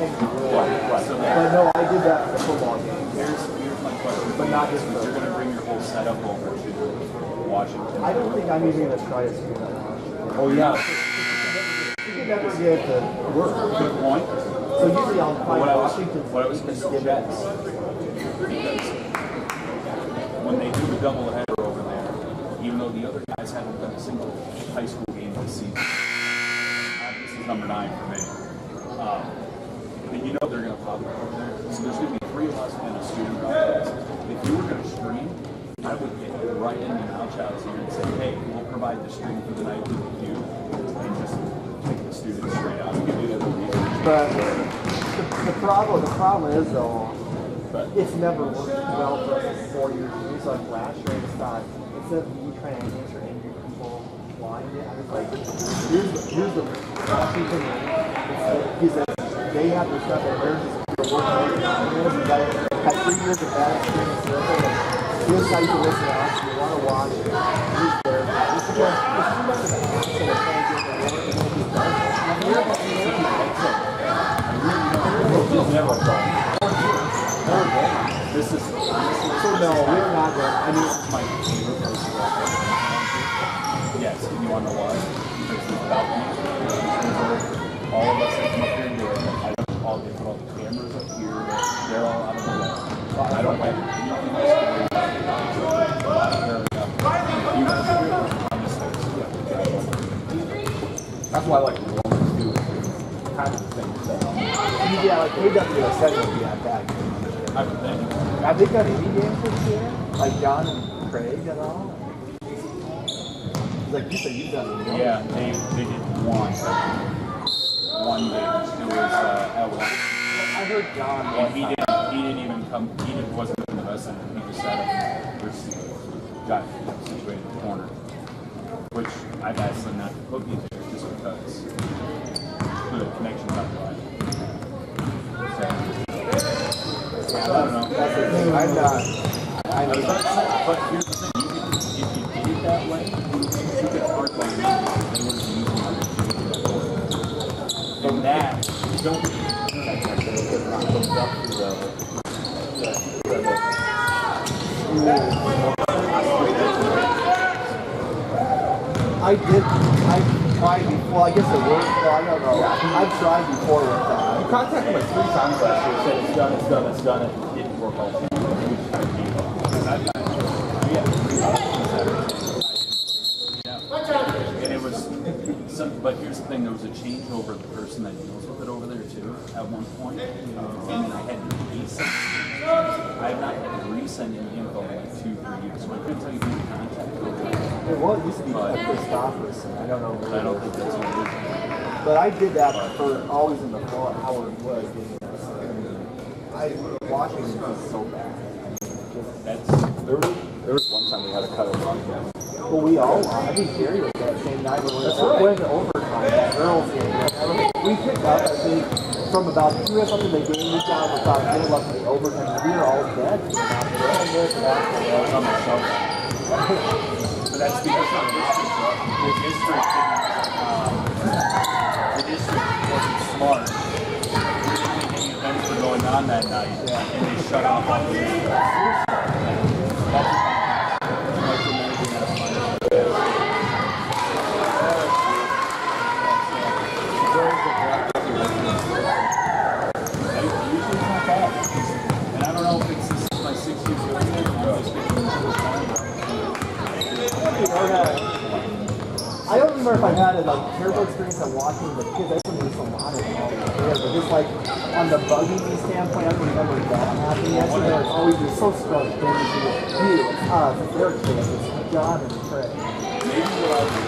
change the rule. Right. So but no, I did that for the football game. Here's my question. But not just you're going to bring your whole setup over to Washington. I don't think I'm even going to try to screw that out. Oh, yeah. You can never get it to work. Good point. So usually I'll find Washington. What I was going to suggest, because when they do the doubleheader over there, even though the other guys haven't done a single high school game this season, this is number 9 for me. But you know they're going to pop up over there. So there's going to be 3 of us and a student broadcast. If you were going to stream, I would get right in the mouth out here and say, hey, we'll provide the stream for the night with you, and just take the students straight out. You can do that with me. But the problem is though, it's never worked well for us in 4 years. It's like last year I just thought, instead of me trying to answer angry people flying it, I was like, here's the Washington he said they have their stuff and they're just working on it. I had 3 years of bad experience with it. Here's how you can listen to us. You want to watch it. He's there. It's too much of an asshole trying to get the work and what he's done. I'm here about the It's never a problem. This is so no, we're not going. I mean, my favorite place to walk. Yes, and you want to know why? Because the balcony, all of us that come up here and do it. They put all the cameras up here. They're all out of the way. I don't have anything else to do. That's why I like the woman to do it. Kind of thing. yeah, like AWSN would be that bad. I would think. Have they got any games this year? Like John and Craig and all? Like you said, you've done it. Yeah, they did one game. It was L1. I heard John. And he didn't even come. He wasn't in the best end. He just sat up and got situated in the corner. Which I've asked them not to put me there just because the connection's not right. So, I don't know. That's the thing. I'm not. But here's the thing. If you did it that way, you could hardly use it. They would have used it. And that, don't. I tried before. I guess it worked. Well, I don't know. I've tried before with that. You contacted me 3 times last year, said it's done, it didn't work all the time. And it was, but here's the thing, there was a changeover of the person that deals with it over there too, at one point, and I had to resend. I have not had to resend any info in like 2-3 years, so I couldn't tell you who to contact over there. It used to be Christopherson. I don't know. I don't think that's what it is. But I did that for always in the fall. Howard was getting us. Washington was so bad. There was one time we had to cut it off. Well, we all lost. I think Jerry was that same night when we went to overtime. That girls game. We picked up, I think, from about 2 or something. The game was down to about middle of the overtime. We were all dead. But that's because the district wasn't smart. Any events were going on that night, and they shut off all the events. And I don't know if this is my 6 years doing it, or I'm just getting I don't remember if I had a terrible experience of watching the kids. I couldn't use a lot of them all there, but just like on the buggy standpoint, I don't remember that happening. I think it's always just so strong. It's their kids. It's John and Craig. Maybe what I'll do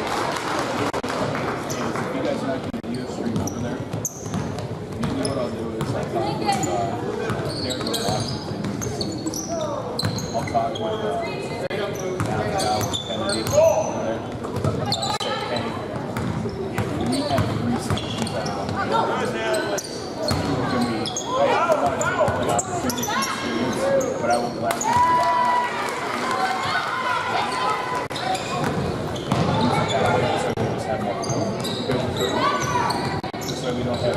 is, if you guys are not going to do a stream over there, maybe what I'll do is I'll talk with Derek Washington. I'll talk with Kennedy over there. We have 3 sections out of them. But I won't laugh. So we don't have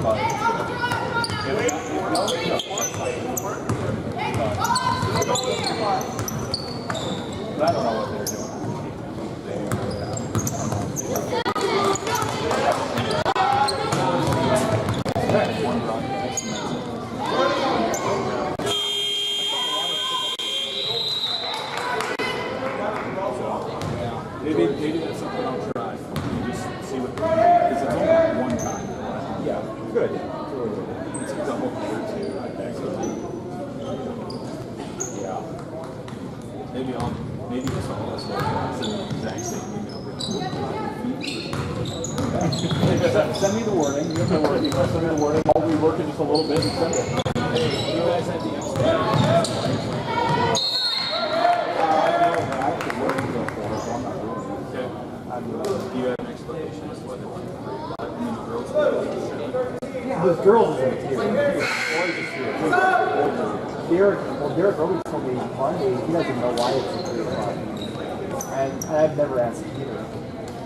but I don't know what they're doing. Maybe that's something I'll try. Just see what, because it's only one time. Yeah, good. It's a double here too, I think. Yeah. Maybe just all this stuff. Send the exact same email. Send me the wording. You have the wording. Send me the wording. I'll rework it just a little bit and send it. Hey, you guys had the extra. Do you have an explanation as to whether one Yeah, the girls is in here. Derek always told me Monday he doesn't know why it's a 3 o'clock. And I've never asked either.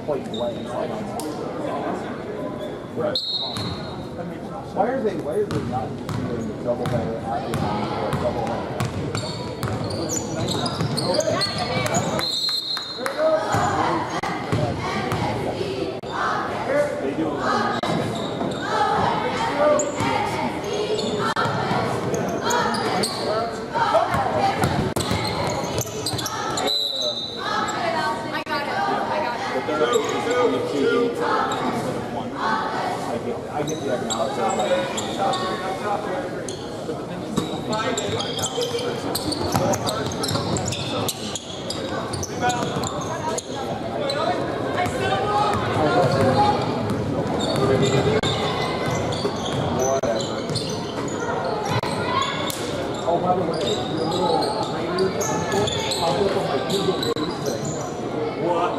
Point blank. Right. Why are they not doing the double header at the end or a double header? They do a lot of I get the economics of it. But the thing is, Oh, by the way, your little radio I'll look on my Google News thing. what?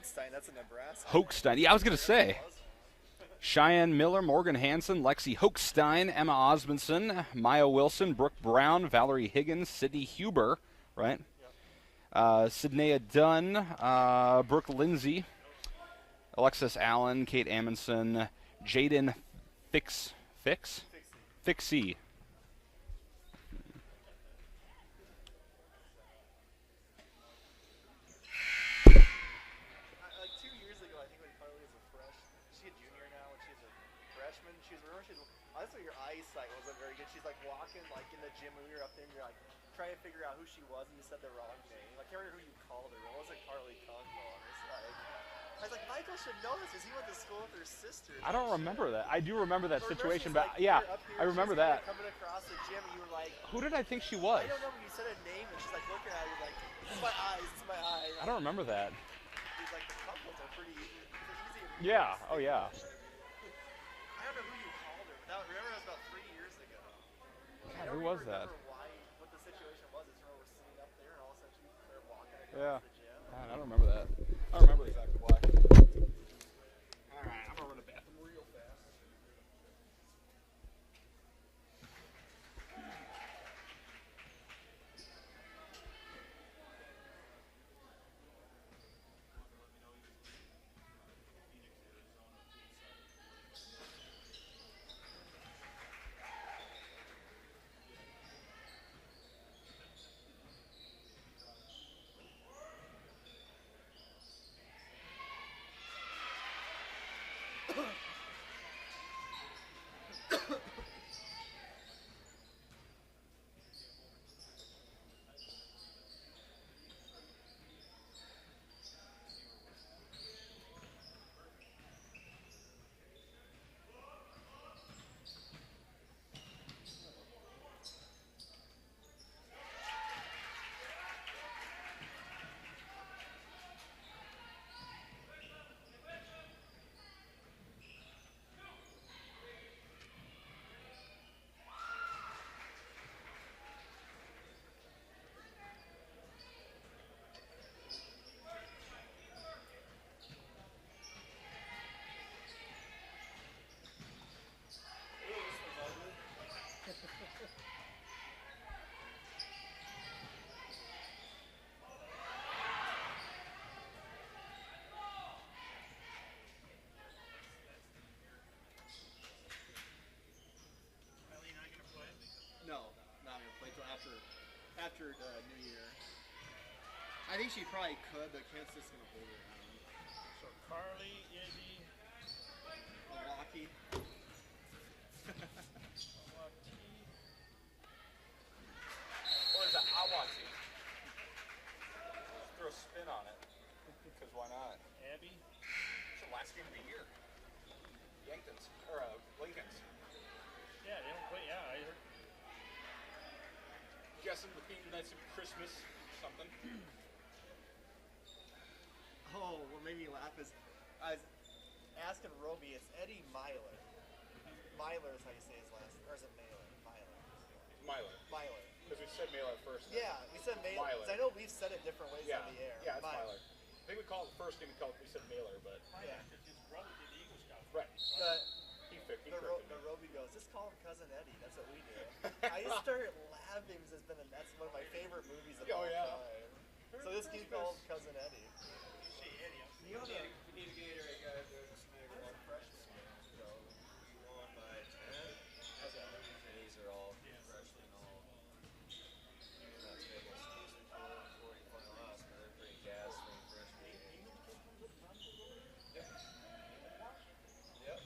Hochstein, that's a Nebraska. Hochstein. Yeah, I was going to say. Cheyenne Miller, Morgan Hansen, Lexi Hochstein, Emma Osmondson, Maya Wilson, Brooke Brown, Valerie Higgins, Sydney Huber, right? Sydney Dunn, Brooke Lindsay, Alexis Allen, Kate Amundsen, Jaden Fixie. Like 2 years ago, I think when Carly was a freshman, she's a junior now. When she's a freshman, honestly, your eyesight wasn't very good. She's like walking like in the gym when we were up there, and you're like trying to figure out who she was, and you said the wrong name. I can't remember who you called her. It wasn't Carly Congo. I was like, Michael should know this because he went to school with her sister. I don't remember that. I do remember that situation, but like, yeah, here, I remember that. Coming across the gym, and you were like, Who did I think she was? I don't know, but you said a name, and she's like looking at you like, it's my eyes, it's my eyes. I don't remember that. He's like, the couples are pretty easy. Yeah, oh yeah. I don't know who you called her, but remember it was about 3 years ago. God, who was that? What the situation was. It's remember we're sitting up there, and all of a sudden they're walking across Yeah. the gym. I don't remember that. I don't remember exactly why. All right, I'm gonna run a bathroom real fast. After New Year. I think she probably could, but Kansas is going to hold her down. So Carly, Izzy, Milwaukee. Or is it Awati? Throw a spin on it. Because why not? Abby. It's the last game of the year. Yankees. Or Lincolns. Yeah, they don't play. Yeah, I heard. Guessing the theme tonight's gonna be Christmas something. Oh, what made me laugh is I was asking Roby, it's Eddie Myler. Myler is how you say his last name. Or is it Mailer? Myler. Myler. Because we said Mailer first. Yeah, we said Mailer. Myler. 'Cause I know we've said it different ways Yeah. on the air. Yeah, it's Myler. I think we called it first game, we said Mailer, but. Yeah. His brother did the Eagle Scout. Right. The corrected me. Roby goes, just call him Cousin Eddie. That's what we do. I just started laughing because that's one of my favorite movies of all time. So this kid called Cousin Eddie. You need a Gatorade, guys. There's a snack. One freshman. So we won by 10. And these are all freshly and all. Not table sneeze before you final loss, but they're pretty gas from freshman. Yep. Yep.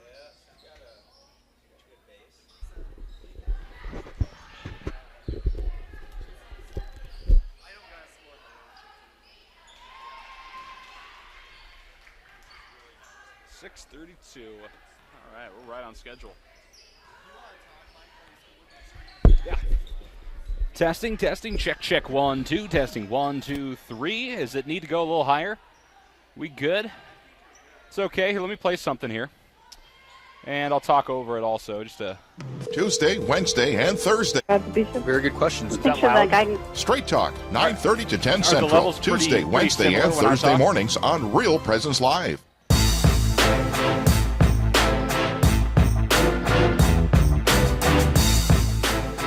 Yeah, she's got a good base. I don't got to score my own. 6:32. All right, we're right on schedule. Yeah. Testing, check, 1, 2, testing, 1, 2, 3. Does it need to go a little higher? We good? It's okay. Here, let me play something here. And I'll talk over it also, just to... Tuesday, Wednesday, and Thursday. Very good questions. Is that loud? Straight Talk, 9:30 to 10 the Central. levels Tuesday, pretty Wednesday, similar and when I Thursday talk? mornings on Real Presence Live.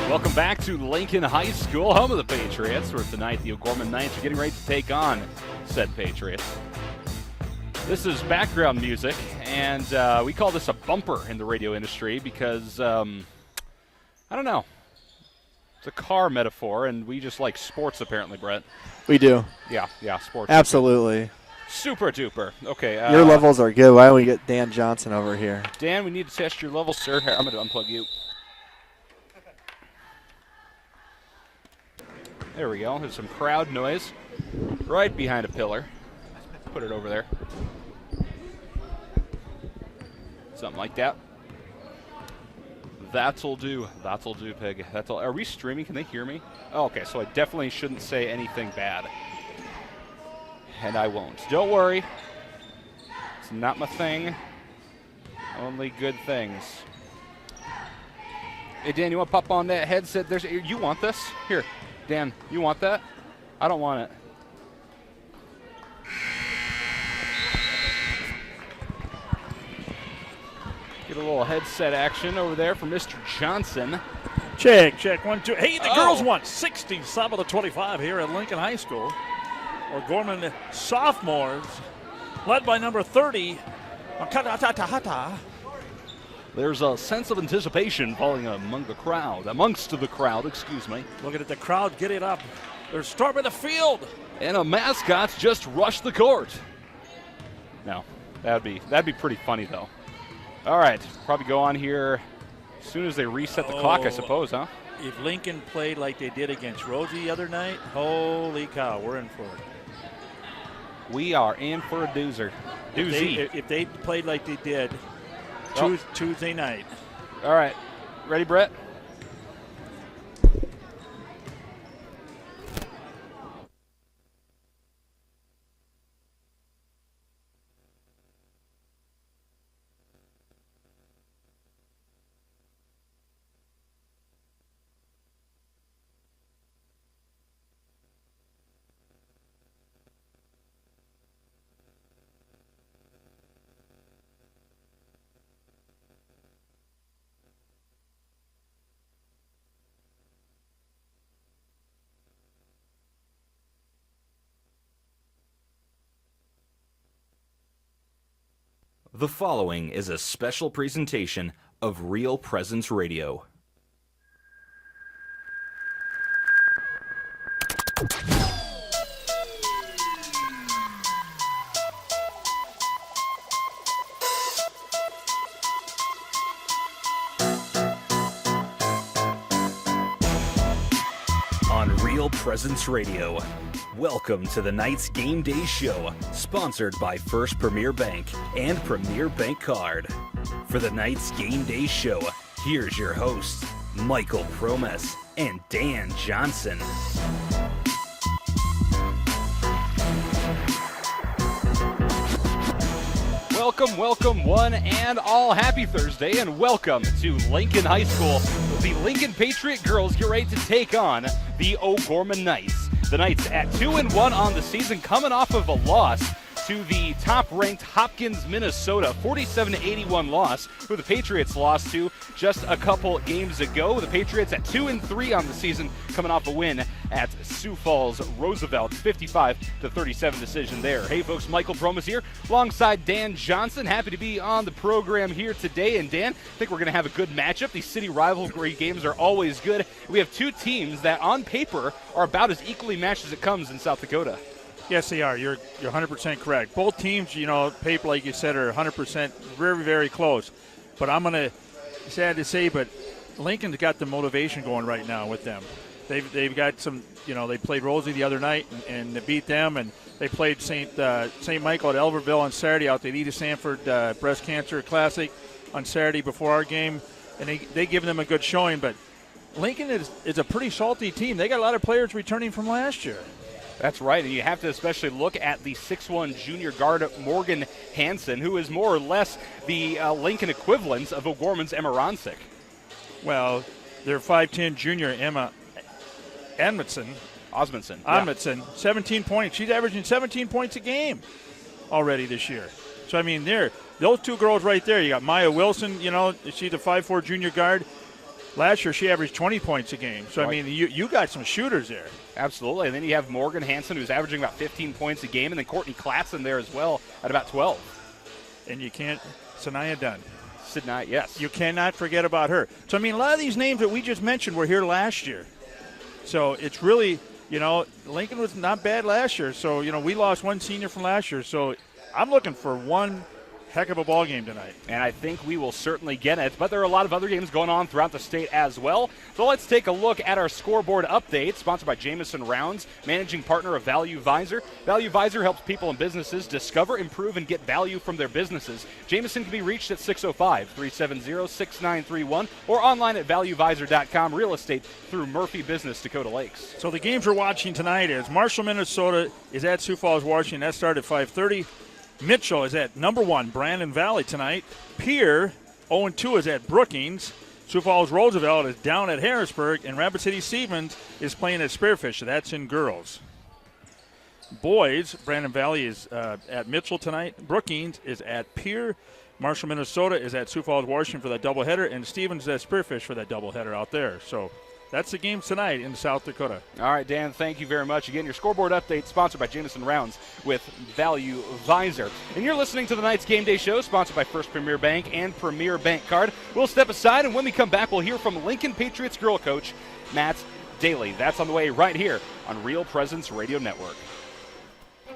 Welcome back to Lincoln High School, home of the Patriots, where tonight the O'Gorman Knights are getting ready to take on said Patriots. This is background music, and we call this a bumper in the radio industry because, I don't know, it's a car metaphor, and we just like sports apparently, Brett. We do. Yeah, sports. Absolutely. Super duper. Okay. Your levels are good. Why don't we get Dan Johnson over here? Dan, we need to test your levels, sir. Here, I'm going to unplug you. There we go. There's some crowd noise right behind a pillar. Put it over there. Something like that. That'll do. That'll do, Pig. Are we streaming? Can they hear me? Oh, okay, so I definitely shouldn't say anything bad. And I won't. Don't worry. It's not my thing. Only good things. Hey, Dan, you want to pop on that headset? You want this? Here, Dan, you want that? I don't want it. Get a little headset action over there from Mr. Johnson. Check, 1, 2. Hey, the girls won 67 to 25 here at Lincoln High School. O'Gorman sophomores, led by number 30, Makata. There's a sense of anticipation falling amongst the crowd, excuse me. Looking at the crowd, get it up. They're storming the field. And a mascot just rushed the court. No, that'd be pretty funny though. All right, probably go on here as soon as they reset the clock, I suppose, huh? If Lincoln played like they did against Rosie the other night, holy cow, we're in for it. We are in for a doozy. If they played like they did Tuesday night. All right, ready, Brett? The following is a special presentation of Real Presence Radio. On Real Presence Radio. Welcome to the Knights Game Day Show, sponsored by First Premier Bank and Premier Bank Card. For the Knights Game Day Show, here's your hosts, Michael Promes and Dan Johnson. Welcome one and all. Happy Thursday and welcome to Lincoln High School. The Lincoln Patriot girls get ready to take on the O'Gorman Knights. The Knights at 2-1 on the season, coming off of a loss to the top-ranked Hopkins, Minnesota, 47-81 loss, who the Patriots lost to just a couple games ago. The Patriots at 2-3 on the season, coming off a win at Sioux Falls Roosevelt, 55-37 decision there. Hey folks, Michael Promes here, alongside Dan Johnson. Happy to be on the program here today. And Dan, I think we're going to have a good matchup. These city rivalry games are always good. We have two teams that on paper are about as equally matched as it comes in South Dakota. Yes, they are. You're 100% correct. Both teams, paper, like you said, are 100% very, very close. But I'm going to, sad to say, but Lincoln's got the motivation going right now with them. They've got some, they played Rosie the other night and they beat them, and they played St. Michael at Elverville on Saturday out the Edith Sanford Breast Cancer Classic on Saturday before our game, and they give them a good showing. But Lincoln is a pretty salty team. They got a lot of players returning from last year. That's right, and you have to especially look at the 6'1 junior guard Morgan Hansen, who is more or less the Lincoln equivalent of O'Gorman's Emma Ronsick. Well, their 5'10 junior Emma Osmondson, yeah. 17 points. She's averaging 17 points a game already this year. So, I mean, those two girls right there. You got Maya Wilson, she's a 5'4 junior guard. Last year, she averaged 20 points a game. So, right. I mean, you got some shooters there. Absolutely. And then you have Morgan Hansen, who's averaging about 15 points a game, and then Courtney Klassen there as well at about 12. And you can't – Sanaya Dunn. Sidney, yes. You cannot forget about her. So, I mean, a lot of these names that we just mentioned were here last year. So, it's really, Lincoln was not bad last year. So, we lost one senior from last year. So, I'm looking for one heck of a ball game tonight. And I think we will certainly get it. But there are a lot of other games going on throughout the state as well. So let's take a look at our scoreboard update, sponsored by Jamison Rounds, managing partner of Value Visor. Value Visor helps people and businesses discover, improve, and get value from their businesses. Jamison can be reached at 605-370-6931 or online at valuevisor.com. Real estate through Murphy Business, Dakota Lakes. So the games we're watching tonight is Marshall, Minnesota is at Sioux Falls, Washington. That started at 5:30. Mitchell is at number 1, Brandon Valley tonight. Pierre, 0-2, is at Brookings. Sioux Falls Roosevelt is down at Harrisburg. And Rapid City Stevens is playing at Spearfish. So that's in girls. Boys, Brandon Valley is at Mitchell tonight. Brookings is at Pierre. Marshall, Minnesota is at Sioux Falls, Washington for that doubleheader. And Stevens is at Spearfish for that doubleheader out there. So that's the game tonight in South Dakota. All right, Dan, thank you very much. Again, your scoreboard update sponsored by Jamison Rounds with Value Visor. And you're listening to the Night's Game Day Show, sponsored by First Premier Bank and Premier Bank Card. We'll step aside, and when we come back, we'll hear from Lincoln Patriots girl coach Matt Daly. That's on the way right here on Real Presence Radio Network.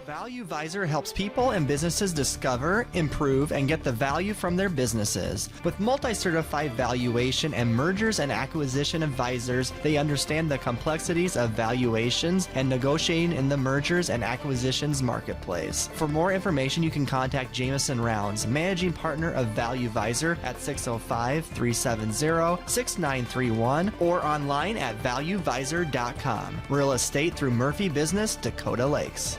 Value Visor helps people and businesses discover, improve, and get the value from their businesses. With multi-certified valuation and mergers and acquisition advisors, they understand the complexities of valuations and negotiating in the mergers and acquisitions marketplace. For more information, you can contact Jamison Rounds, managing partner of Value Visor at 605-370-6931 or online at valuevisor.com. Real estate through Murphy Business, Dakota Lakes.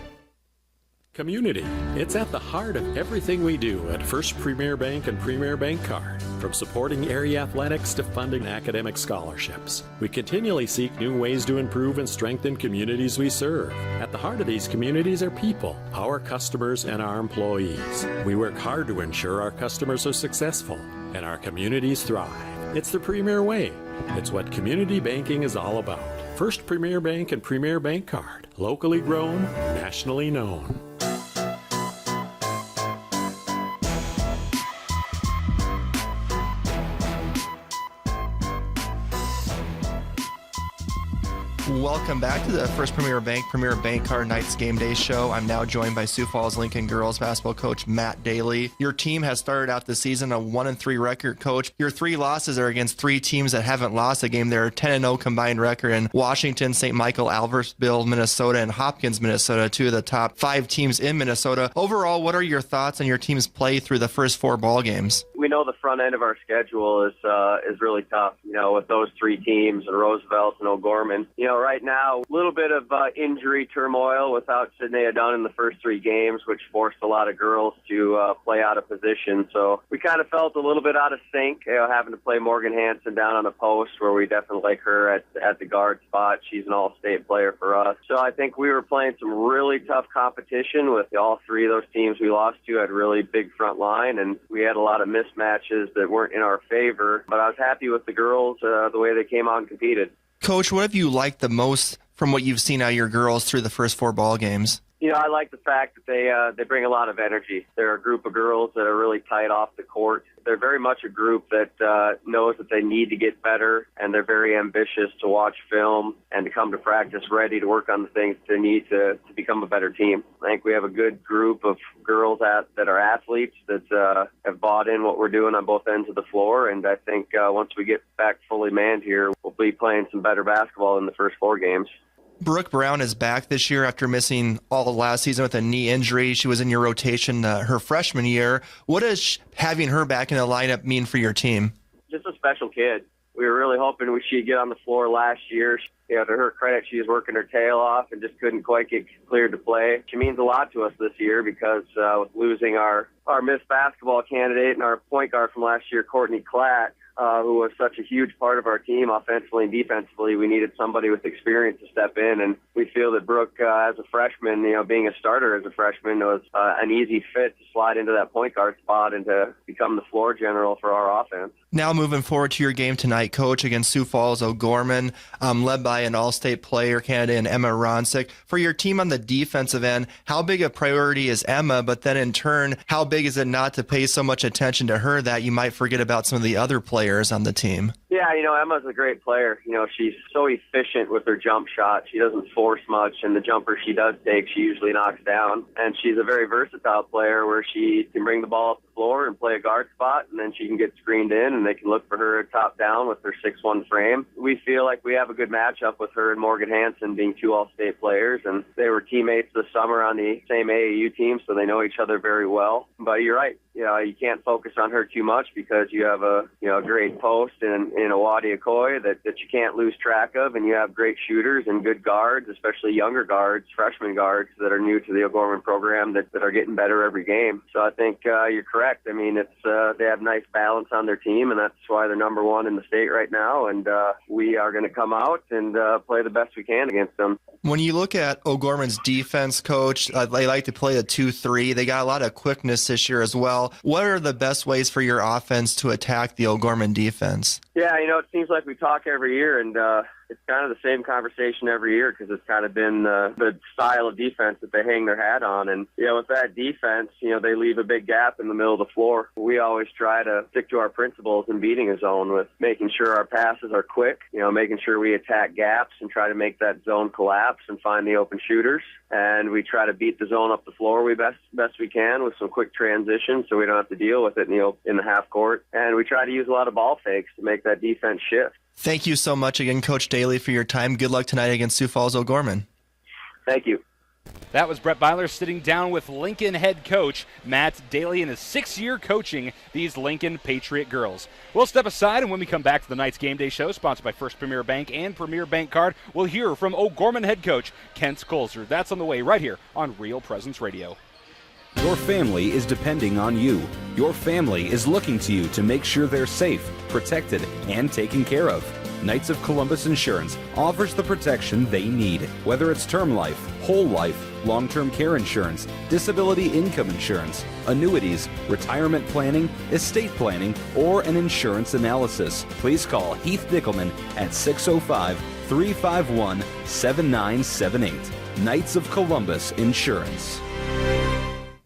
Community. It's at the heart of everything we do at First Premier Bank and Premier Bank Card. From supporting area athletics to funding academic scholarships, we continually seek new ways to improve and strengthen communities we serve. At the heart of these communities are people, our customers, and our employees. We work hard to ensure our customers are successful and our communities thrive. It's the Premier way. It's what community banking is all about. First Premier Bank and Premier Bank Card. Locally grown, nationally known. Welcome back to the First Premier Bank Card Night's Game Day Show. I'm now joined by Sioux Falls Lincoln girls basketball coach Matt Daly. Your team has started out the season a 1-3 record, coach. Your 3 losses are against 3 teams that haven't lost a game. They're 10-0 combined record in Washington, St. Michael, Albertville, Minnesota, and Hopkins, Minnesota, 2 of the top 5 teams in Minnesota. Overall, what are your thoughts on your team's play through the first 4 ball games? We know the front end of our schedule is really tough, with those 3 teams, and Roosevelt and O'Gorman. Right now, a little bit of injury turmoil without Sidney Dunn in the first 3 games, which forced a lot of girls to play out of position. So we kind of felt a little bit out of sync, having to play Morgan Hansen down on a post where we definitely like her at the guard spot. She's an all-state player for us. So I think we were playing some really tough competition with all 3 of those teams we lost to had really big front line, and we had a lot of mismatches that weren't in our favor. But I was happy with the girls, the way they came out and competed. Coach, what have you liked the most from what you've seen out of your girls through the first 4 ball games? I like the fact that they bring a lot of energy. They're a group of girls that are really tight off the court. They're very much a group that knows that they need to get better, and they're very ambitious to watch film and to come to practice ready to work on the things they need to become a better team. I think we have a good group of girls that are athletes that have bought in what we're doing on both ends of the floor, and I think once we get back fully manned here, we'll be playing some better basketball in the first 4 games. Brooke Brown is back this year after missing all of last season with a knee injury. She was in your rotation her freshman year. What does having her back in the lineup mean for your team? Just a special kid. We were really hoping she'd get on the floor last year. to her credit, she was working her tail off and just couldn't quite get cleared to play. She means a lot to us this year because with losing our Miss Basketball candidate and our point guard from last year, Courtney Klatt, who was such a huge part of our team offensively and defensively, we needed somebody with experience to step in, and we feel that Brooke, as a freshman, being a starter as a freshman, was an easy fit to slide into that point guard spot and to become the floor general for our offense. Now moving forward to your game tonight, Coach, against Sioux Falls O'Gorman, led by an all-state player candidate in Emma Ronsick. For your team on the defensive end, how big a priority is Emma, but then in turn, how big is it not to pay so much attention to her that you might forget about some of the other players on the team? Yeah, Emma's a great player. She's so efficient with her jump shot. She doesn't force much, and the jumper she does take, she usually knocks down. And she's a very versatile player where she can bring the ball up the floor and play a guard spot, and then she can get screened in, and they can look for her top down with her 6'1" frame. We feel like we have a good matchup with her and Morgan Hansen being two all-state players, and they were teammates this summer on the same AAU team, so they know each other very well. But you're right. You can't focus on her too much because you have a great post in Awadi Okoye that you can't lose track of, and you have great shooters and good guards, especially younger guards, freshman guards that are new to the O'Gorman program that are getting better every game. So I think you're correct. I mean, they have nice balance on their team, and that's why they're number one in the state right now, and we are going to come out and play the best we can against them. When you look at O'Gorman's defense, Coach, they like to play a 2-3. They got a lot of quickness this year as well. What are the best ways for your offense to attack the O'Gorman defense? Yeah, it seems like we talk every year, and it's kind of the same conversation every year because it's kind of been the style of defense that they hang their hat on. And, with that defense, they leave a big gap in the middle of the floor. We always try to stick to our principles in beating a zone with making sure our passes are quick, making sure we attack gaps and try to make that zone collapse and find the open shooters. And we try to beat the zone up the floor best we can with some quick transitions so we don't have to deal with it in the half court. And we try to use a lot of ball fakes to make that defense shift. Thank you so much again, Coach Daly, for your time. Good luck tonight against Sioux Falls O'Gorman. Thank you. That was Brett Byler sitting down with Lincoln head coach Matt Daly in his 6th year coaching these Lincoln Patriot girls. We'll step aside, and when we come back to the Night's Game Day Show, sponsored by First Premier Bank and Premier Bank Card, we'll hear from O'Gorman head coach Kent Colzer. That's on the way right here on Real Presence Radio. Your family is depending on you. Your family is looking to you to make sure they're safe, protected, and taken care of. Knights of Columbus Insurance offers the protection they need, whether it's term life, whole life, long-term care insurance, disability income insurance, annuities, retirement planning, estate planning, or an insurance analysis. Please call Heath Dickelman at 605-351-7978. Knights of Columbus Insurance.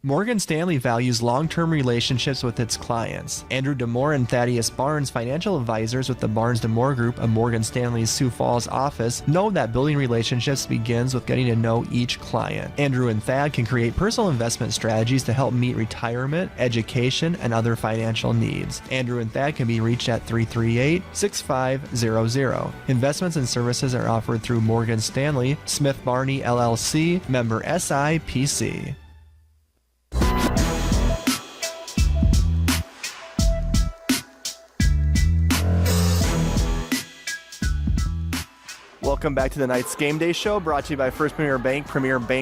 Morgan Stanley values long-term relationships with its clients. Andrew DeMore and Thaddeus Barnes, financial advisors with the Barnes DeMore Group of Morgan Stanley's Sioux Falls office, know that building relationships begins with getting to know each client. Andrew and Thad can create personal investment strategies to help meet retirement, education, and other financial needs. Andrew and Thad can be reached at 338-6500. Investments and services are offered through Morgan Stanley, Smith Barney LLC, member SIPC. Welcome back to the Night's Game Day Show, brought to you by First Premier Bank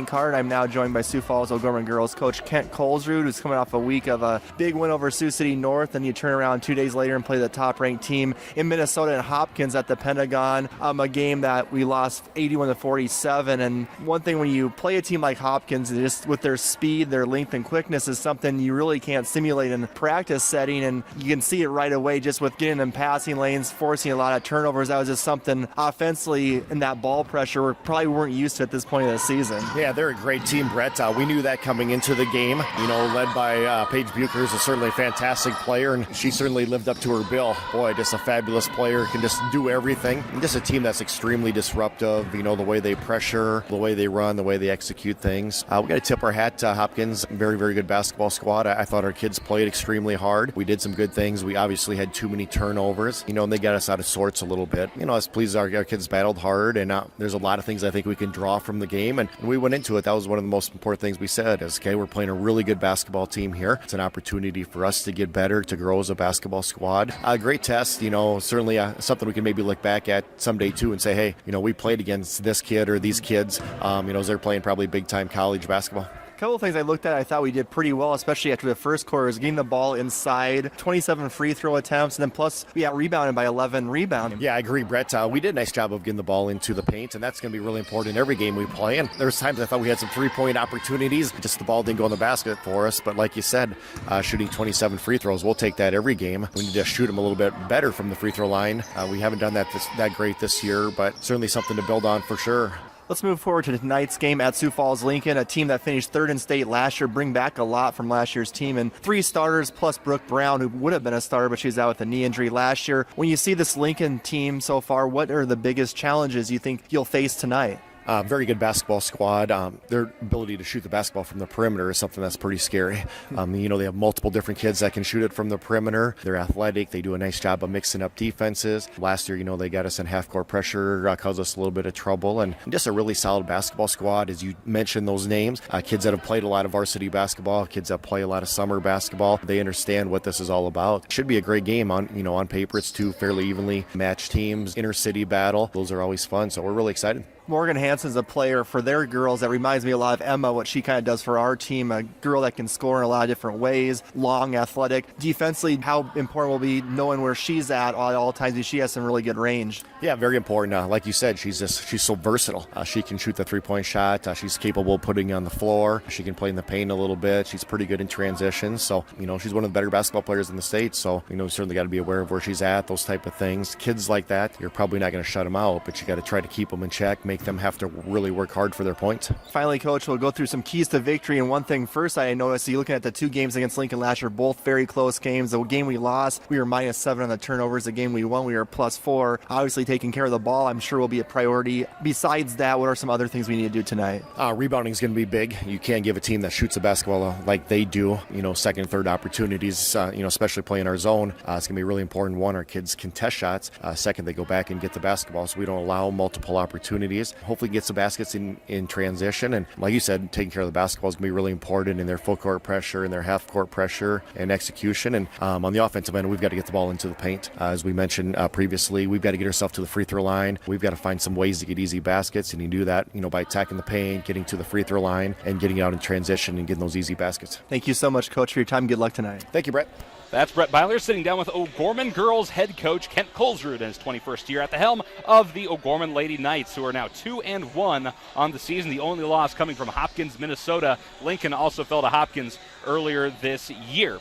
Card. I'm now joined by Sioux Falls O'Gorman girls coach Kent Colzer, who's coming off a week of a big win over Sioux City North, and you turn around 2 days later and play the top-ranked team in Minnesota and Hopkins at the Pentagon, a game that we lost 81-47. And one thing when you play a team like Hopkins, just with their speed, their length, and quickness is something you really can't simulate in a practice setting, and you can see it right away just with getting them passing lanes, forcing a lot of turnovers. That was just something offensively in that ball pressure we probably weren't used to at this point of the season. Yeah, they're a great team, Brett. We knew that coming into the game. Led by Paige Bucher, is certainly a fantastic player, and she certainly lived up to her bill. Boy, just a fabulous player, can just do everything. And just a team that's extremely disruptive, the way they pressure, the way they run, the way they execute things. We got to tip our hat to Hopkins, very, very good basketball squad. I thought our kids played extremely hard. We did some good things. We obviously had too many turnovers, and they got us out of sorts a little bit. I was pleased our kids battled hard. hard, and there's a lot of things I think we can draw from the game. And when we went into it, that was one of the most important things we said is, okay, we're playing a really good basketball team here. It's an opportunity for us to get better, to grow as a basketball squad. A great test, certainly something we can maybe look back at someday too and say, hey, we played against this kid or these kids, as they're playing probably big-time college basketball. A couple of things I looked at, I thought we did pretty well, especially after the first quarter, is getting the ball inside, 27 free throw attempts, and then plus we got rebounded by 11 rebounds. Yeah, I agree, Brett. We did a nice job of getting the ball into the paint, and that's going to be really important in every game we play. And there's times I thought we had some three-point opportunities, just the ball didn't go in the basket for us. But like you said, shooting 27 free throws, we'll take that every game. We need to shoot them a little bit better from the free throw line. We haven't done that great this year, but certainly something to build on for sure. Let's move forward to tonight's game at Sioux Falls Lincoln, a team that finished third in state last year, bring back a lot from last year's team, and 3 starters plus Brooke Brown, who would have been a starter, but she's out with a knee injury last year. When you see this Lincoln team so far, what are the biggest challenges you think you'll face tonight? Very good basketball squad. Their ability to shoot the basketball from the perimeter is something that's pretty scary. They have multiple different kids that can shoot it from the perimeter. They're athletic. They do a nice job of mixing up defenses. Last year, they got us in half-court pressure, caused us a little bit of trouble, and just a really solid basketball squad. As you mentioned those names, kids that have played a lot of varsity basketball, kids that play a lot of summer basketball. They understand what this is all about. Should be a great game on paper. It's 2 fairly evenly matched teams, inter-city battle. Those are always fun, so we're really excited. Morgan Hansen's a player for their girls that reminds me a lot of Emma, what she kind of does for our team, a girl that can score in a lot of different ways, long, athletic. Defensively, how important will be knowing where she's at all times, because she has some really good range. Yeah, very important. Like you said, she's so versatile. She can shoot the three-point shot. She's capable of putting it on the floor. She can play in the paint a little bit. She's pretty good in transition. So, she's one of the better basketball players in the state. So, certainly got to be aware of where she's at, those type of things. Kids like that, you're probably not going to shut them out, but you got to try to keep them in check, make them have to really work hard for their points. Finally, Coach, we'll go through some keys to victory. And one thing first I noticed, you looking at the 2 games against Lincoln last year, both very close games. The game we lost, we were -7 on the turnovers. The game we won, we were +4. Obviously, taking care of the ball, I'm sure will be a priority. Besides that, what are some other things we need to do tonight? Rebounding is going to be big. You can't give a team that shoots the basketball like they do, second and third opportunities, especially playing our zone. It's going to be really important. One, our kids can test shots. Second, they go back and get the basketball, so we don't allow multiple opportunities. Hopefully get some baskets in transition. And like you said, taking care of the basketball is going to be really important in their full court pressure, in their half court pressure and execution. And on the offensive end, we've got to get the ball into the paint. As we mentioned previously, we've got to get ourselves to the free throw line. We've got to find some ways to get easy baskets, and you do that, by attacking the paint, getting to the free throw line, and getting out in transition and getting those easy baskets. Thank you so much, Coach, for your time. Good luck tonight. Thank you, Brett. That's Brett Byler sitting down with O'Gorman girls head coach Kent Colesrud in his 21st year at the helm of the O'Gorman Lady Knights, who are now 2-1 on the season. The only loss coming from Hopkins, Minnesota. Lincoln also fell to Hopkins earlier this year.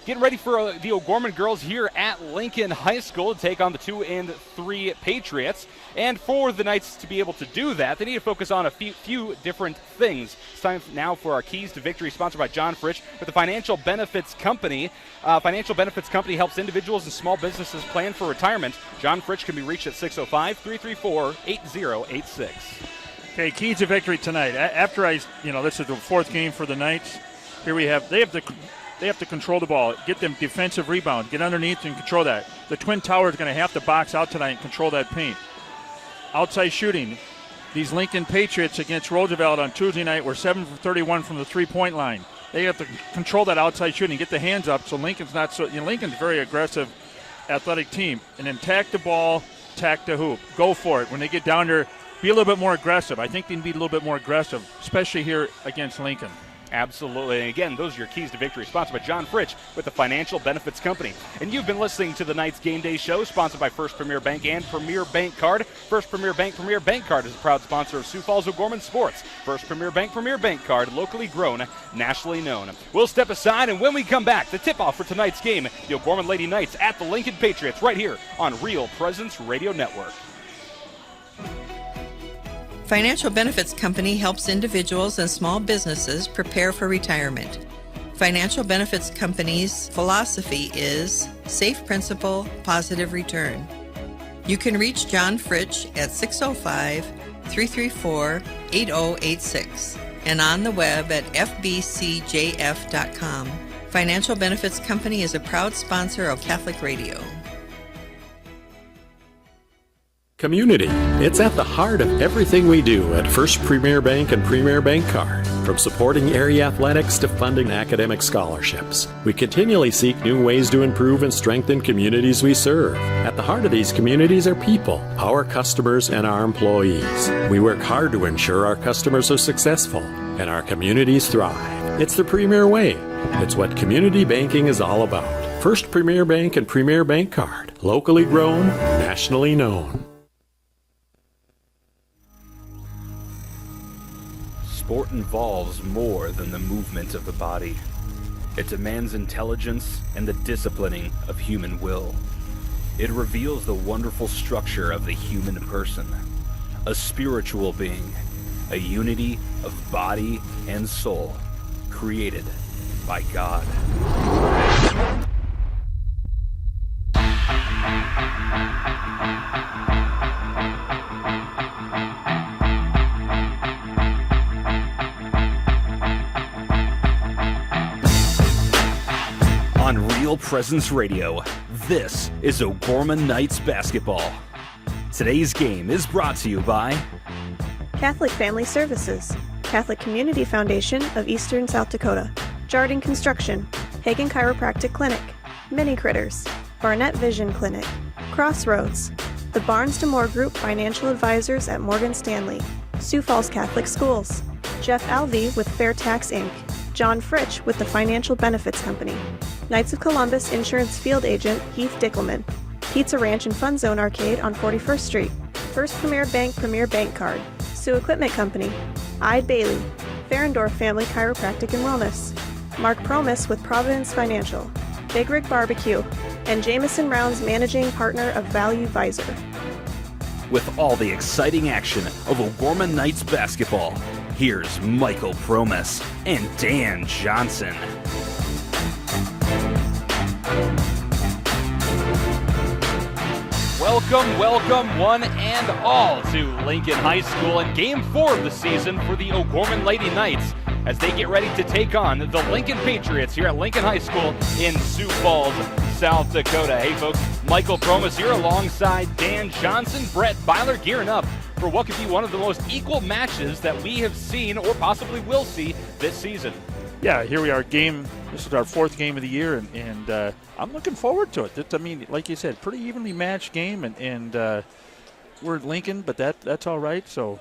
Getting ready for the O'Gorman girls here at Lincoln High School to take on the 2-3 Patriots. And for the Knights to be able to do that, they need to focus on a few different things. It's time now for our Keys to Victory, sponsored by John Fritsch with the Financial Benefits Company. Financial Benefits Company helps individuals and small businesses plan for retirement. John Fritsch can be reached at 605-334-8086. Okay, Keys to Victory tonight. After this is the 4th game for the Knights. Here we have, they have to control the ball, get them defensive rebound, get underneath and control that. The Twin Towers are going to have to box out tonight and control that paint. Outside shooting. These Lincoln Patriots against Roosevelt on Tuesday night were 7 for 31 from the three-point line. They have to control that outside shooting, get the hands up so Lincoln's not so. Lincoln's a very aggressive, athletic team. And then tack the ball, tack the hoop. Go for it. When they get down there, be a little bit more aggressive. I think they need to be a little bit more aggressive, especially here against Lincoln. Absolutely. And again, those are your Keys to Victory, sponsored by John Fritsch with the Financial Benefits Company. And you've been listening to the Knights Game Day Show, sponsored by First Premier Bank and Premier Bank Card. First Premier Bank Card is a proud sponsor of Sioux Falls O'Gorman Sports. First Premier Bank Card, locally grown, nationally known. We'll step aside, and when we come back, the tip-off for tonight's game, the O'Gorman Lady Knights at the Lincoln Patriots, right here on Real Presence Radio Network. Financial Benefits Company helps individuals and small businesses prepare for retirement. Financial Benefits Company's philosophy is safe principal, positive return. You can reach John Fritsch at 605-334-8086 and on the web at fbcjf.com. Financial Benefits Company is a proud sponsor of Catholic Radio. Community. It's at the heart of everything we do at First Premier Bank and Premier Bank Card. From supporting area athletics to funding academic scholarships, we continually seek new ways to improve and strengthen communities we serve. At the heart of these communities are people, our customers, and our employees. We work hard to ensure our customers are successful and our communities thrive. It's the Premier way. It's what community banking is all about. First Premier Bank and Premier Bank Card. Locally grown, nationally known. Sport involves more than the movement of the body. It demands intelligence and the disciplining of human will. It reveals the wonderful structure of the human person, a spiritual being, a unity of body and soul, created by God. On Real Presence Radio, this is O'Gorman Knights basketball. Today's game is brought to you by Catholic Family Services, Catholic Community Foundation of Eastern South Dakota, Jardine Construction, Hagen Chiropractic Clinic, Mini Critters, Barnett Vision Clinic, Crossroads, the Barnes DeMoore Group Financial Advisors at Morgan Stanley, Sioux Falls Catholic Schools, Jeff Alvey with Fair Tax Inc., John Fritsch with the Financial Benefits Company, Knights of Columbus Insurance Field Agent Heath Dickelman, Pizza Ranch and Fun Zone Arcade on 41st Street, First Premier Bank Card, Sioux Equipment Company, Ide Bailey, Ferendorf Family Chiropractic and Wellness, Mark Promis with Providence Financial, Big Rig Barbecue, and Jameson Rounds Managing Partner of Value Visor. With all the exciting action of O'Gorman Knights basketball, here's Michael Promis and Dan Johnson. Welcome one and all to Lincoln High School and Game 4 of the season for the O'Gorman Lady Knights as they get ready to take on the Lincoln Patriots here at Lincoln High School in Sioux Falls, South Dakota. Hey folks, Michael Promis here alongside Dan Johnson, Brett Byler, gearing up for what could be one of the most equal matches that we have seen or possibly will see this season. Yeah, here we are. This is our fourth game of the year, and I'm looking forward to it. I mean, like you said, pretty evenly matched game, and we're at Lincoln, but that's all right. So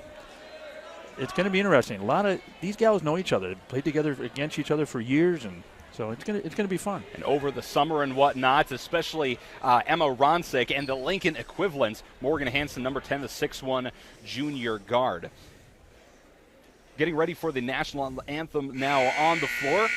it's going to be interesting. A lot of these gals know each other. They played together against each other for years, and so it's going to be fun. And over the summer and whatnot, especially Emma Ronsick and the Lincoln equivalent, Morgan Hansen, number 10, the 6'1" junior guard. Getting ready for the national anthem now on the floor.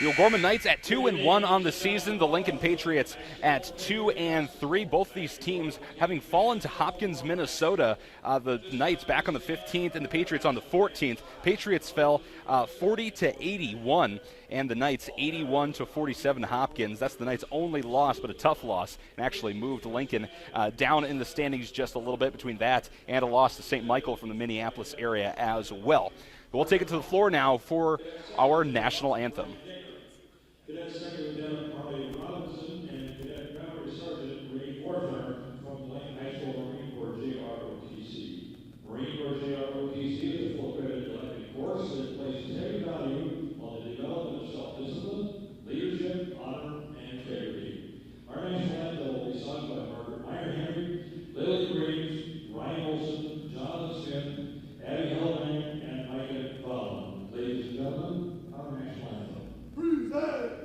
The O'Gorman Knights at 2-1 on the season. The Lincoln Patriots at 2-3. Both these teams having fallen to Hopkins, Minnesota. The Knights back on the 15th and the Patriots on the 14th. Patriots fell 40-81, and the Knights 81-47 to Hopkins. That's the Knights' only loss, but a tough loss, and actually moved Lincoln down in the standings just a little bit between that and a loss to St. Michael from the Minneapolis area as well. But we'll take it to the floor now for our national anthem. Cadet Second Lieutenant Harley Robinson and Cadet Gunnery Sergeant Marine Warfare from the Lincoln High School Marine Corps JROTC. Marine Corps JROTC is a full-credit elective course that places heavy value on the development of self-discipline, leadership, honor, and integrity. Our national anthem will be sung by Margaret Meyer Henry, Lily Graves, Ryan Olson, Jonathan Smith, Abby Hellman, and Micah Ballin. Ladies and gentlemen, our national anthem. Freeze that!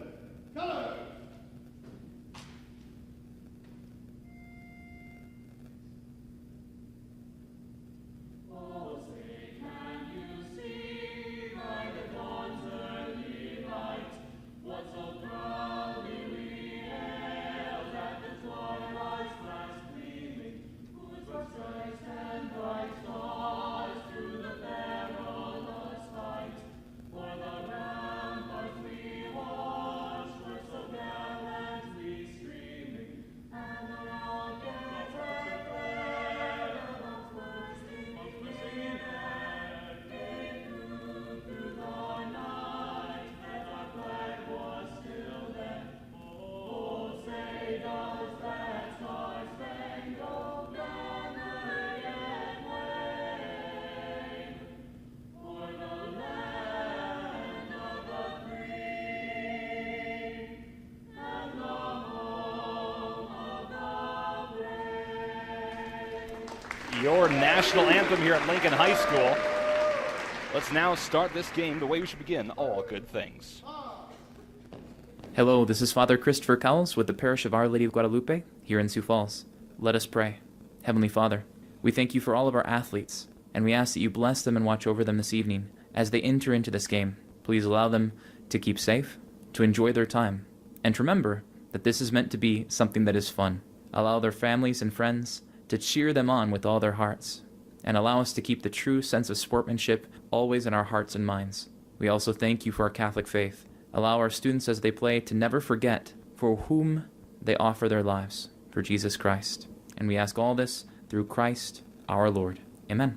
your national anthem here at Lincoln High School. Let's now start this game the way we should begin all good things. Hello, this is Father Christopher Cowles with the Parish of Our Lady of Guadalupe here in Sioux Falls. Let us pray. Heavenly Father, we thank you for all of our athletes, and we ask that you bless them and watch over them this evening as they enter into this game. Please allow them to keep safe, to enjoy their time, and to remember that this is meant to be something that is fun. Allow their families and friends to cheer them on with all their hearts, and allow us to keep the true sense of sportsmanship always in our hearts and minds. We also thank you for our Catholic faith. Allow our students as they play to never forget for whom they offer their lives, for Jesus Christ. And we ask all this through Christ our Lord. Amen.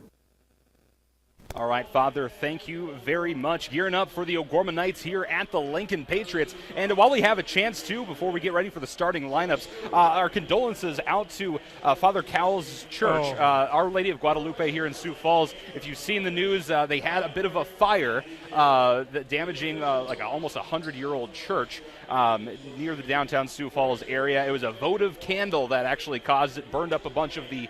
All right, Father, thank you very much. Gearing up for the O'Gorman Knights here at the Lincoln Patriots. And while we have a chance to, before we get ready for the starting lineups, our condolences out to Father Cowles' church, Our Lady of Guadalupe here in Sioux Falls. If you've seen the news, they had a bit of a fire damaging like almost 100-year-old church near the downtown Sioux Falls area. It was a votive candle that actually caused it, burned up a bunch of the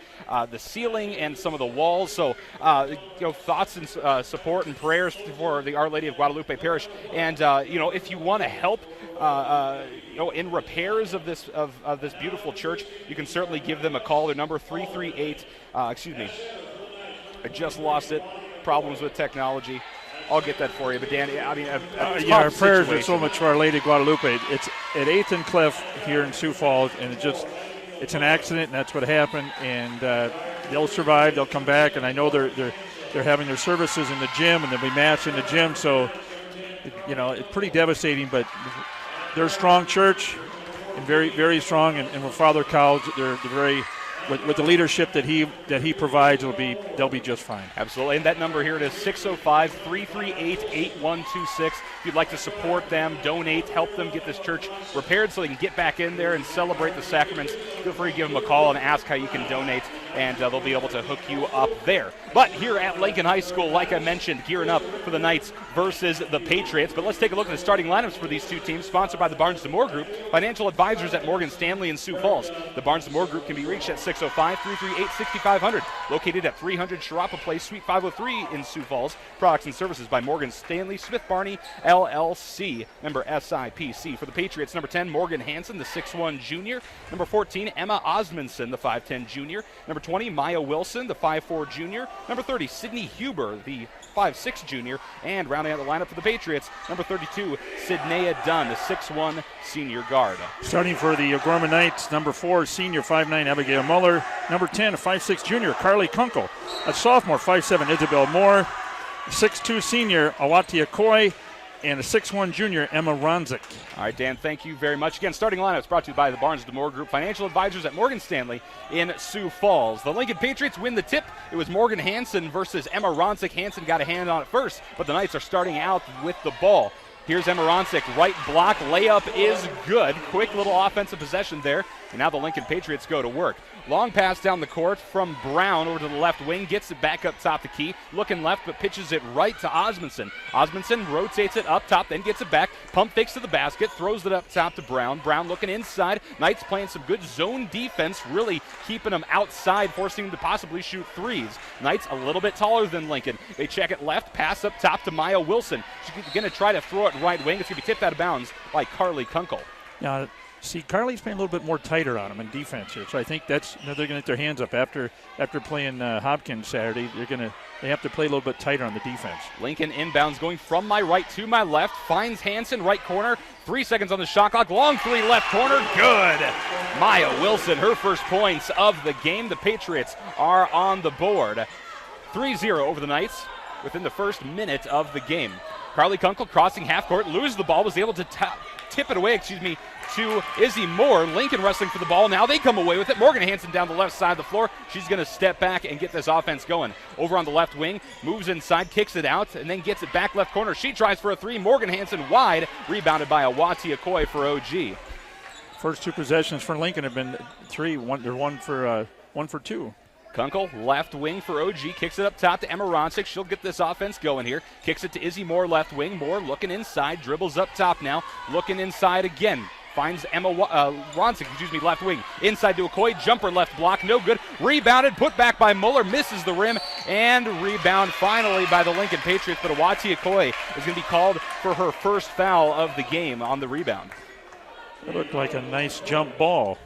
ceiling and some of the walls. So, thoughts and support and prayers for the Our Lady of Guadalupe Parish. And if you want to help, in repairs of this beautiful church, you can certainly give them a call. Their number 338. I just lost it. Problems with technology. I'll get that for you. But Dan, our prayers are so much for Our Lady of Guadalupe. It's at 8th and Cliff here in Sioux Falls, and it's an accident, and that's what happened. And they'll survive. They'll come back, and I know they're having their services in the gym, and they'll be matched in the gym. So, it's pretty devastating. But they're a strong church, and very, very strong. And with Father Cowles, they're very. With the leadership that he provides, they'll be just fine. Absolutely. And that number here, it is 605-338-8126. If you'd like to support them, donate, help them get this church repaired so they can get back in there and celebrate the sacraments, feel free to give them a call and ask how you can donate, and they'll be able to hook you up there. But here at Lincoln High School, like I mentioned, gearing up for the Knights versus the Patriots. But let's take a look at the starting lineups for these two teams, sponsored by the Barnes & Moore Group, financial advisors at Morgan Stanley in Sioux Falls. The Barnes & Moore Group can be reached at 605-338-6500, located at 300 Sharapa Place, Suite 503 in Sioux Falls. Products and services by Morgan Stanley, Smith Barney, LLC, member SIPC. For the Patriots, number 10, Morgan Hansen, the 6'1 junior. Number 14, Emma Osmondson, the 5'10 junior. Number 20, Maya Wilson, the 5'4 junior. Number 30, Sydney Huber, the 5'6 junior. And rounding out the lineup for the Patriots, number 32, Sydnea Dunn, the 6'1 senior guard. Starting for the O'Gorman Knights, number 4, senior 5'9 Abigail Muller. Number 10, a 5'6 junior, Carly Kunkel. A sophomore, 5'7 Isabel Moore. 6'2 senior, Awatia Coy. And a 6'1 junior, Emma Ronzik. All right, Dan, thank you very much. Again, starting lineups brought to you by the Barnes & Moore Group, financial advisors at Morgan Stanley in Sioux Falls. The Lincoln Patriots win the tip. It was Morgan Hansen versus Emma Ronzik. Hansen got a hand on it first, but the Knights are starting out with the ball. Here's Emma Ronzik, right block, layup is good. Quick little offensive possession there, and now the Lincoln Patriots go to work. Long pass down the court from Brown over to the left wing, gets it back up top the key, looking left but pitches it right to Osmondson. Osmondson rotates it up top, then gets it back, pump fakes to the basket, throws it up top to Brown. Brown looking inside. Knights playing some good zone defense, really keeping them outside, forcing them to possibly shoot threes. Knights a little bit taller than Lincoln. They check it left, pass up top to Maya Wilson. She's going to try to throw it right wing. It's going to be tipped out of bounds by Carly Kunkel. Now, see, Carly's playing a little bit more tighter on him in defense here, so I think they're going to get their hands up after playing Hopkins Saturday. They have to play a little bit tighter on the defense. Lincoln inbounds, going from my right to my left, finds Hansen, right corner, 3 seconds on the shot clock, long three, left corner, good. Maya Wilson, her first points of the game. The Patriots are on the board. 3-0 over the Knights within the first minute of the game. Carly Kunkel crossing half court, loses the ball, was able to tip it away, to Izzy Moore. Lincoln wrestling for the ball. Now they come away with it. Morgan Hansen down the left side of the floor. She's going to step back and get this offense going. Over on the left wing, moves inside, kicks it out, and then gets it back left corner. She tries for a three. Morgan Hansen wide, rebounded by Awatia Coy for OG. First two possessions for Lincoln have been one for two. Kunkel, left wing for OG, kicks it up top to Emma Ronsick. She'll get this offense going here. Kicks it to Izzy Moore, left wing. Moore looking inside, dribbles up top now, looking inside again. finds Emma Ronsick, left wing. Inside to Okoye, jumper left block, no good. Rebounded, put back by Muller, misses the rim, and rebound finally by the Lincoln Patriots. But Awati Okoye is going to be called for her first foul of the game on the rebound. It looked like a nice jump ball.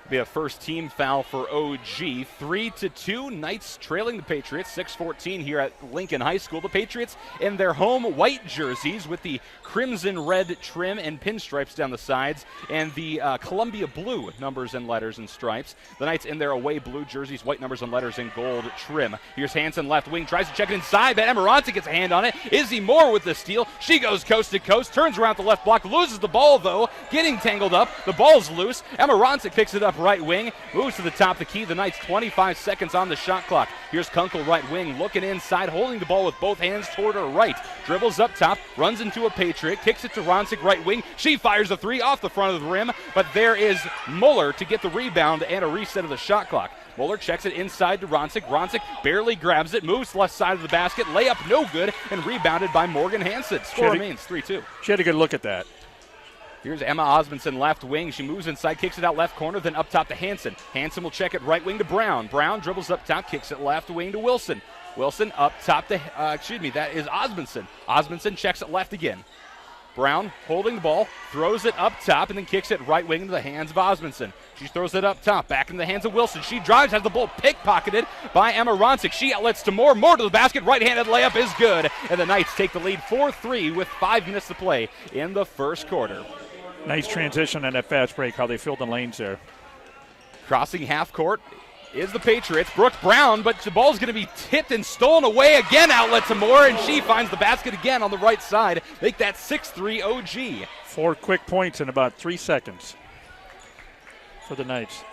Be a first team foul for OG. 3-2, Knights trailing the Patriots. 6:14 here at Lincoln High School. The Patriots in their home white jerseys with the crimson red trim and pinstripes down the sides, and the Columbia blue numbers and letters and stripes. The Knights in their away blue jerseys, white numbers and letters and gold trim. Here's Hansen left wing, tries to check it inside, but Emma Ronsick gets a hand on it. Izzy Moore with the steal. She goes coast to coast, turns around the left block, loses the ball though, getting tangled up. The ball's loose. Emma Ronsick picks it up right wing, moves to the top of the key. The Knights 25 seconds on the shot clock. Here's Kunkel right wing, looking inside, holding the ball with both hands toward her right. Dribbles up top, runs into a Patriot, kicks it to Ronsick right wing. She fires a three off the front of the rim, but there is Muller to get the rebound and a reset of the shot clock. Muller checks it inside to Ronsick. Ronsick barely grabs it, moves left side of the basket, layup no good, and rebounded by Morgan Hansen. Score remains 3-2. She had a good look at that. Here's Emma Osmondson left wing. She moves inside, kicks it out left corner, then up top to Hansen. Hansen will check it right wing to Brown. Brown dribbles up top, kicks it left wing to Wilson. Wilson up top to, that is Osmondson. Osmondson checks it left again. Brown holding the ball, throws it up top, and then kicks it right wing into the hands of Osmondson. She throws it up top, back into the hands of Wilson. She drives, has the ball pickpocketed by Emma Ronsick. She outlets to Moore. Moore to the basket, right-handed layup is good. And the Knights take the lead 4-3 with 5 minutes to play in the first quarter. Nice transition on that fast break, how they filled the lanes there. Crossing half court is the Patriots. Brooke Brown, but the ball's going to be tipped and stolen away again. Outlet to Moore, and she finds the basket again on the right side. Make that 6-3 OG. 4 quick points in about 3 seconds for the Knights.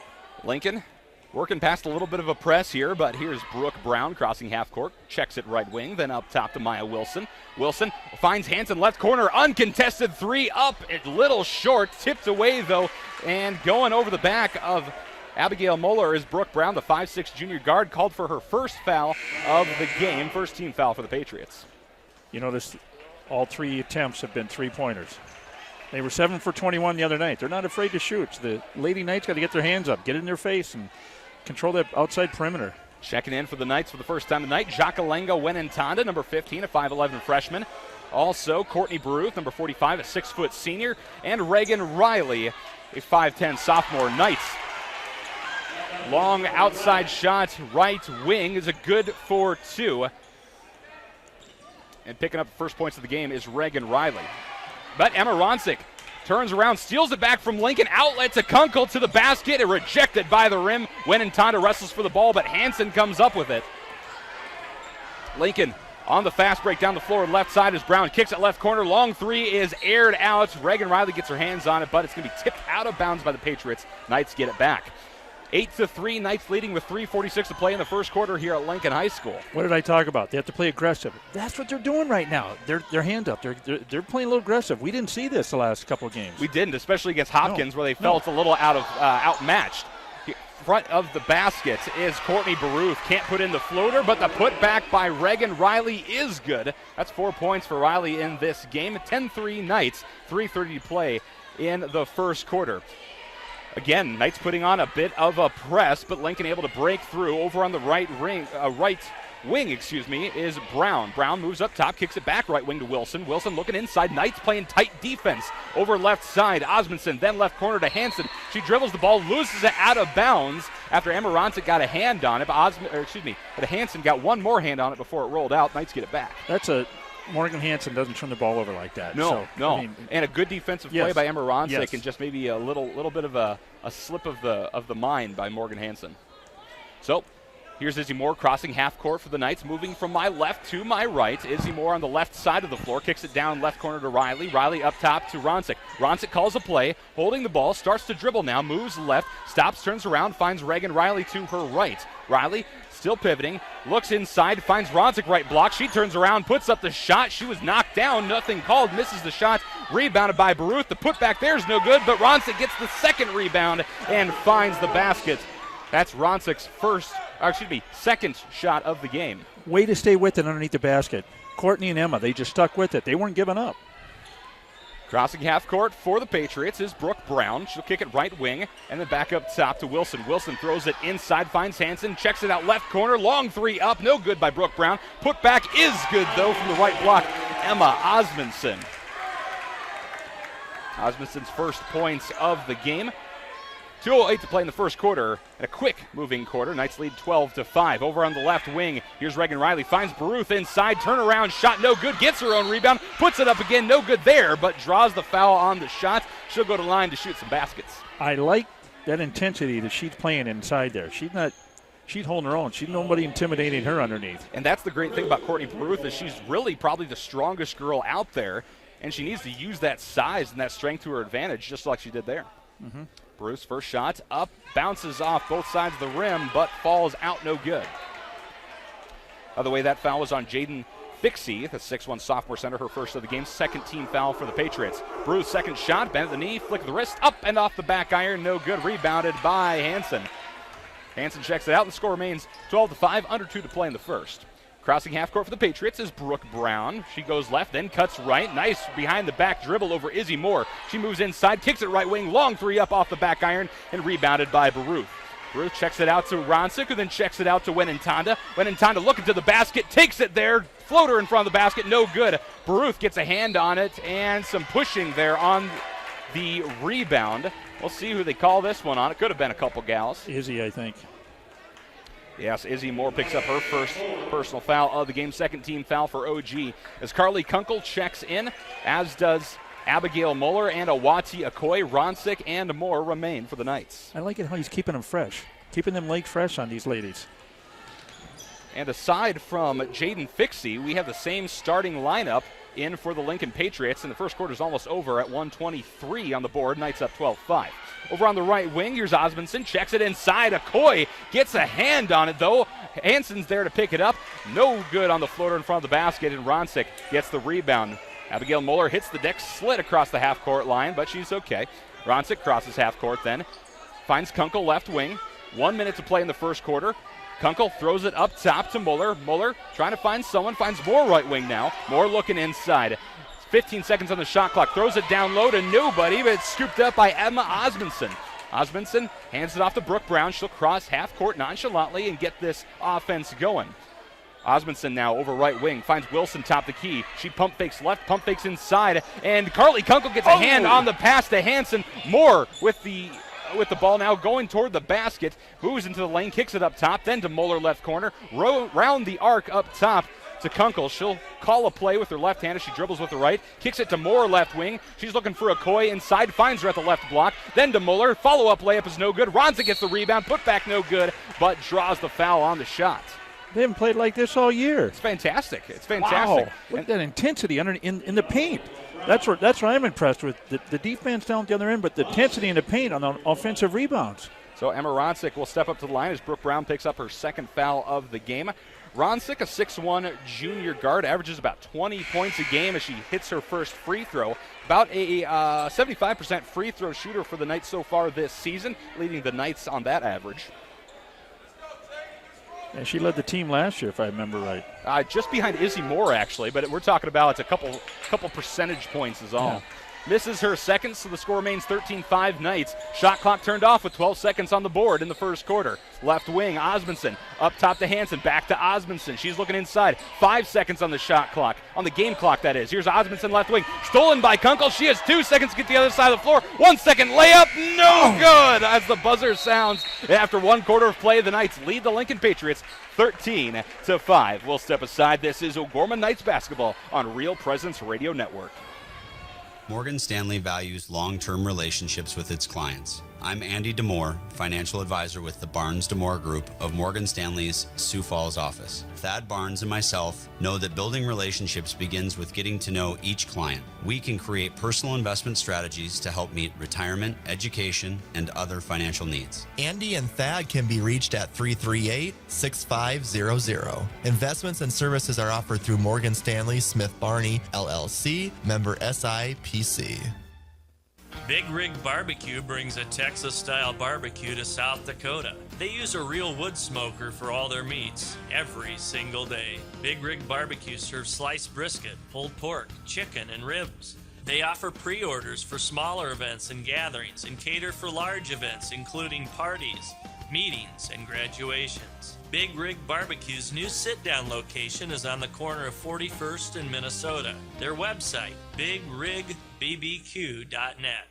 Lincoln working past a little bit of a press here, but here's Brooke Brown crossing half court, checks it right wing, then up top to Maya Wilson. Wilson finds Hansen left corner, uncontested three up, a little short, tipped away though, and going over the back of Abigail Moeller is Brooke Brown, the 5'6" junior guard, called for her first foul of the game, first team foul for the Patriots. You notice all 3 attempts have been 3-pointers. They were 7 for 21 the other night. They're not afraid to shoot. The Lady Knights got to get their hands up, get in their face, and control that outside perimeter. Checking in for the Knights for the first time tonight, Jakalenga Wenentanda, number 15, a 5'11" freshman. Also, Courtney Baruth, number 45, a 6-foot senior. And Reagan Riley, a 5'10" sophomore. Knights. Long outside shot, right wing is a good for 2. And picking up the first points of the game is Reagan Riley. But Emma Ronsick turns around, steals it back from Lincoln, outlet to Kunkel to the basket, and rejected by the rim. Wenentanda wrestles for the ball, but Hansen comes up with it. Lincoln on the fast break down the floor, left side is Brown, kicks it left corner, long three is aired out. Reagan Riley gets her hands on it, but it's going to be tipped out of bounds by the Patriots. Knights get it back. 8-3, Knights leading with 3:46 to play in the first quarter here at Lincoln High School. What did I talk about? They have to play aggressive. That's what they're doing right now. They're hand up. They're playing a little aggressive. We didn't see this the last couple of games. We didn't, especially against Hopkins, where they felt a little outmatched. Front of the basket is Courtney Baruth. Can't put in the floater, but the putback by Reagan Riley is good. That's 4 points for Riley in this game. 10-3 Knights, 3:30 to play in the first quarter. Again, Knights putting on a bit of a press, but Lincoln able to break through. Over on the right wing is Brown. Brown moves up top, kicks it back right wing to Wilson. Wilson looking inside. Knights playing tight defense. Over left side, Osmondson, then left corner to Hansen. She dribbles the ball, loses it out of bounds after Emma Ronsick got a hand on it. But Hansen got one more hand on it before it rolled out. Knights get it back. Morgan Hansen doesn't turn the ball over like that. No. And a good defensive play by Emma Ronsick, and just maybe a little bit of a slip of the mind by Morgan Hansen. So here's Izzy Moore crossing half court for the Knights, moving from my left to my right. Izzy Moore on the left side of the floor, kicks it down left corner to Riley. Riley up top to Ronsick. Ronsick calls a play, holding the ball, starts to dribble now, moves left, stops, turns around, finds Reagan Riley to her right. Riley still pivoting, looks inside, finds Ronsick right block. She turns around, puts up the shot. She was knocked down, nothing called, misses the shot. Rebounded by Baruth. The putback there is no good, but Ronsick gets the second rebound and finds the basket. That's Ronsick's second shot of the game. Way to stay with it underneath the basket. Courtney and Emma, they just stuck with it. They weren't giving up. Crossing half court for the Patriots is Brooke Brown. She'll kick it right wing and then back up top to Wilson. Wilson throws it inside, finds Hansen, checks it out left corner. Long three up, no good by Brooke Brown. Put back is good, though, from the right block, Emma Osmondson. Osmondson's first points of the game. 2:08 to play in the first quarter, and a quick moving quarter. Knights lead 12-5. Over on the left wing, here's Reagan Riley, finds Baruth inside, turnaround shot, no good, gets her own rebound, puts it up again, no good there, but draws the foul on the shot. She'll go to line to shoot some baskets. I like that intensity that she's playing inside there. She's holding her own. She's nobody intimidating her underneath. And that's the great thing about Courtney Baruth is she's really probably the strongest girl out there, and she needs to use that size and that strength to her advantage, just like she did there. Mm-hmm. Bruce, first shot, up, bounces off both sides of the rim, but falls out no good. By the way, that foul was on Jaden Fixie, the 6'1 sophomore center, her first of the game. Second team foul for the Patriots. Bruce, second shot, bent at the knee, flick of the wrist, up and off the back iron, no good. Rebounded by Hansen. Hansen checks it out, and the score remains 12-5, under 2 to play in the first. Crossing half court for the Patriots is Brooke Brown. She goes left, then cuts right. Nice behind the back dribble over Izzy Moore. She moves inside, kicks it right wing, long three up off the back iron, and rebounded by Baruth. Baruth checks it out to Ronsick, who then checks it out to Wenentanda. Wenentanda looking to the basket, takes it there, floater in front of the basket, no good. Baruth gets a hand on it, and some pushing there on the rebound. We'll see who they call this one on. It could have been a couple gals. Izzy, I think. Yes, Izzy Moore picks up her first personal foul of the game. Second team foul for OG as Carly Kunkel checks in, as does Abigail Muller and Awati Okoye. Ronsick and Moore remain for the Knights. I like it how he's keeping them fresh, keeping them legs fresh on these ladies. And aside from Jaden Fixie, we have the same starting lineup in for the Lincoln Patriots, and the first quarter is almost over at 1:23 on the board. Knights up 12-5. Over on the right wing, here's Osmondson, checks it inside. Okoye gets a hand on it, though. Hansen's there to pick it up. No good on the floater in front of the basket, and Ronsick gets the rebound. Abigail Muller hits the deck slit across the half-court line, but she's okay. Ronsick crosses half-court then. Finds Kunkel left wing. 1 minute to play in the first quarter. Kunkel throws it up top to Muller. Muller trying to find someone, finds Moore right wing now. Moore looking inside. 15 seconds on the shot clock. Throws it down low to nobody, but it's scooped up by Emma Osmondson. Osmondson hands it off to Brooke Brown. She'll cross half court nonchalantly and get this offense going. Osmondson now over right wing, finds Wilson top the key. She pump fakes left, pump fakes inside, and Carly Kunkel gets a hand on the pass to Hansen. Moore with the ball now going toward the basket, moves into the lane, kicks it up top, then to Muller left corner, round the arc up top to Kunkel. She'll call a play with her left hand as she dribbles with the right, kicks it to Moore left wing. She's looking for Okoye inside, finds her at the left block, then to Muller. Follow-up layup is no good. Ronza gets the rebound, put back no good, but draws the foul on the shot. They haven't played like this all year. It's fantastic. It's fantastic. Wow. Look at that intensity in the paint. That's what I'm impressed with. The defense down at the other end, but the intensity in the paint on the offensive rebounds. So Emma Ronsick will step up to the line as Brooke Brown picks up her second foul of the game. Ronsick, a 6'1 junior guard, averages about 20 points a game as she hits her first free throw. About a 75% free throw shooter for the Knights so far this season, leading the Knights on that average. And she led the team last year, if I remember right. Just behind Izzy Moore, actually, but we're talking about it's a couple percentage points is all. Yeah. Misses her second, so the score remains 13-5 Knights. Shot clock turned off with 12 seconds on the board in the first quarter. Left wing, Osmondson. Up top to Hansen, back to Osmondson. She's looking inside. 5 seconds on the shot clock, on the game clock, that is. Here's Osmondson left wing. Stolen by Kunkel. She has 2 seconds to get to the other side of the floor. 1 second layup, no good. As the buzzer sounds, after 1 quarter of play, the Knights lead the Lincoln Patriots 13-5. We'll step aside. This is O'Gorman Knights basketball on Real Presence Radio Network. Morgan Stanley values long-term relationships with its clients. I'm Andy Demore, financial advisor with the Barnes Demore Group of Morgan Stanley's Sioux Falls office. Thad Barnes and myself know that building relationships begins with getting to know each client. We can create personal investment strategies to help meet retirement, education, and other financial needs. Andy and Thad can be reached at 338-6500. Investments and services are offered through Morgan Stanley Smith Barney, LLC, member SIPC. Big Rig Barbecue brings a Texas-style barbecue to South Dakota. They use a real wood smoker for all their meats, every single day. Big Rig Barbecue serves sliced brisket, pulled pork, chicken, and ribs. They offer pre-orders for smaller events and gatherings and cater for large events including parties, meetings, and graduations. Big Rig Barbecue's new sit-down location is on the corner of 41st and Minnesota. Their website, bigrigbbbq.net.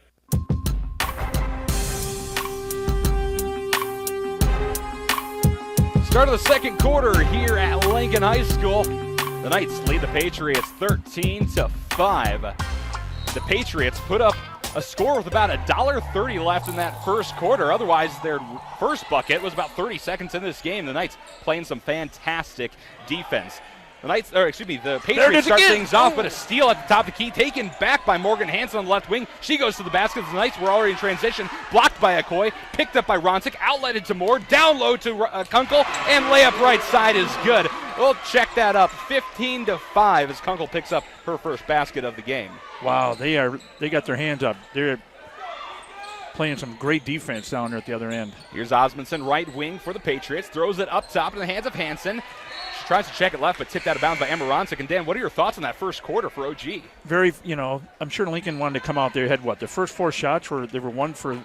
Start of the second quarter here at Lincoln High School. The Knights lead the Patriots 13-5. The Patriots put up a score with about $1.30 left in that first quarter. Otherwise, their first bucket was about 30 seconds in this game. The Knights playing some fantastic defense. The Patriots start things off, but a steal at the top of the key, taken back by Morgan Hansen on the left wing. She goes to the basket. The Knights were already in transition, blocked by Okoye, picked up by Ronsick, outletted to Moore, down low to Kunkel, and layup right side is good. We'll check that up, 15-5 as Kunkel picks up her first basket of the game. Wow, they got their hands up. They're playing some great defense down there at the other end. Here's Osmondson, right wing for the Patriots, throws it up top in the hands of Hansen. She tries to check it left, but tipped out of bounds by Emma Ronsick. And Dan, what are your thoughts on that first quarter for OG? Very, I'm sure Lincoln wanted to come out there. Had what? The first four shots were 1 for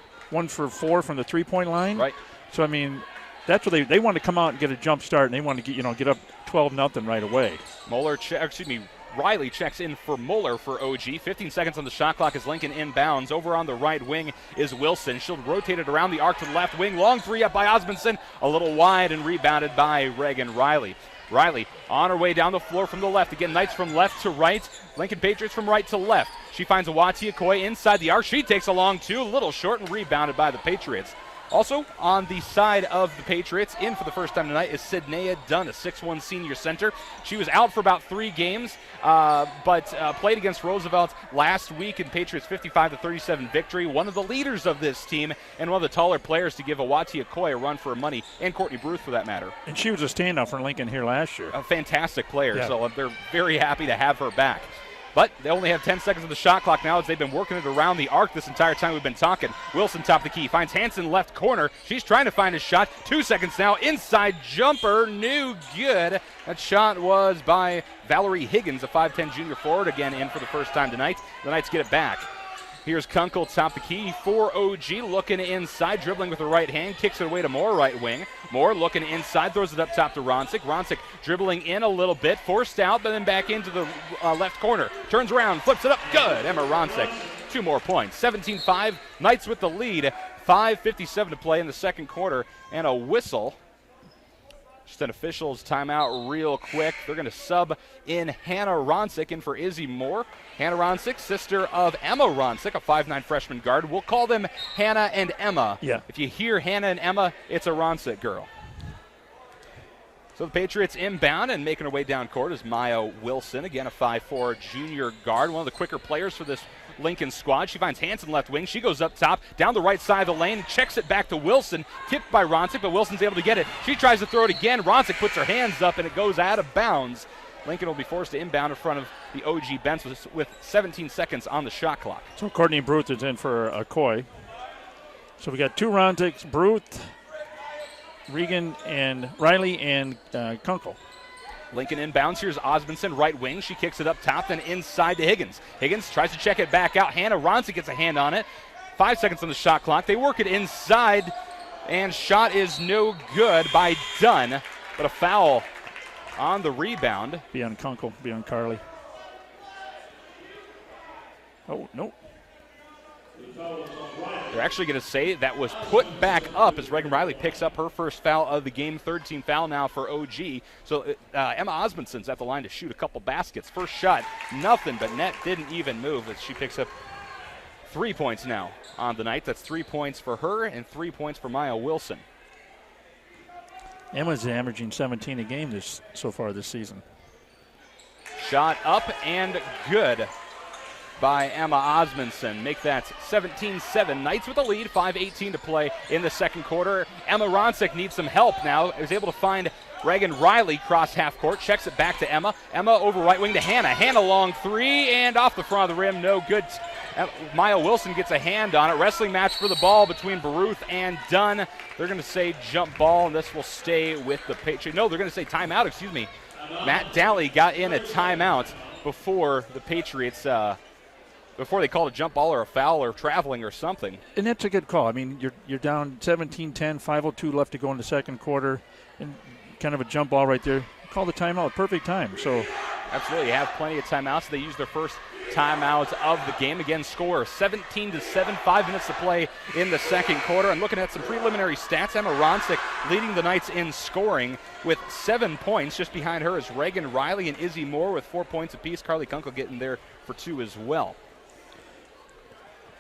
4 from the 3-point line. Right. So I mean, that's what they wanted to come out and get a jump start, and they wanted to get up 12-0 right away. Riley checks in for Muller for OG. 15 seconds on the shot clock as Lincoln inbounds. Over on the right wing is Wilson. She'll rotate it around the arc to the left wing. Long three up by Osmondson. A little wide and rebounded by Reagan Riley. Riley on her way down the floor from the left. Again, Knights from left to right. Lincoln Patriots from right to left. She finds Awati Okoye inside the arc. She takes a long two. A little short and rebounded by the Patriots. Also, on the side of the Patriots, in for the first time tonight, is Sidnea Dunn, a 6'1 senior center. She was out for about 3 games, but played against Roosevelt last week in Patriots' 55-37 victory. One of the leaders of this team and one of the taller players to give Awati Okoye a run for her money, and Courtney Bruce for that matter. And she was a standout for Lincoln here last year. A fantastic player, yeah. So they're very happy to have her back. But they only have 10 seconds of the shot clock now as they've been working it around the arc this entire time we've been talking. Wilson top of the key, finds Hansen left corner. She's trying to find a shot. 2 seconds now, inside jumper, no good. That shot was by Valerie Higgins, a 5'10 junior forward, again in for the first time tonight. The Knights get it back. Here's Kunkel, top the key for OG, looking inside, dribbling with the right hand, kicks it away to Moore, right wing. Moore looking inside, throws it up top to Ronsick. Ronsick dribbling in a little bit, forced out, but then back into the left corner. Turns around, flips it up, good. Emma Ronsick, 2 more points. 17-5, Knights with the lead. 5:57 to play in the second quarter, and a whistle. Just an official's timeout real quick. They're going to sub in Hannah Ronsick in for Izzy Moore. Hannah Ronsick, sister of Emma Ronsick, a 5'9 freshman guard. We'll call them Hannah and Emma. Yeah. If you hear Hannah and Emma, it's a Ronsick girl. So the Patriots inbound and making her way down court is Maya Wilson, again a 5'4 junior guard, one of the quicker players for this Lincoln squad. She finds Hansen left wing. She goes up top, down the right side of the lane, checks it back to Wilson, tipped by Ronsick, but Wilson's able to get it. She tries to throw it again. Ronsick puts her hands up, and it goes out of bounds. Lincoln will be forced to inbound in front of the OG bench with 17 seconds on the shot clock. So Courtney Bruth is in for Okoye. So we got 2 Ronsick, Bruth, Regan, and Riley, and Kunkel. Lincoln inbounds. Here's Osmondson, right wing. She kicks it up top, then inside to Higgins. Higgins tries to check it back out. Hannah Ronsick gets a hand on it. 5 seconds on the shot clock. They work it inside, and shot is no good by Dunn, but a foul on the rebound. Be on Kunkel, be on Carly. Oh, no. They're actually going to say that was put back up as Reagan Riley picks up her first foul of the game, 3rd team foul now for OG. So Emma Osmondson's at the line to shoot a couple baskets. First shot, nothing, but net didn't even move as she picks up 3 points now on the night. That's 3 points for her and 3 points for Maya Wilson. Emma's averaging 17 a game so far this season. Shot up and good by Emma Osmondson. Make that 17-7. Knights with the lead, 5:18 to play in the second quarter. Emma Ronsick needs some help now. Is able to find Reagan Riley cross half court, checks it back to Emma. Emma over right wing to Hannah. Hannah long three and off the front of the rim, no good. Maya Wilson gets a hand on it. Wrestling match for the ball between Baruth and Dunn. They're going to say jump ball, and this will stay with the Patriots. No, they're going to say timeout, excuse me. Matt Daly got in a timeout before the Patriots before they called a jump ball or a foul or traveling or something. And that's a good call. I mean, you're down 17-10, 5:02 left to go in the second quarter, and kind of a jump ball right there. Call the timeout, perfect time. So, absolutely, you have plenty of timeouts. They used their first timeouts of the game. Again, score 17-7, 5 minutes to play in the second quarter. And looking at some preliminary stats, Emma Ronsick leading the Knights in scoring with 7 points. Just behind her is Reagan Riley and Izzy Moore with 4 points apiece. Carly Kunkel getting there for 2 as well.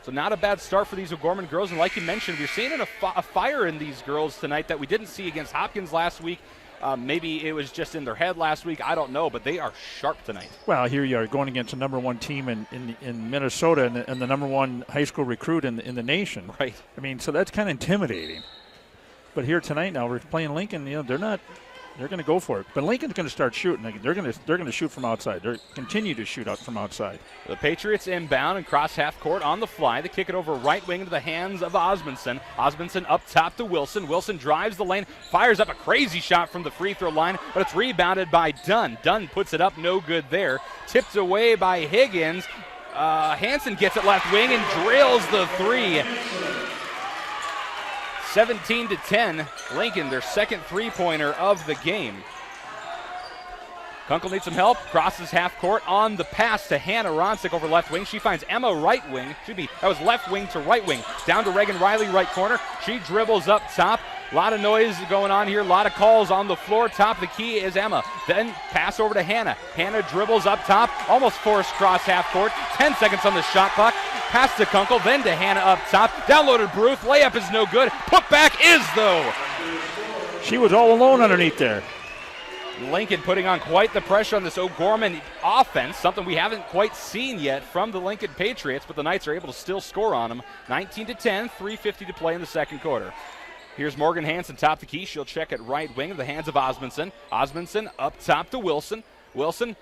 So not a bad start for these O'Gorman girls. And like you mentioned, we're seeing a fire in these girls tonight that we didn't see against Hopkins last week. Maybe it was just in their head last week. I don't know, but they are sharp tonight. Well, here you are going against the number 1 team in Minnesota and the number 1 high school recruit in the nation. Right. I mean, so that's kind of intimidating. But here tonight now we're playing Lincoln. You know, they're going to go for it. But Lincoln's going to start shooting. They're going to shoot from outside. They're continue to shoot out from outside. The Patriots inbound and cross half court on the fly. They kick it over right wing into the hands of Osmondson. Osmondson up top to Wilson. Wilson drives the lane, fires up a crazy shot from the free throw line, but it's rebounded by Dunn. Dunn puts it up, no good there. Tipped away by Higgins. Hansen gets it left wing and drills the 3. 17-10, Lincoln, their second three-pointer of the game. Kunkel needs some help, crosses half court on the pass to Hannah Ronsick over left wing. She finds Emma right wing. That was left wing to right wing. Down to Reagan Riley, right corner. She dribbles up top. A lot of noise going on here, a lot of calls on the floor. Top, the key is Emma. Then pass over to Hannah. Hannah dribbles up top, almost forced cross half court. 10 seconds on the shot clock. Pass to Kunkel, then to Hannah up top. Downloaded Bruce, layup is no good. Put back is though. She was all alone underneath there. Lincoln putting on quite the pressure on this O'Gorman offense, something we haven't quite seen yet from the Lincoln Patriots, but the Knights are able to still score on them. 19-10, 3:50 to play in the second quarter. Here's Morgan Hansen, top the key. She'll check it right wing in the hands of Osmondson. Osmondson up top to Wilson. Wilson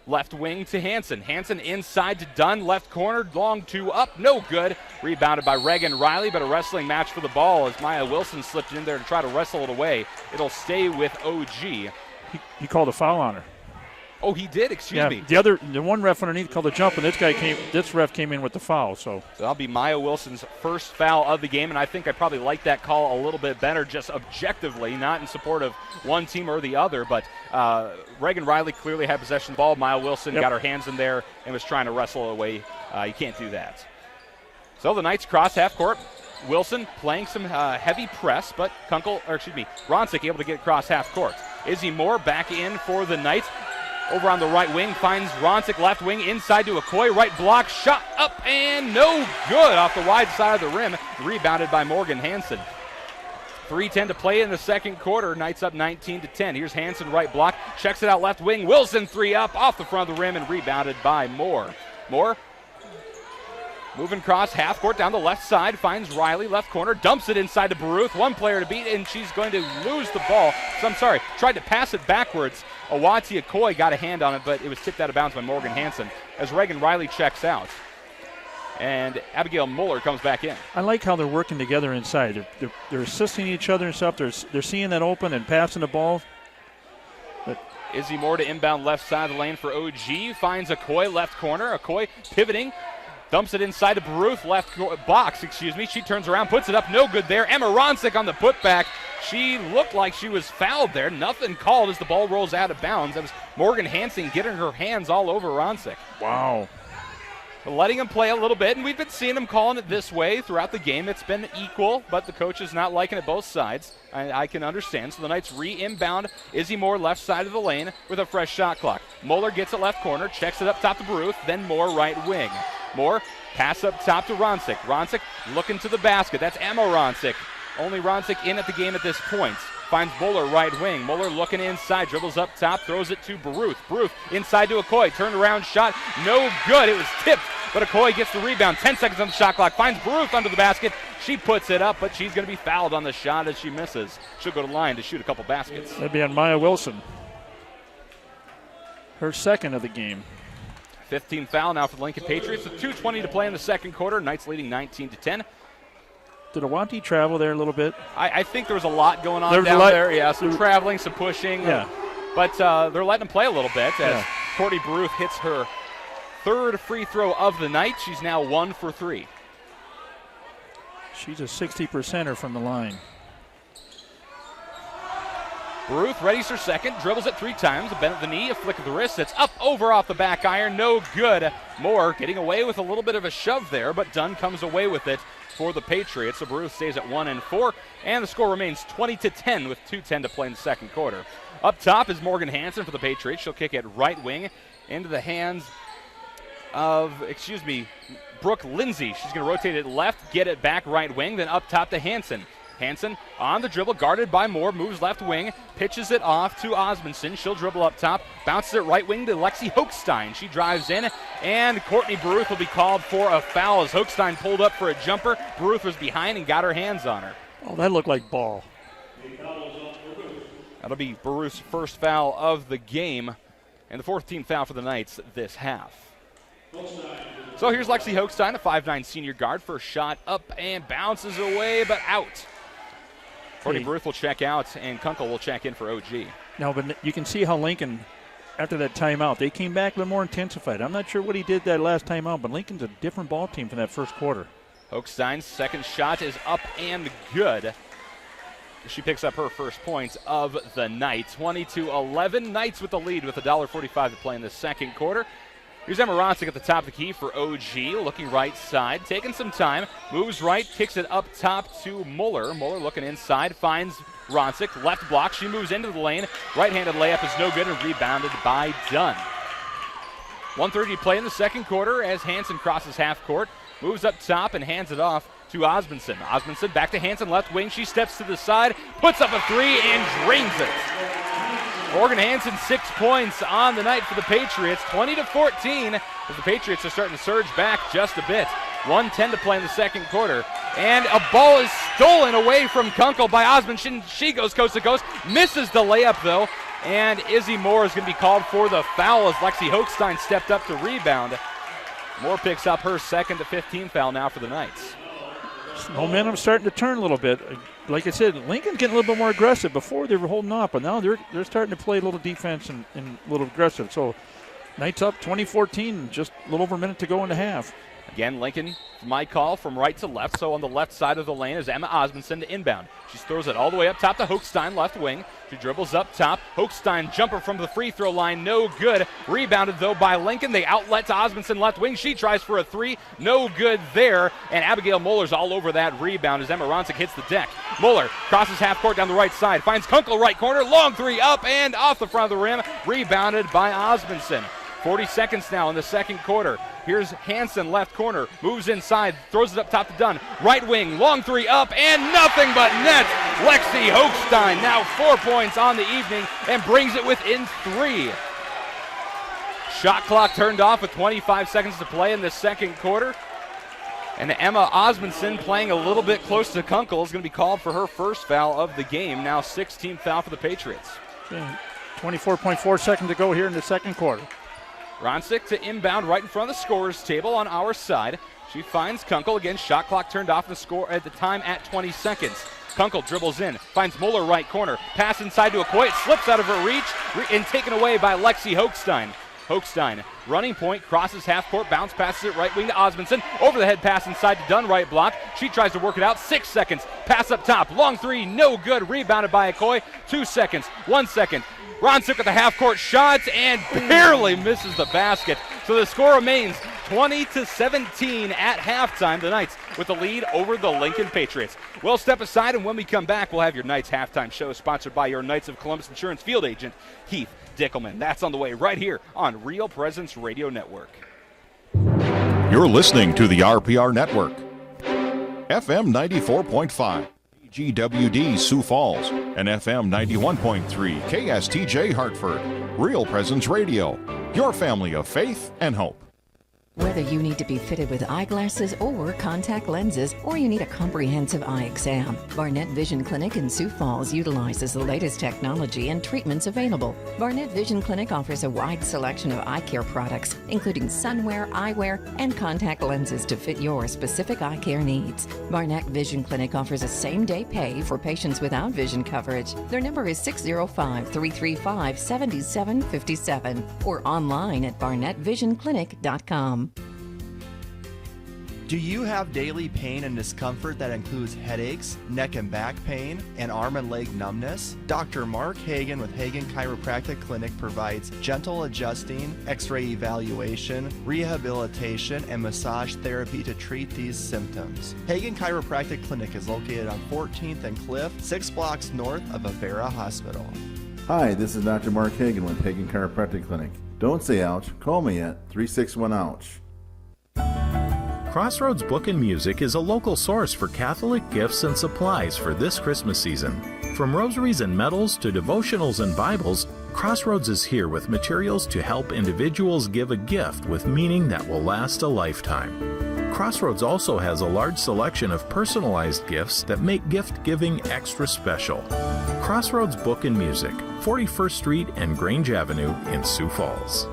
left wing to Hansen. Hansen inside to Dunn, left corner, long 2 up, no good. Rebounded by Reagan Riley, but a wrestling match for the ball as Maya Wilson slipped in there to try to wrestle it away. It'll stay with OG. He called a foul on her. Oh, he did? Excuse me. The one ref underneath called a jump, and this ref came in with the foul. So that'll be Maya Wilson's first foul of the game, and I think I probably like that call a little bit better, just objectively, not in support of one team or the other. But Reagan Riley clearly had possession of the ball. Maya Wilson got her hands in there and was trying to wrestle it away. You can't do that. So the Knights cross half court. Wilson playing some heavy press, but Ronsick able to get across half court. Izzy Moore back in for the Knights. Over on the right wing, finds Ronsick left wing, inside to Okoye, right block, shot up and no good off the wide side of the rim, rebounded by Morgan Hansen. 3:10 to play in the second quarter, Knights up 19-10. Here's Hansen, right block, checks it out left wing, Wilson 3 up, off the front of the rim and rebounded by Moore. Moore moving across half court down the left side, finds Riley, left corner, dumps it inside to Baruth, one player to beat, and she's going to lose the ball. Tried to pass it backwards. Awati Okoye got a hand on it, but it was tipped out of bounds by Morgan Hansen as Reagan Riley checks out. And Abigail Muller comes back in. I like how they're working together inside. They're assisting each other and stuff. They're seeing that open and passing the ball. But Izzy Moore to inbound left side of the lane for OG. Finds Okoye, left corner. Okoye pivoting. Dumps it inside to Baruth, left box. She turns around, puts it up, no good there. Emma Ronsick on the putback. She looked like she was fouled there. Nothing called as the ball rolls out of bounds. That was Morgan Hansen getting her hands all over Ronsick. Wow. Letting him play a little bit, and we've been seeing him calling it this way throughout the game. It's been equal, but the coach is not liking it both sides. I can understand. So the Knights re-inbound. Izzy Moore left side of the lane with a fresh shot clock. Muller gets it left corner, checks it up top to Baruth, then Moore right wing. Moore, pass up top to Ronsick. Ronsick looking to the basket. That's Emma Ronsick. Only Ronsick in at the game at this point. Finds Muller right wing. Muller looking inside, dribbles up top, throws it to Baruth. Baruth inside to Okoye. Turned around shot, no good. It was tipped, but Okoye gets the rebound. 10 seconds on the shot clock. Finds Baruth under the basket. She puts it up, but she's going to be fouled on the shot as she misses. She'll go to the line to shoot a couple baskets. That'd be on Maya Wilson. Her second of the game. 15 foul now for the Lincoln Patriots with 2:20 to play in the second quarter. Knights leading 19-10. Did Awanti travel there a little bit? I think there was a lot going on down there. Yeah, some traveling, some pushing. Yeah. But they're letting them play a little bit as Courtney Baruth hits her third free throw of the night. She's now 1 for 3. She's a 60%er from the line. Baruth readies her second, dribbles it 3 times, a bend at the knee, a flick of the wrist. It's up over off the back iron, no good. Moore getting away with a little bit of a shove there, but Dunn comes away with it for the Patriots. So Baruth stays at 1 and 4, and the score remains 20-10 with 2:10 to play in the second quarter. Up top is Morgan Hansen for the Patriots. She'll kick it right wing into the hands of, Brooke Lindsay. She's going to rotate it left, get it back right wing, then up top to Hansen. Hansen on the dribble, guarded by Moore, moves left wing, pitches it off to Osmondson. She'll dribble up top, bounces it right wing to Lexi Hochstein. She drives in, and Courtney Baruth will be called for a foul as Hochstein pulled up for a jumper. Baruth was behind and got her hands on her. Oh, that looked like ball. That'll be Baruth's first foul of the game, and the 14th foul for the Knights this half. So here's Lexi Hochstein, a 5'9 senior guard. First shot up and bounces away, but out. Courtney Baruth will check out, and Kunkel will check in for OG. No, but you can see how Lincoln, after that timeout, they came back a little more intensified. I'm not sure what he did that last timeout, but Lincoln's a different ball team from that first quarter. Hochstein's second shot is up and good. She picks up her first points of the night. 20-11. Knights with the lead with $1.45 to play in the second quarter. Here's Emma Ronsick at the top of the key for OG, looking right side, taking some time, moves right, kicks it up top to Muller. Muller looking inside, finds Ronsick, left block. She moves into the lane. Right-handed layup is no good and rebounded by Dunn. 1:30 to play in the second quarter as Hansen crosses half court, moves up top and hands it off to Osmondson. Osmondson back to Hansen, left wing. She steps to the side, puts up a 3 and drains it. Morgan Hansen 6 points on the night for the Patriots, 20-14, as the Patriots are starting to surge back just a bit. 1:10 to play in the second quarter, and a ball is stolen away from Kunkel by Osmondson. She goes coast to coast, misses the layup though, and Izzy Moore is going to be called for the foul as Lexi Hochstein stepped up to rebound. Moore picks up her second to 15th foul now for the Knights. Momentum's starting to turn a little bit. Like I said, Lincoln's getting a little bit more aggressive. Before they were holding off, but now they're starting to play a little defense and a little aggressive. So Knights up 20-14, just a little over a minute to go in the half. Again, Lincoln, my call from right to left. So on the left side of the lane is Emma Osmondson to inbound. She throws it all the way up top to Hochstein, left wing. She dribbles up top. Hochstein jumper from the free throw line, no good. Rebounded though by Lincoln. They outlet to Osmondson, left wing. She tries for a 3, no good there. And Abigail Muller's all over that rebound as Emma Ronsick hits the deck. Muller crosses half court down the right side, finds Kunkel right corner, long 3 up and off the front of the rim. Rebounded by Osmondson. 40 seconds now in the second quarter. Here's Hansen, left corner, moves inside, throws it up top to Dunn. Right wing, long 3 up, and nothing but net. Lexi Hochstein now 4 points on the evening and brings it within 3. Shot clock turned off with 25 seconds to play in the second quarter. And Emma Osmondson, playing a little bit close to Kunkel, is going to be called for her first foul of the game. Now 16th foul for the Patriots. 24.4 seconds to go here in the second quarter. Ronsick to inbound right in front of the scorer's table on our side. She finds Kunkel. Again, shot clock turned off, the score at the time at 20 seconds. Kunkel dribbles in, finds Muller right corner. Pass inside to Okoye. It slips out of her reach and taken away by Lexi Hochstein. Hochstein, running point, crosses half court, bounce passes it right wing to Osmondson. Over the head pass inside to Dunn, right block. She tries to work it out. 6 seconds. Pass up top. Long 3, no good. Rebounded by Okoye. 2 seconds. 1 second. Ronsick with the half-court shot and barely misses the basket. So the score remains 20-17 at halftime. The Knights with the lead over the Lincoln Patriots. We'll step aside, and when we come back, we'll have your Knights halftime show sponsored by your Knights of Columbus Insurance field agent, Heath Dickelman. That's on the way right here on Real Presence Radio Network. You're listening to the RPR Network. FM 94.5. GWD Sioux Falls and FM 91.3 KSTJ Hartford. Real Presence Radio, your family of faith and hope. Whether you need to be fitted with eyeglasses or contact lenses, or you need a comprehensive eye exam, Barnett Vision Clinic in Sioux Falls utilizes the latest technology and treatments available. Barnett Vision Clinic offers a wide selection of eye care products, including sunwear, eyewear, and contact lenses to fit your specific eye care needs. Barnett Vision Clinic offers a same-day pay for patients without vision coverage. Their number is 605-335-7757 or online at barnettvisionclinic.com. Do you have daily pain and discomfort that includes headaches, neck and back pain, and arm and leg numbness? Dr. Mark Hagan with Hagan Chiropractic Clinic provides gentle adjusting, x-ray evaluation, rehabilitation, and massage therapy to treat these symptoms. Hagan Chiropractic Clinic is located on 14th and Cliff, 6 blocks north of Avera Hospital. Hi, this is Dr. Mark Hagan with Hagan Chiropractic Clinic. Don't say ouch, call me at 361-OUCH. Crossroads Book and Music is a local source for Catholic gifts and supplies for this Christmas season. From rosaries and medals to devotionals and Bibles, Crossroads is here with materials to help individuals give a gift with meaning that will last a lifetime. Crossroads also has a large selection of personalized gifts that make gift giving extra special. Crossroads Book and Music, 41st Street and Grange Avenue in Sioux Falls.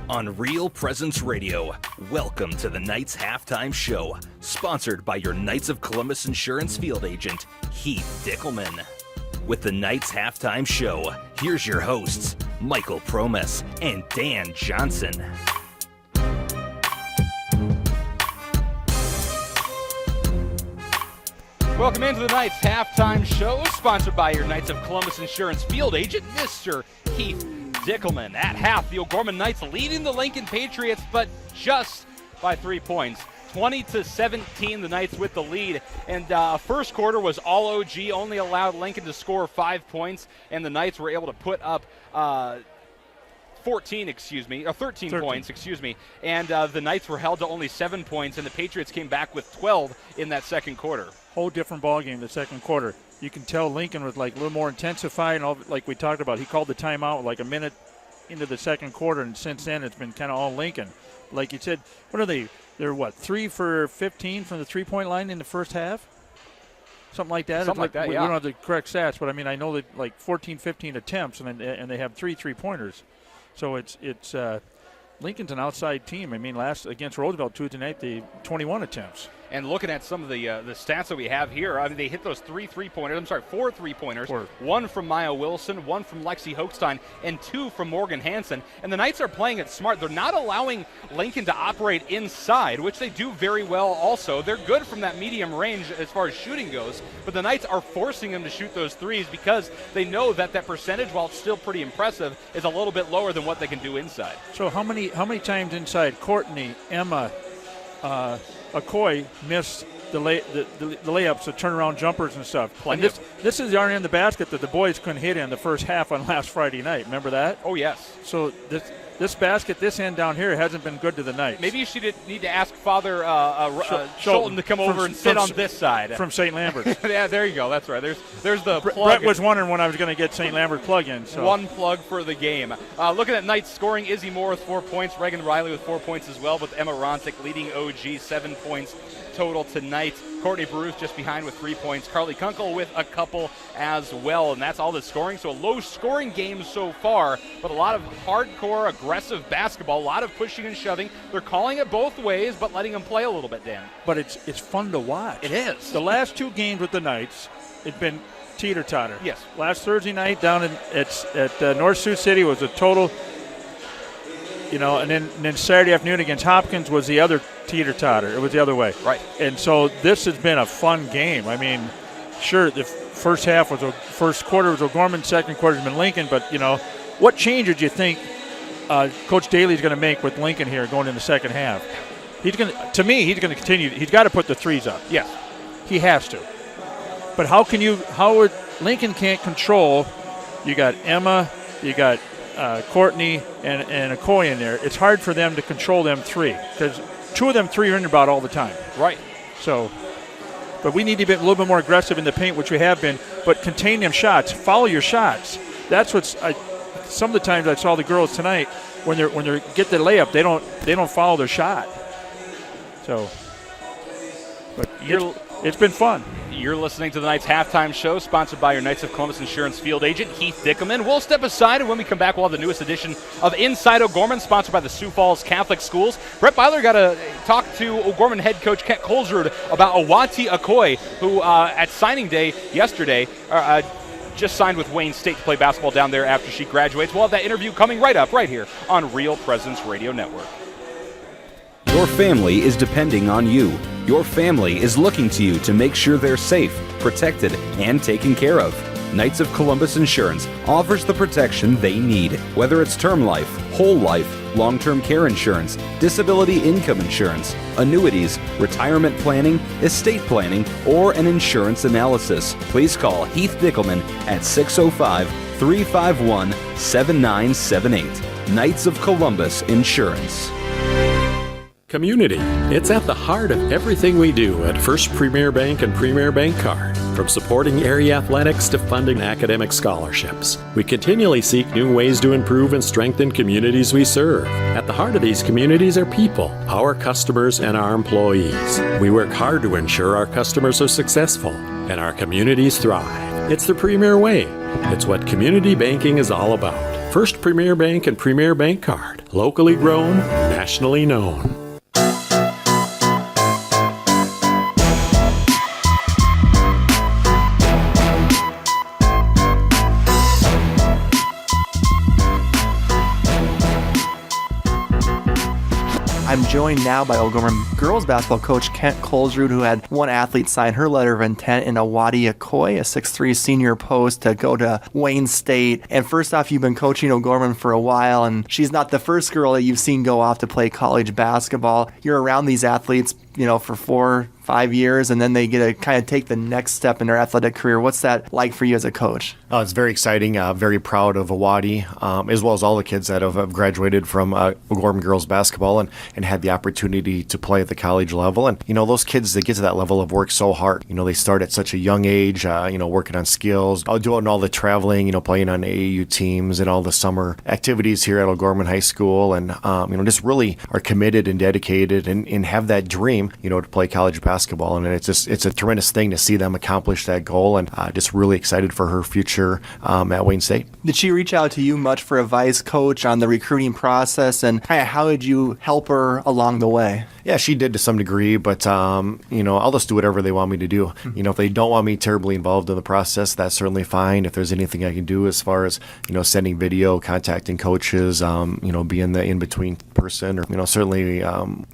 On Real Presence Radio, welcome to the Knights Halftime Show, sponsored by your Knights of Columbus Insurance Field Agent, Heath Dickelman. With the Knights Halftime Show, here's your hosts, Michael Promas and Dan Johnson. Welcome into the Knights Halftime Show, sponsored by your Knights of Columbus Insurance Field Agent, Mr. Heath Dickelman. At half, the O'Gorman Knights leading the Lincoln Patriots, but just by 3 points. 20-17, the Knights with the lead. And first quarter was all OG, only allowed Lincoln to score 5 points, and the Knights were able to put up 13 points, and the Knights were held to only 7 points, and the Patriots came back with 12 in that second quarter. Whole different ball game the second quarter. You can tell Lincoln was like a little more intensified, and all, like we talked about. He called the timeout like a minute into the second quarter, and since then it's been kind of all Lincoln. Like you said, what are they? They're 3 for 15 from the three-point line in the first half? Something like that. Something like that, We yeah. don't have the correct stats, but I mean, I know that like 14, 15 attempts, and they have 3 3-pointers. So it's Lincoln's an outside team. I mean, last against Roosevelt Tuesday night, they 21 attempts. And looking at some of the stats that we have here, I mean, they hit those 4 3-pointers. 1 from Maya Wilson, 1 from Lexi Hochstein, and 2 from Morgan Hansen. And the Knights are playing it smart. They're not allowing Lincoln to operate inside, which they do very well also. They're good from that medium range as far as shooting goes, but the Knights are forcing them to shoot those threes because they know that percentage, while it's still pretty impressive, is a little bit lower than what they can do inside. So how many times inside Courtney, Emma, Okoye missed the layups, the turnaround jumpers and stuff? Plenty. This is the other end of the basket that the boys couldn't hit in the first half on last Friday night. Remember that? Oh, yes. So this basket, this end down here, hasn't been good to the Knights. Maybe you should need to ask Father Schulten to come over and sit on this side. From St. Lambert. Yeah, there you go. That's right. There's the plug. Brett was wondering when I was going to get St. Lambert plug in. So. One plug for the game. Looking at Knights scoring, Izzy Moore with 4 points, Reagan Riley with 4 points as well, with Emma Ronsick leading OG, 7 points total tonight. Courtney Bruce just behind with 3 points. Carly Kunkel with a couple as well, and that's all the scoring. So a low-scoring game so far, but a lot of hardcore, aggressive basketball, a lot of pushing and shoving. They're calling it both ways, but letting them play a little bit, Dan. But it's fun to watch. It is. The last 2 games with the Knights, it's been teeter-totter. Yes. Last Thursday night down at North Sioux City was a total, and then Saturday afternoon against Hopkins was the other teeter-totter. It was the other way. Right. And so this has been a fun game. I mean, sure, the first quarter was O'Gorman, second quarter has been Lincoln, but, what changes do you think Coach Daly's going to make with Lincoln here going in the second half? He's going to continue. He's got to put the threes up. Yes. He has to. But Lincoln can't control, you got Emma, you got Courtney and Okoye in there. It's hard for them to control them 3 because 2 of them 3 are in about all the time. Right. So but we need to be a little bit more aggressive in the paint, which we have been, but contain them shots. Follow your shots. That's some of the times I saw the girls tonight when they get the layup, they don't follow their shot. So, but it's been fun. You're listening to the Knights halftime show, sponsored by your Knights of Columbus Insurance field agent, Heath Dickelman. We'll step aside, and when we come back, we'll have the newest edition of Inside O'Gorman, sponsored by the Sioux Falls Catholic Schools. Brett Byler got to talk to O'Gorman head coach Kent Colesrud about Awati Okoye, who at signing day yesterday just signed with Wayne State to play basketball down there after she graduates. We'll have that interview coming right up right here on Real Presence Radio Network. Your family is depending on you. Your family is looking to you to make sure they're safe, protected, and taken care of. Knights of Columbus Insurance offers the protection they need, whether it's term life, whole life, long-term care insurance, disability income insurance, annuities, retirement planning, estate planning, or an insurance analysis. Please call Heath Dickelman at 605-351-7978. Knights of Columbus Insurance. Community. It's at the heart of everything we do at First Premier Bank and Premier Bank Card. From supporting area athletics to funding academic scholarships, we continually seek new ways to improve and strengthen communities we serve. At the heart of these communities are people, our customers, and our employees. We work hard to ensure our customers are successful and our communities thrive. It's the Premier way. It's what community banking is all about. First Premier Bank and Premier Bank Card. Locally grown, nationally known. I'm joined now by O'Gorman girls basketball coach Kent Colesrud, who had one athlete sign her letter of intent in Awati Okoye, a 6'3 senior post, to go to Wayne State. And first off, you've been coaching O'Gorman for a while, and she's not the first girl that you've seen go off to play college basketball. You're around these athletes, for 4-5 years, and then they get to kind of take the next step in their athletic career. What's that like for you as a coach? It's very exciting. Very proud of Awati, as well as all the kids that have graduated from O'Gorman girls basketball and had the opportunity to play at the college level. And, those kids that get to that level have worked so hard. They start at such a young age, working on skills, doing all the traveling, playing on AAU teams and all the summer activities here at O'Gorman High School. And, just really are committed and dedicated and have that dream, to play college basketball. And it's a tremendous thing to see them accomplish that goal, and just really excited for her future at Wayne State. Did she reach out to you much for advice, coach, on the recruiting process, and kind of how did you help her along the way? Yeah, she did to some degree, but I'll just do whatever they want me to do. If they don't want me terribly involved in the process, that's certainly fine. If there's anything I can do as far as sending video, contacting coaches, being the in-between person, or certainly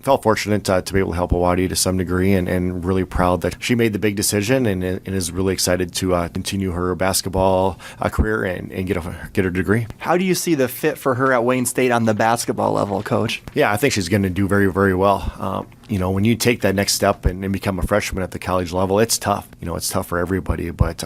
felt fortunate to be able to help Awati to some degree, and really proud that she made the big decision and is really excited to continue her basketball career and get her degree. How do you see the fit for her at Wayne State on the basketball level, Coach? Yeah, I think she's going to do very, very well. When you take that next step and become a freshman at the college level, it's tough. It's tough for everybody, but,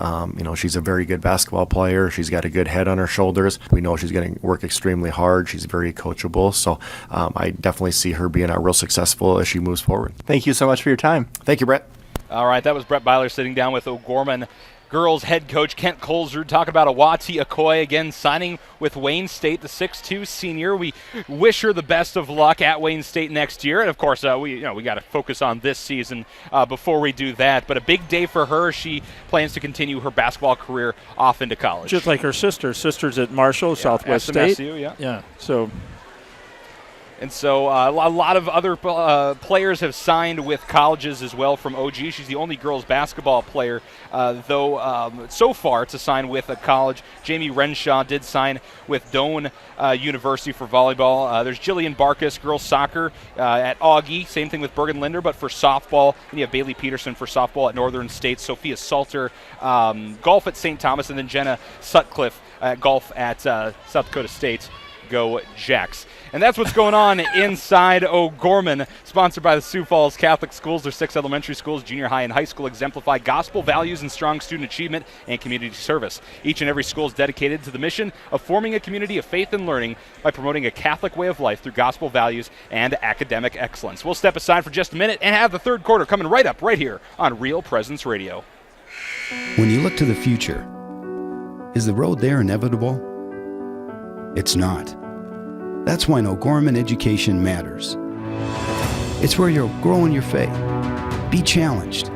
she's a very good basketball player. She's got a good head on her shoulders. We know she's going to work extremely hard. She's very coachable. So I definitely see her being real successful as she moves forward. Thank you so much for your time. Thank you, Brett. All right, that was Brett Byler sitting down with O'Gorman girls head coach Kent Colesrud. Talk about Awati Okoye again signing with Wayne State, the 6'2 senior. We wish her the best of luck at Wayne State next year, and of course we got to focus on this season before we do that. But a big day for her. She plans to continue her basketball career off into college, just like her sisters at Marshall, Southwest SMSU, State. Yeah. So. And so a lot of other players have signed with colleges as well from OG. She's the only girls basketball player, though, so far to sign with a college. Jamie Renshaw did sign with Doane University for volleyball. There's Jillian Barkas, girls soccer at Augie. Same thing with Bergen Linder, but for softball. And you have Bailey Peterson for softball at Northern State. Sophia Salter, golf at St. Thomas, and then Jenna Sutcliffe golf at South Dakota State. Go Jacks. And that's what's going on inside O'Gorman, sponsored by the Sioux Falls Catholic Schools. Their 6 elementary schools, junior high and high school, exemplify gospel values and strong student achievement and community service. Each and every school is dedicated to the mission of forming a community of faith and learning by promoting a Catholic way of life through gospel values and academic excellence. We'll step aside for just a minute and have the third quarter coming right up right here on Real Presence Radio. When you look to the future, is the road there inevitable? It's not. That's why O'Gorman education matters. It's where you'll grow in your faith, be challenged,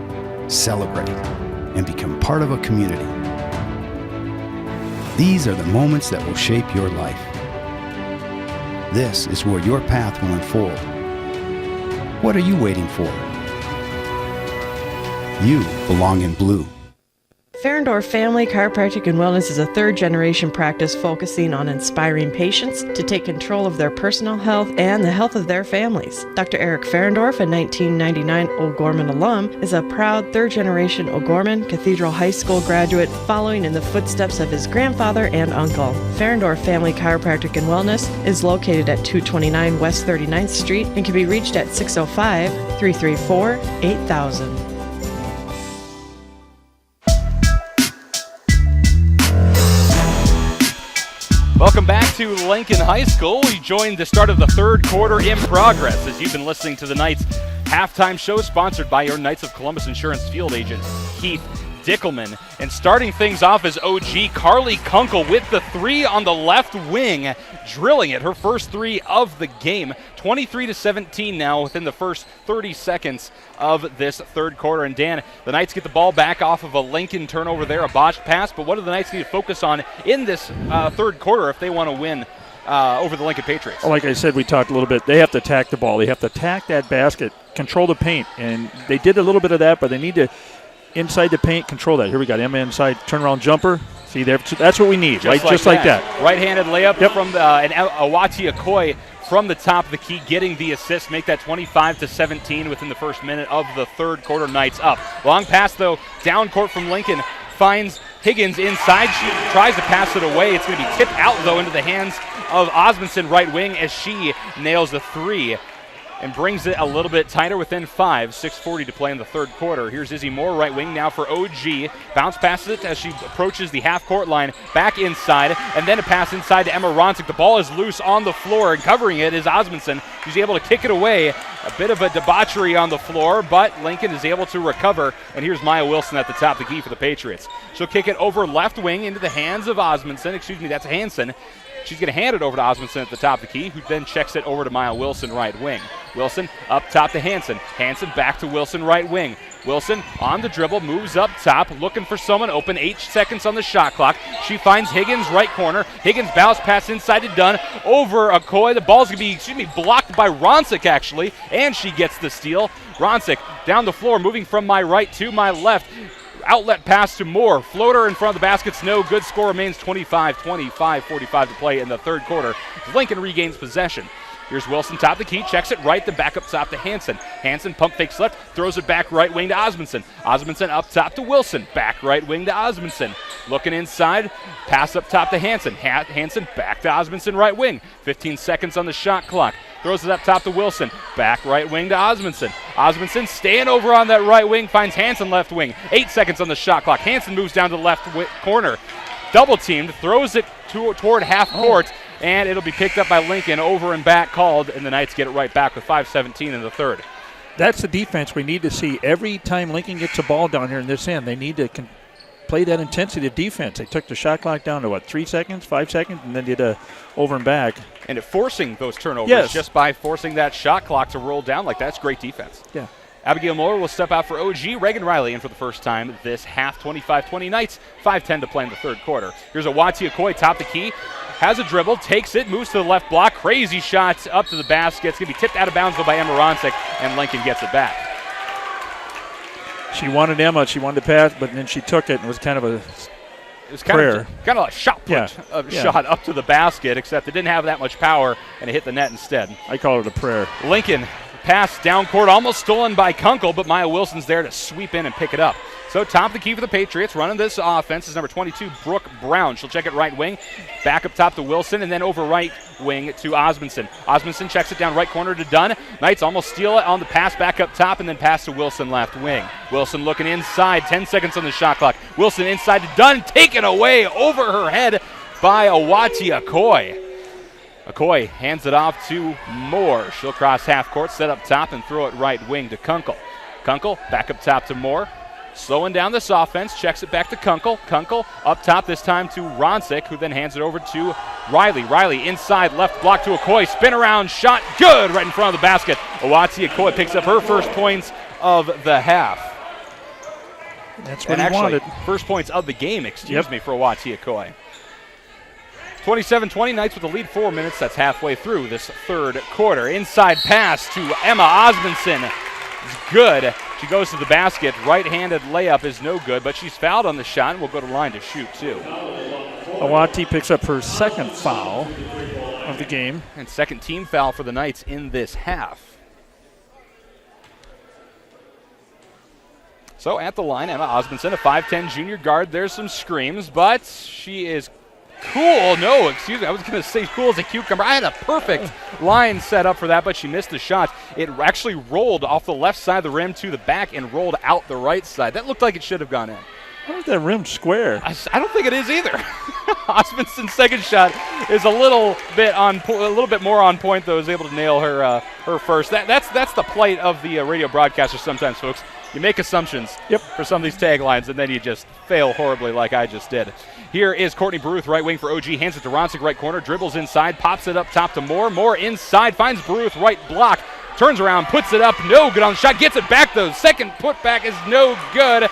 celebrate, and become part of a community. These are the moments that will shape your life. This is where your path will unfold. What are you waiting for? You belong in blue. Ferendorf Family Chiropractic and Wellness is a third-generation practice focusing on inspiring patients to take control of their personal health and the health of their families. Dr. Eric Ferendorf, a 1999 O'Gorman alum, is a proud third-generation O'Gorman Cathedral High School graduate following in the footsteps of his grandfather and uncle. Ferendorf Family Chiropractic and Wellness is located at 229 West 39th Street and can be reached at 605-334-8000. Welcome back to Lincoln High School. We joined the start of the third quarter in progress as you've been listening to the Knights halftime show sponsored by your Knights of Columbus Insurance field agent, Keith Dickelman. And starting things off is OG Carly Kunkel with the 3 on the left wing, drilling it, her first 3 of the game. 23-17 now within the first 30 seconds of this third quarter. And Dan, the Knights get the ball back off of a Lincoln turnover there, a botched pass. But what do the Knights need to focus on in this third quarter if they want to win over the Lincoln Patriots? Like I said, we talked a little bit. They have to attack the ball. They have to attack that basket, control the paint. And they did a little bit of that, but they need to, inside the paint, control that. Here we got Emma inside, turnaround jumper. See, there, that's what we need, just like that. Right-handed layup from an Awati Okoye from the top of the key, getting the assist, make that 25-17 within the first minute of the third quarter. Knights up. Long pass, though, down court from Lincoln, finds Higgins inside. She tries to pass it away. It's going to be tipped out, though, into the hands of Osmondson, right wing, as she nails the 3 and brings it a little bit tighter within 5. 6:40 to play in the third quarter. Here's Izzy Moore, right wing now for OG. Bounce passes it as she approaches the half-court line, back inside, and then a pass inside to Emma Ronsick. The ball is loose on the floor, and covering it is Osmondson. She's able to kick it away. A bit of a debauchery on the floor, but Lincoln is able to recover. And here's Maya Wilson at the top of the key for the Patriots. She'll kick it over left wing into the hands of Osmondson. That's Hansen. She's going to hand it over to Osmondson at the top of the key, who then checks it over to Maya Wilson, right wing. Wilson up top to Hansen. Hansen back to Wilson, right wing. Wilson on the dribble, moves up top, looking for someone open. 8 seconds on the shot clock. She finds Higgins, right corner. Higgins bounce pass inside to Dunn over Okoye. The ball's going to be blocked by Ronsick, actually, and she gets the steal. Ronsick down the floor, moving from my right to my left. Outlet pass to Moore. Floater in front of the basket's no good. Score remains 25-25, 45 to play in the third quarter. Lincoln regains possession. Here's Wilson, top of the key, checks it right, then back up top to Hansen. Hansen pump fakes left, throws it back right wing to Osmondson. Osmondson up top to Wilson, back right wing to Osmondson. Looking inside, pass up top to Hansen. Hansen back to Osmondson, right wing. 15 seconds on the shot clock. Throws it up top to Wilson, back right wing to Osmondson. Osmondson staying over on that right wing, finds Hansen left wing. 8 seconds on the shot clock. Hansen moves down to the left corner. Double teamed, throws it toward half court, and it'll be picked up by Lincoln, over and back called, and the Knights get it right back with 5:17 in the third. That's the defense we need to see. Every time Lincoln gets the ball down here in this end, they need to play that intensity of defense. They took the shot clock down to, 3 seconds, 5 seconds, and then did a over and back. And forcing those turnovers just by forcing that shot clock to roll down like that's great defense. Yeah. Abigail Moore will step out for OG. Reagan Riley in for the first time this half. 25-20 Knights. 5:10 to play in the third quarter. Here's Awati Okoye, top the key. Has a dribble, takes it, moves to the left block. Crazy shots up to the basket. It's going to be tipped out of bounds though by Emma Ronsick, and Lincoln gets it back. She wanted Emma. She wanted to pass, but then she took it, and it was kind of a prayer. Kind of a shot put, shot up to the basket, except it didn't have that much power, and it hit the net instead. I call it a prayer. Lincoln pass down court, almost stolen by Kunkel, but Maya Wilson's there to sweep in and pick it up. So top of the key for the Patriots. Running this offense is number 22, Brooke Brown. She'll check it right wing. Back up top to Wilson, and then over right wing to Osmondson. Osmondson checks it down right corner to Dunn. Knights almost steal it on the pass back up top, and then pass to Wilson left wing. Wilson looking inside, 10 seconds on the shot clock. Wilson inside to Dunn, taken away over her head by Awati Okoye. Okoye hands it off to Moore. She'll cross half court, set up top, and throw it right wing to Kunkel. Kunkel back up top to Moore. Slowing down this offense, checks it back to Kunkel. Kunkel up top this time to Ronsick, who then hands it over to Riley. Riley inside, left block to Okoye. Spin around, shot good right in front of the basket. Awati Okoye picks up her first points of the half. That's what and he wanted. First points of the game, excuse me, for Awati Okoye. 27-20, Knights with the lead, 4 minutes. That's halfway through this third quarter. Inside pass to Emma Osmondson. It's good. She goes to the basket. Right-handed layup is no good, but she's fouled on the shot and will go to the line to shoot, too. Awati picks up her second foul of the game. And second team foul for the Knights in this half. So at the line, Emma Osmondson, a 5'10 junior guard. There's some screams, but she is cool. No, excuse me. I was going to say cool as a cucumber. I had a perfect line set up for that, but she missed the shot. It actually rolled off the left side of the rim to the back and rolled out the right side. That looked like it should have gone in. How is that rim square? I don't think it is either. Osmondson's second shot is a little bit more on point, though. Is able to nail her first. That's the plight of the radio broadcaster sometimes, folks. You make assumptions for some of these taglines, and then you just fail horribly like I just did. Here is Courtney Baruth, right wing for OG. Hands it to Ronsick, right corner. Dribbles inside, pops it up top to Moore. Moore inside, finds Baruth, right block. Turns around, puts it up. No good on the shot. Gets it back, though. Second putback is no good.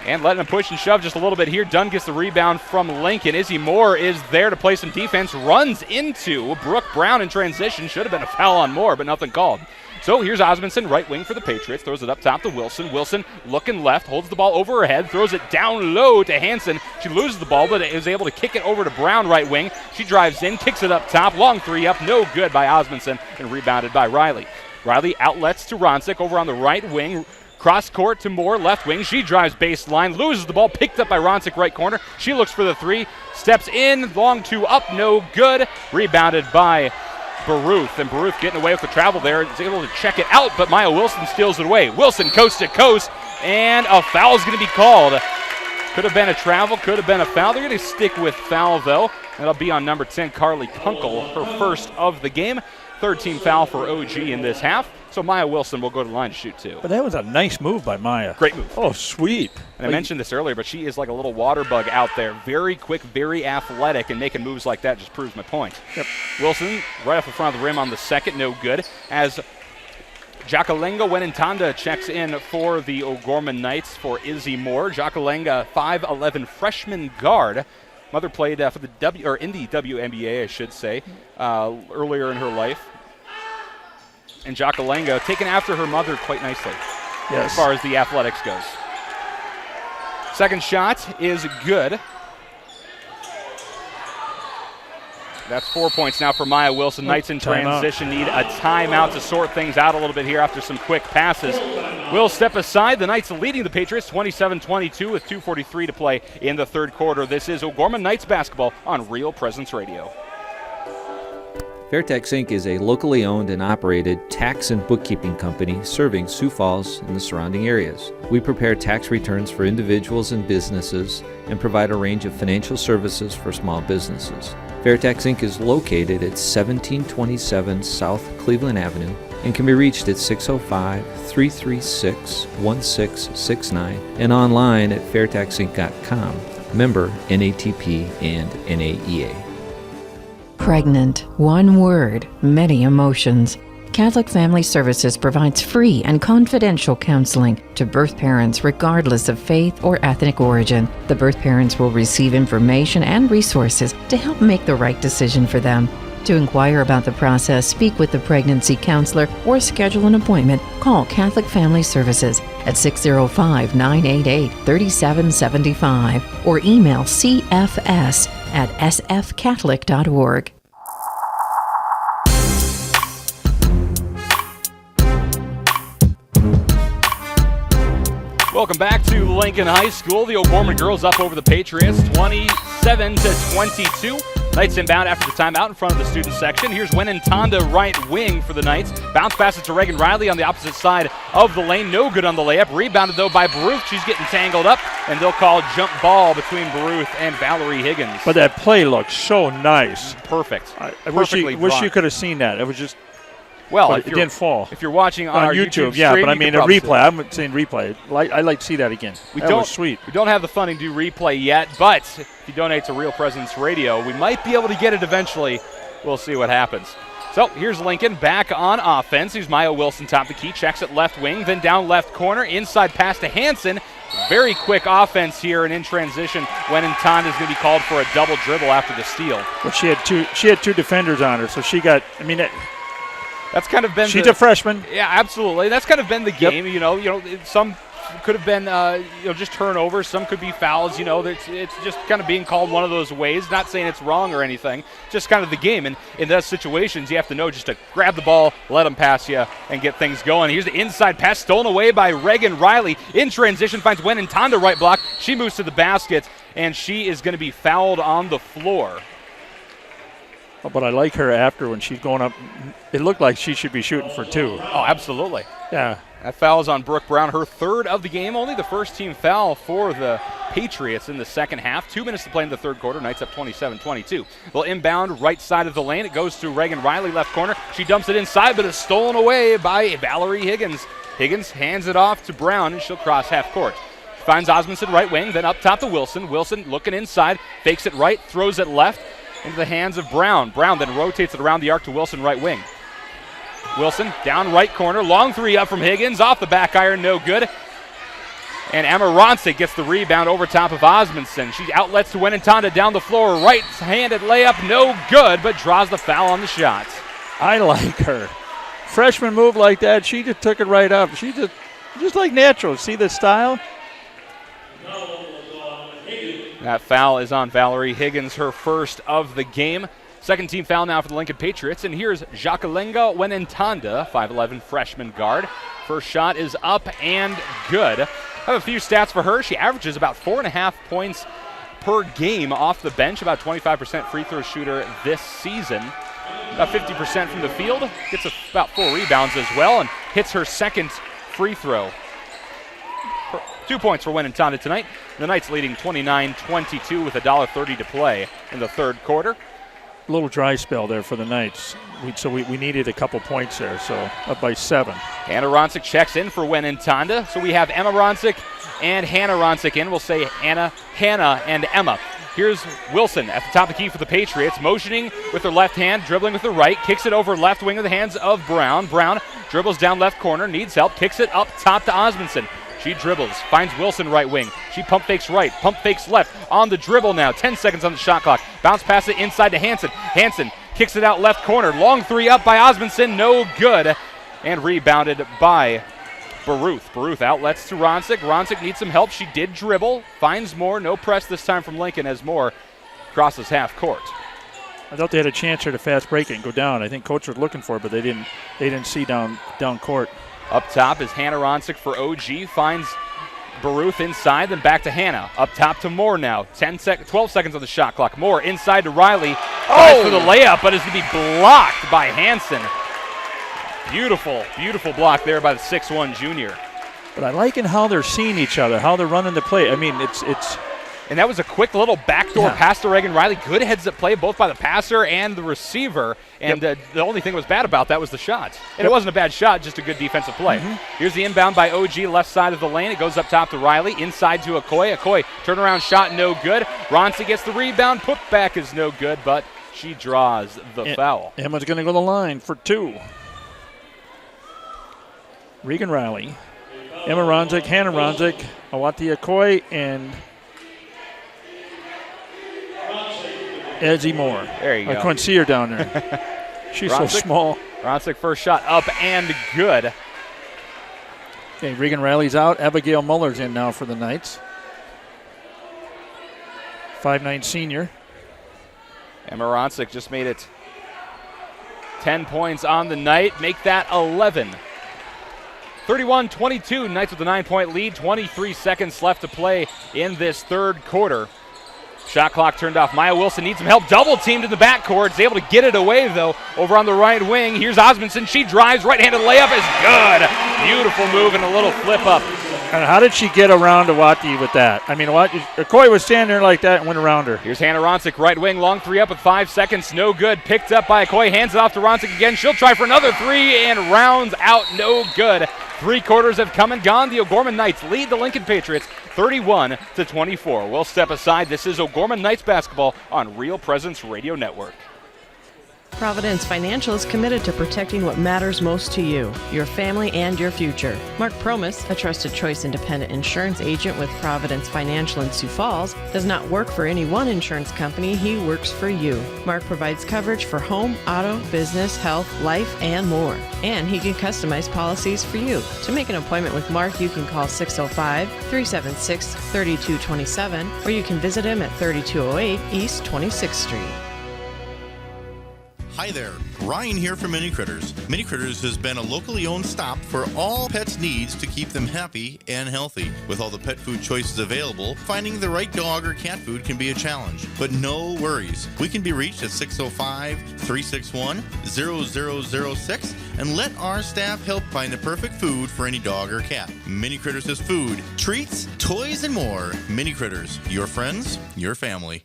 And letting him push and shove just a little bit here. Dunn gets the rebound from Lincoln. Izzy Moore is there to play some defense. Runs into Brooke Brown in transition. Should have been a foul on Moore, but nothing called. So here's Osmondson, right wing for the Patriots. Throws it up top to Wilson. Wilson looking left, holds the ball over her head, throws it down low to Hansen. She loses the ball, but is able to kick it over to Brown, right wing. She drives in, kicks it up top. Long three up, no good by Osmondson, and rebounded by Riley. Riley outlets to Ronsick over on the right wing. Cross court to Moore, left wing. She drives baseline, loses the ball, picked up by Ronsick, right corner. She looks for the three, steps in, long two up, no good. Rebounded by Baruth, and Baruth getting away with the travel there, is able to check it out, but Maya Wilson steals it away. Wilson coast to coast, and a foul is going to be called. Could have been a travel, could have been a foul. They're going to stick with foul, though. That'll be on number 10, Carly Kunkel, her first of the game. Third team foul for OG in this half. So Maya Wilson will go to the line to shoot two. But that was a nice move by Maya. Great move. Oh, sweet. And I mentioned this earlier, but she is like a little water bug out there. Very quick, very athletic, and making moves like that just proves my point. Yep. Wilson right off the front of the rim on the second, no good. As Jakalenga Wenentanda checks in for the O'Gorman Knights for Izzy Moore. Jakalenga, 5'11 freshman guard. Mother played for the in the WNBA, I should say, earlier in her life. And Jakalenga taken after her mother quite nicely, as far as the athletics goes. Second shot is good. That's 4 points now for Maya Wilson. Knights in transition need a timeout to sort things out a little bit here after some quick passes. Will step aside. The Knights leading the Patriots 27-22 with 2:43 to play in the third quarter. This is O'Gorman Knights basketball on Real Presence Radio. Fairtex Inc. is a locally owned and operated tax and bookkeeping company serving Sioux Falls and the surrounding areas. We prepare tax returns for individuals and businesses and provide a range of financial services for small businesses. Fairtex Inc. is located at 1727 South Cleveland Avenue and can be reached at 605-336-1669 and online at fairtaxinc.com. Member NATP and NAEA. Pregnant. One word, many emotions. Catholic Family Services provides free and confidential counseling to birth parents regardless of faith or ethnic origin. The birth parents will receive information and resources to help make the right decision for them. To inquire about the process, speak with the pregnancy counselor, or schedule an appointment, call Catholic Family Services at 605-988-3775 or email cfs@sfcatholic.org. Welcome back to Lincoln High School. The O'Gorman girls up over the Patriots, 27-22. Knights inbound after the timeout in front of the student section. Here's Wenentanda right wing for the Knights. Bounce passes to Reagan Riley on the opposite side of the lane. No good on the layup. Rebounded, though, by Baruth. She's getting tangled up, and they'll call jump ball between Baruth and Valerie Higgins. But that play looked so nice. Perfect. I wish you could have seen that. It was just... Well, it didn't fall. If you're watching on our YouTube yeah, stream, but I mean a replay. I'm saying replay. I like to see that again. That was sweet. We don't have the funding to do replay yet, but if you donate to Real Presence Radio, we might be able to get it eventually. We'll see what happens. So here's Lincoln back on offense. Here's Maya Wilson top the key, checks it left wing, then down left corner, inside pass to Hansen. Very quick offense here, and in transition, Wenentanda is going to be called for a double dribble after the steal. But she had two defenders on her, so she got. I mean. That's kind of been. She's a freshman. Yeah, absolutely. That's kind of been the game. Yep. You know, some could have been, just turnovers. Some could be fouls. You know, it's just kind of being called one of those ways. Not saying it's wrong or anything. Just kind of the game. And in those situations, you have to know just to grab the ball, let them pass you, and get things going. Here's the inside pass stolen away by Reagan Riley. In transition, finds Wenentanda right block. She moves to the basket, and she is going to be fouled on the floor. But I like her after when she's going up. It looked like she should be shooting for two. Oh, absolutely. Yeah. That foul is on Brooke Brown, her third of the game. Only the first team foul for the Patriots in the second half. 2 minutes to play in the third quarter. Knights up 27-22. They'll inbound right side of the lane. It goes to Reagan Riley, left corner. She dumps it inside, but it's stolen away by Valerie Higgins. Higgins hands it off to Brown, and she'll cross half court. Finds Osmondson right wing, then up top to Wilson. Wilson looking inside, fakes it right, throws it left. Into the hands of Brown. Brown then rotates it around the arc to Wilson right wing. Wilson down right corner. Long three up from Higgins. Off the back iron, no good. And Emma Ronsick gets the rebound over top of Osmondson. She outlets to Wenentanda down the floor. Right-handed layup, no good, but draws the foul on the shot. I like her. Freshman move like that, she just took it right up. She just like natural. See the style? That foul is on Valerie Higgins, her first of the game. Second team foul now for the Lincoln Patriots. And here's Jacquelenga Wenentanda, 5'11 freshman guard. First shot is up and good. I have a few stats for her. She averages about 4.5 points per game off the bench, about 25% free throw shooter this season. About 50% from the field. Gets about 4 rebounds as well and hits her second free throw. 2 points for Wenentanda tonight. The Knights leading 29-22 with $1.30 to play in the third quarter. A little dry spell there for the Knights. We needed a couple points there, so up by 7. Hannah Ronsick checks in for Wenentanda. So we have Emma Ronsick and Hannah Ronsick in. We'll say Hannah, and Emma. Here's Wilson at the top of the key for the Patriots, motioning with her left hand, dribbling with her right, kicks it over left wing of the hands of Brown. Brown dribbles down left corner, needs help, kicks it up top to Osmondson. She dribbles, finds Wilson right wing. She pump fakes right, pump fakes left. On the dribble now, 10 seconds on the shot clock. Bounce pass it inside to Hansen. Hansen kicks it out left corner. Long three up by Osmondson, no good. And rebounded by Baruth. Baruth outlets to Ronsick. Ronsick needs some help. She did dribble, finds Moore. No press this time from Lincoln as Moore crosses half court. I thought they had a chance here to fast break it and go down. I think coach was looking for it, but they didn't see down court. Up top is Hannah Ronsick for OG. Finds Baruth inside, then back to Hannah. Up top to Moore now. 12 seconds on the shot clock. Moore inside to Riley. Tries for the layup, but is going to be blocked by Hansen. Beautiful, beautiful block there by the 6'1 junior. But I like in how they're seeing each other, how they're running the play. I mean, it's. And that was a quick little backdoor pass to Reagan Riley. Good heads-up play both by the passer and the receiver. And the only thing that was bad about that was the shot. And it wasn't a bad shot, just a good defensive play. Here's the inbound by OG, left side of the lane. It goes up top to Riley, inside to Okoye. Okoye, turnaround shot, no good. Ronsi gets the rebound. Put back is no good, but she draws the foul. Emma's going to go to the line for 2. Regan Riley, Emma Ronsick, Hannah Ronsick, Awati Okoye, and Ezzie Moore. There you go. I couldn't see her down there. She's so small. Ronsick first shot up and good. Okay, Regan Riley's out. Abigail Muller's in now for the Knights. 5'9" senior. Emma Ronsick just made it 10 points on the night. Make that 11. 31-22, Knights with a 9-point lead, 23 seconds left to play in this third quarter. Shot clock turned off. Maya Wilson needs some help. Double teamed in the backcourt. Is able to get it away, though, over on the right wing. Here's Osmondson. She drives. Right-handed layup is good. Beautiful move and a little flip up. And how did she get around to Wati with that? I mean, Okoye was standing there like that and went around her. Here's Hannah Ronsick, right wing, long three up with 5 seconds. No good. Picked up by Okoye. Hands it off to Ronsick again. She'll try for another three and rounds out. No good. 3 quarters have come and gone. The O'Gorman Knights lead the Lincoln Patriots 31-24. We'll step aside. This is O'Gorman Knights basketball on Real Presence Radio Network. Providence Financial is committed to protecting what matters most to you, your family, and your future. Mark Promis, a trusted choice independent insurance agent with Providence Financial in Sioux Falls, does not work for any one insurance company. He works for you. Mark provides coverage for home, auto, business, health, life, and more. And he can customize policies for you. To make an appointment with Mark, you can call 605-376-3227, or you can visit him at 3208 East 26th Street. Hi there, Ryan here from Mini Critters. Mini Critters has been a locally owned stop for all pets' needs to keep them happy and healthy. With all the pet food choices available, finding the right dog or cat food can be a challenge. But no worries. We can be reached at 605-361-0006 and let our staff help find the perfect food for any dog or cat. Mini Critters is food, treats, toys, and more. Mini Critters, your friends, your family.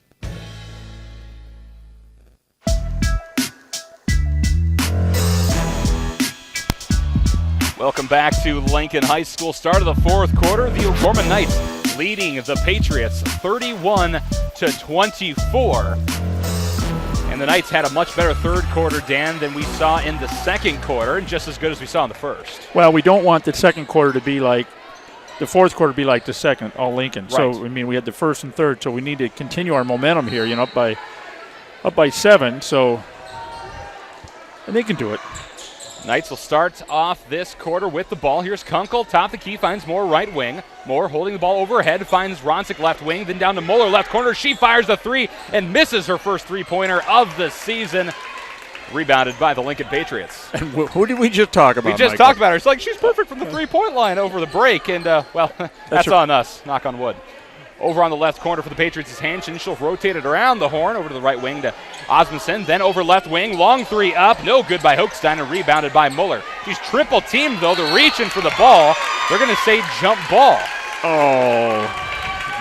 Welcome back to Lincoln High School. Start of the fourth quarter. The O'Gorman Knights leading the Patriots 31-24. And the Knights had a much better third quarter, Dan, than we saw in the second quarter, and just as good as we saw in the first. Well, we don't want the second quarter to be like the fourth quarter to be like the second, all Lincoln. Right. So, I mean, we had the first and third, so we need to continue our momentum here, up by 7. So, and they can do it. Knights will start off this quarter with the ball. Here's Kunkel, top the key, finds Moore right wing. Moore holding the ball overhead, finds Ronsick left wing, then down to Muller left corner. She fires the three and misses her first three-pointer of the season. Rebounded by the Lincoln Patriots. And who did we just talk about, We just Michael? talked about her. It's like she's perfect from the three-point line over the break, and, that's on us, knock on wood. Over on the left corner for the Patriots is Hanshin. She'll rotate it around the horn over to the right wing to Osmondson. Then over left wing, long three up. No good by Hochstein and rebounded by Muller. She's triple teamed, though. They're reaching for the ball. They're going to say jump ball. Oh.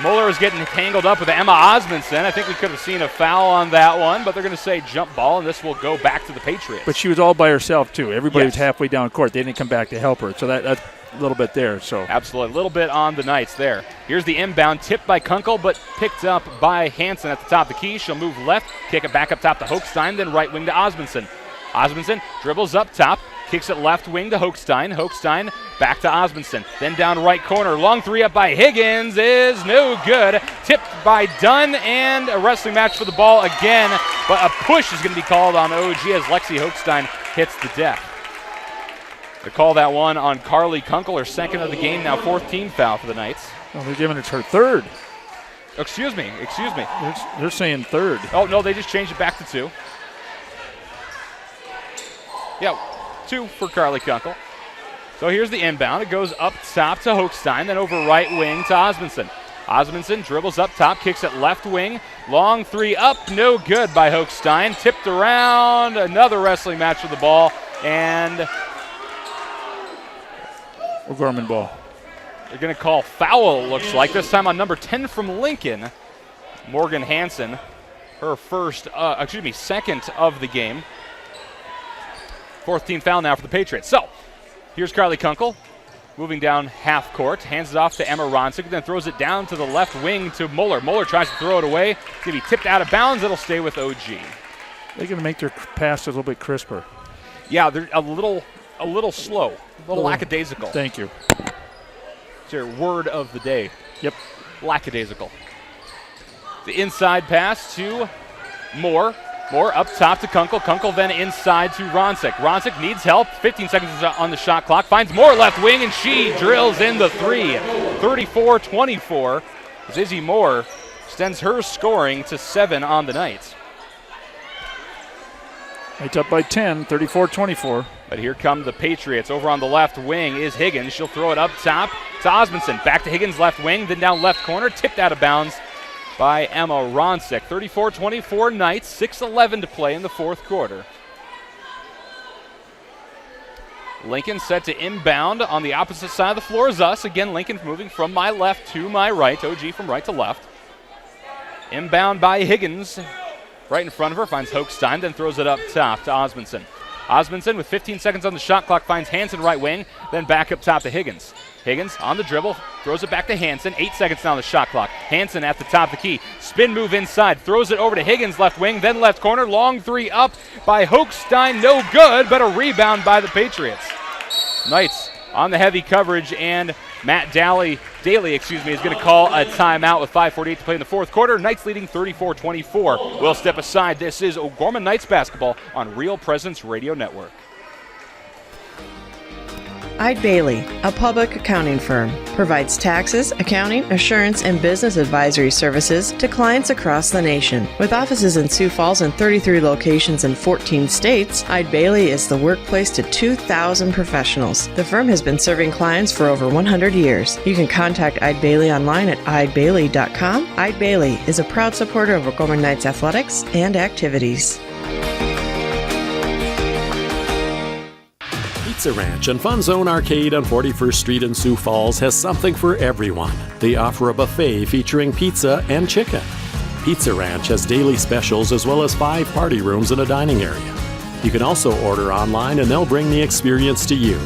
Muller is getting tangled up with Emma Osmondson. I think we could have seen a foul on that one, but they're going to say jump ball, and this will go back to the Patriots. But she was all by herself, too. Everybody was halfway down court. They didn't come back to help her. So that's a little bit there. So absolutely, a little bit on the Knights there. Here's the inbound, tipped by Kunkel, but picked up by Hansen at the top of the key. She'll move left, kick it back up top to Hochstein, then right wing to Osmondson. Osmondson dribbles up top, kicks it left wing to Hochstein. Hochstein back to Osmondson, then down right corner. Long three up by Higgins is no good. Tipped by Dunn, and a wrestling match for the ball again, but a push is going to be called on OG as Lexi Hochstein hits the deck. They call that one on Carly Kunkel, her second of the game, now fourth team foul for the Knights. Well, they're giving it her third. Excuse me. They're saying third. Oh, no, they just changed it back to 2. Yeah, 2 for Carly Kunkel. So here's the inbound. It goes up top to Hochstein, then over right wing to Osmondson. Osmondson dribbles up top, kicks it left wing. Long three up, no good by Hochstein. Tipped around, another wrestling match with the ball, and O'Gorman ball. They're going to call foul, looks like, this time on number 10 from Lincoln, Morgan Hansen. Her second of the game. Fourth team foul now for the Patriots. So, here's Carly Kunkel, moving down half court, hands it off to Emma Ronsick, then throws it down to the left wing to Muller. Muller tries to throw it away. It's going to be tipped out of bounds. It'll stay with OG. They're going to make their pass a little bit crisper. Yeah, they're a little slow, a little lackadaisical. Thank you. It's your word of the day. Yep. Lackadaisical. The inside pass to Moore. Moore up top to Kunkel. Kunkel then inside to Ronsick. Ronsick needs help. 15 seconds on the shot clock. Finds Moore left wing, and she drills in the three. 34-24. Izzy Moore extends her scoring to 7 on the night. It's up by 10, 34-24. But here come the Patriots. Over on the left wing is Higgins. She'll throw it up top to Osmondson. Back to Higgins, left wing, then down left corner. Tipped out of bounds by Emma Ronsick. 34-24 Knights, 6:11 to play in the fourth quarter. Lincoln set to inbound on the opposite side of the floor as us. Again, Lincoln moving from my left to my right. OG from right to left. Inbound by Higgins. Right in front of her, finds Hochstein, then throws it up top to Osmondson. Osmondson with 15 seconds on the shot clock finds Hansen right wing, then back up top to Higgins. Higgins on the dribble, throws it back to Hansen. 8 seconds now on the shot clock. Hansen at the top of the key. Spin move inside, throws it over to Higgins left wing, then left corner. Long three up by Hochstein, no good, but a rebound by the Patriots. Knights on the heavy coverage, and Matt Daly is going to call a timeout with 5:48 to play in the fourth quarter. Knights leading 34-24. We'll step aside. This is O'Gorman Knights basketball on Real Presence Radio Network. Eide Bailey, a public accounting firm, provides taxes, accounting, assurance, and business advisory services to clients across the nation. With offices in Sioux Falls and 33 locations in 14 states, Eide Bailey is the workplace to 2,000 professionals. The firm has been serving clients for over 100 years. You can contact Eide Bailey online at eidebailey.com. Eide Bailey is a proud supporter of O'Gorman Knights athletics and activities. Pizza Ranch and Fun Zone Arcade on 41st Street in Sioux Falls has something for everyone. They offer a buffet featuring pizza and chicken. Pizza Ranch has daily specials as well as 5 party rooms and a dining area. You can also order online and they'll bring the experience to you.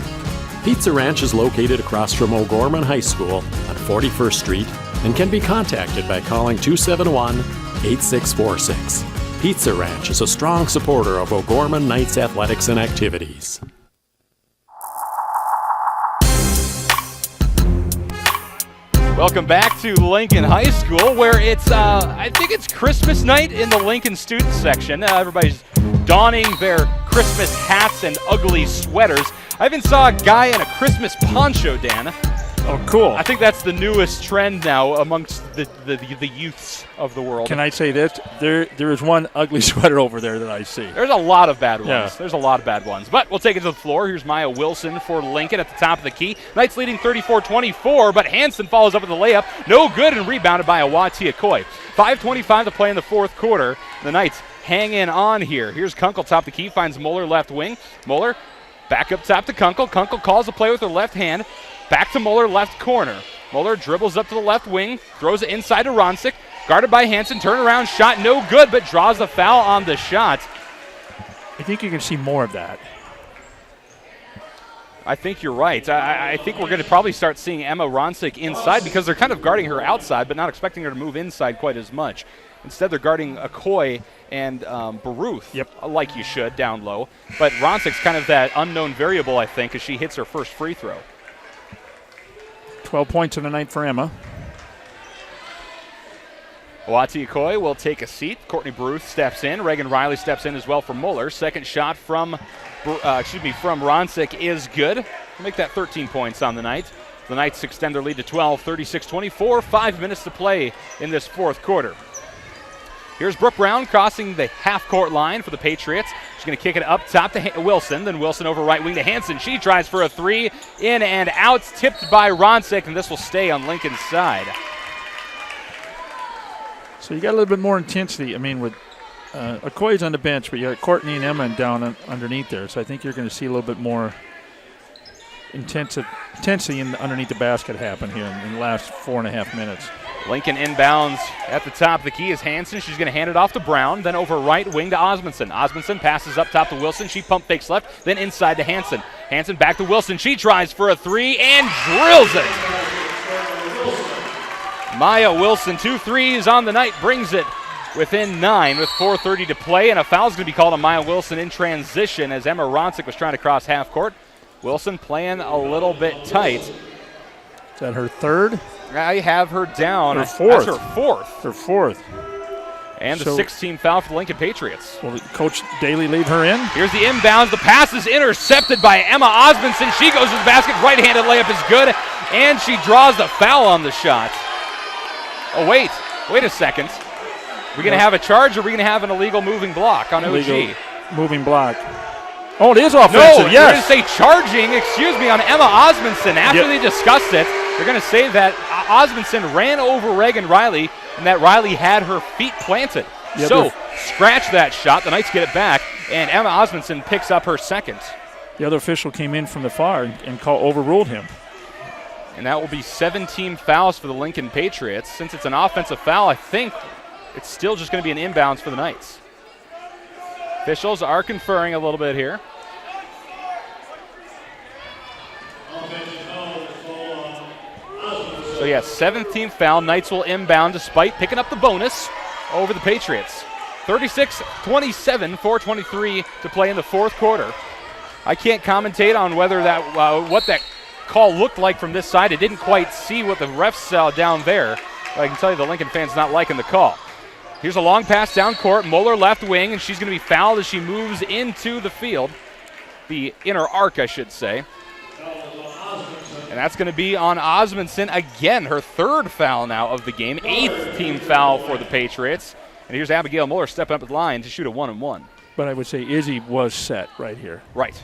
Pizza Ranch is located across from O'Gorman High School on 41st Street and can be contacted by calling 271-8646. Pizza Ranch is a strong supporter of O'Gorman Knights athletics and activities. Welcome back to Lincoln High School, where it's, I think it's Christmas night in the Lincoln student section. Everybody's donning their Christmas hats and ugly sweaters. I even saw a guy in a Christmas poncho, Dan. Oh, cool. I think that's the newest trend now amongst the youths of the world. Can I say this? There is one ugly sweater over there that I see. There's a lot of bad ones. Yeah. There's a lot of bad ones. But we'll take it to the floor. Here's Maya Wilson for Lincoln at the top of the key. Knights leading 34-24, but Hansen follows up with a layup. No good, and rebounded by Awati Akoi. 5:25 to play in the fourth quarter. The Knights hanging on here. Here's Kunkel top of the key, finds Muller left wing. Muller back up top to Kunkel. Kunkel calls the play with her left hand. Back to Muller, left corner. Muller dribbles up to the left wing, throws it inside to Ronsick. Guarded by Hansen, turnaround shot, no good, but draws the foul on the shot. I think you can see more of that. I think you're right. I think we're going to probably start seeing Emma Ronsick inside because they're kind of guarding her outside, but not expecting her to move inside quite as much. Instead, they're guarding Akoi and Baruth, like you should, down low. But Ronsick's kind of that unknown variable, I think, as she hits her first free throw. 12 points in the night for Emma. Awati Akoi will take a seat. Courtney Baruth steps in. Reagan Riley steps in as well for Muller. Second shot from Ronsick is good. Make that 13 points on the night. The Knights extend their lead to 12, 36-24. 5 minutes to play in this fourth quarter. Here's Brooke Brown crossing the half-court line for the Patriots. She's going to kick it up top to Wilson. Then Wilson over right wing to Hansen. She tries for a three. In and out. Tipped by Ronsick, and this will stay on Lincoln's side. So you got a little bit more intensity. I mean, with Okoye's on the bench, but you got Courtney and Emma down underneath there. So I think you're going to see a little bit more intensity underneath the basket happen here in the last 4.5 minutes. Lincoln inbounds at the top. The key is Hansen. She's going to hand it off to Brown. Then over right wing to Osmondson. Osmondson passes up top to Wilson. She pump fakes left. Then inside to Hansen. Hansen back to Wilson. She tries for a three and drills it. Maya Wilson, 2 threes on the night, brings it within 9 with 4:30 to play. And a foul's going to be called on Maya Wilson in transition as Emma Ronsick was trying to cross half court. Wilson playing a little bit tight. Is that her third? I have her down. Her fourth. That's her fourth. Her fourth. And the 16th foul for the Lincoln Patriots. Will Coach Daly leave her in? Here's the inbounds. The pass is intercepted by Emma Osmondson. She goes to the basket. Right-handed layup is good. And she draws the foul on the shot. Oh, wait a second. Are we going to have a charge or are we going to have an illegal moving block on OG? moving block. Oh, it is offensive, No, yes. they're going to say charging, on Emma Osmondson. After they discussed it, they're going to say that Osmondson ran over Reagan Riley and that Riley had her feet planted. So, scratch that shot. The Knights get it back, and Emma Osmondson picks up her second. The other official came in from the far and overruled him. And that will be 17 fouls for the Lincoln Patriots. Since it's an offensive foul, I think it's still just going to be an inbounds for the Knights. Officials are conferring a little bit here. So, 17th foul. Knights will inbound despite picking up the bonus over the Patriots. 36-27, 4:23 to play in the fourth quarter. I can't commentate on whether that what that call looked like from this side. I didn't quite see what the refs saw down there. But I can tell you the Lincoln fans not liking the call. Here's a long pass down court. Moeller left wing, and she's going to be fouled as she moves into the field. The inner arc, I should say. And that's going to be on Osmondson again, her third foul now of the game. 8th team foul for the Patriots. And here's Abigail Mueller stepping up the line to shoot a 1-and-1. But I would say Izzy was set right here. Right.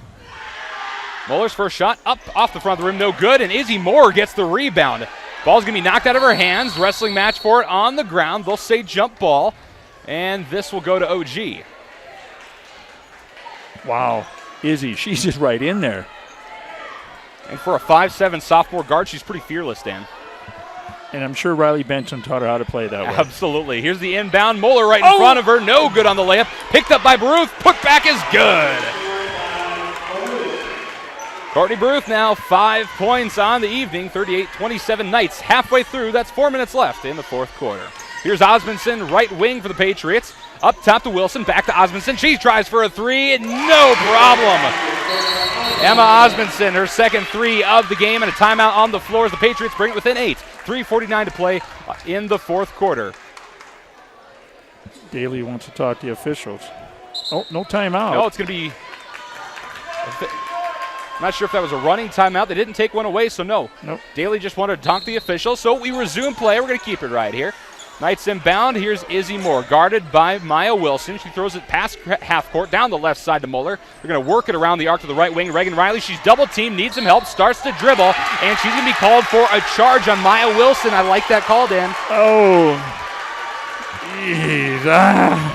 Mueller's first shot up off the front of the rim, no good, and Izzy Moore gets the rebound. Ball's going to be knocked out of her hands. Wrestling match for it on the ground. They'll say jump ball, and this will go to OG. Wow. Izzy, she's just right in there. And for a 5'7" sophomore guard, she's pretty fearless, Dan. And I'm sure Riley Benson taught her how to play that way. Absolutely. Here's the inbound. Moeller right in front of her. No good on the layup. Picked up by Baruth. Put back is good. Courtney Baruth now 5 points on the evening. 38-27 Knights. Halfway through. That's 4 minutes left in the fourth quarter. Here's Osmondson, right wing for the Patriots. Up top to Wilson. Back to Osmondson. She tries for a three. No problem. Emma Osmondson, her second three of the game, and a timeout on the floor as the Patriots bring it within 8. 3:49 to play in the fourth quarter. Daly wants to talk to the officials. Oh, no timeout. No, it's going to be... I'm not sure if that was a running timeout. They didn't take one away, so no. Nope. Daly just wanted to talk to the officials, so we resume play. We're going to keep it right here. Knights inbound. Here's Izzy Moore, guarded by Maya Wilson. She throws it past half court, down the left side to Mueller. They're going to work it around the arc to the right wing. Reagan Riley, she's double-teamed, needs some help, starts to dribble, and she's going to be called for a charge on Maya Wilson. I like that call, Dan. Oh. Jeez.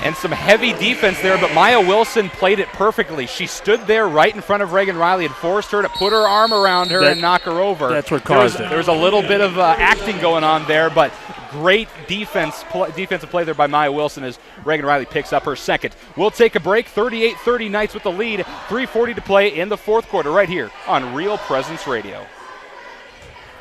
And some heavy defense there, but Maya Wilson played it perfectly. She stood there right in front of Reagan Riley and forced her to put her arm around her and knock her over. That's what caused it. There was a little bit of acting going on there, but great defensive play there by Maya Wilson as Reagan Riley picks up her second. We'll take a break. 38-30 Knights with the lead. 3:40 to play in the fourth quarter right here on Real Presence Radio.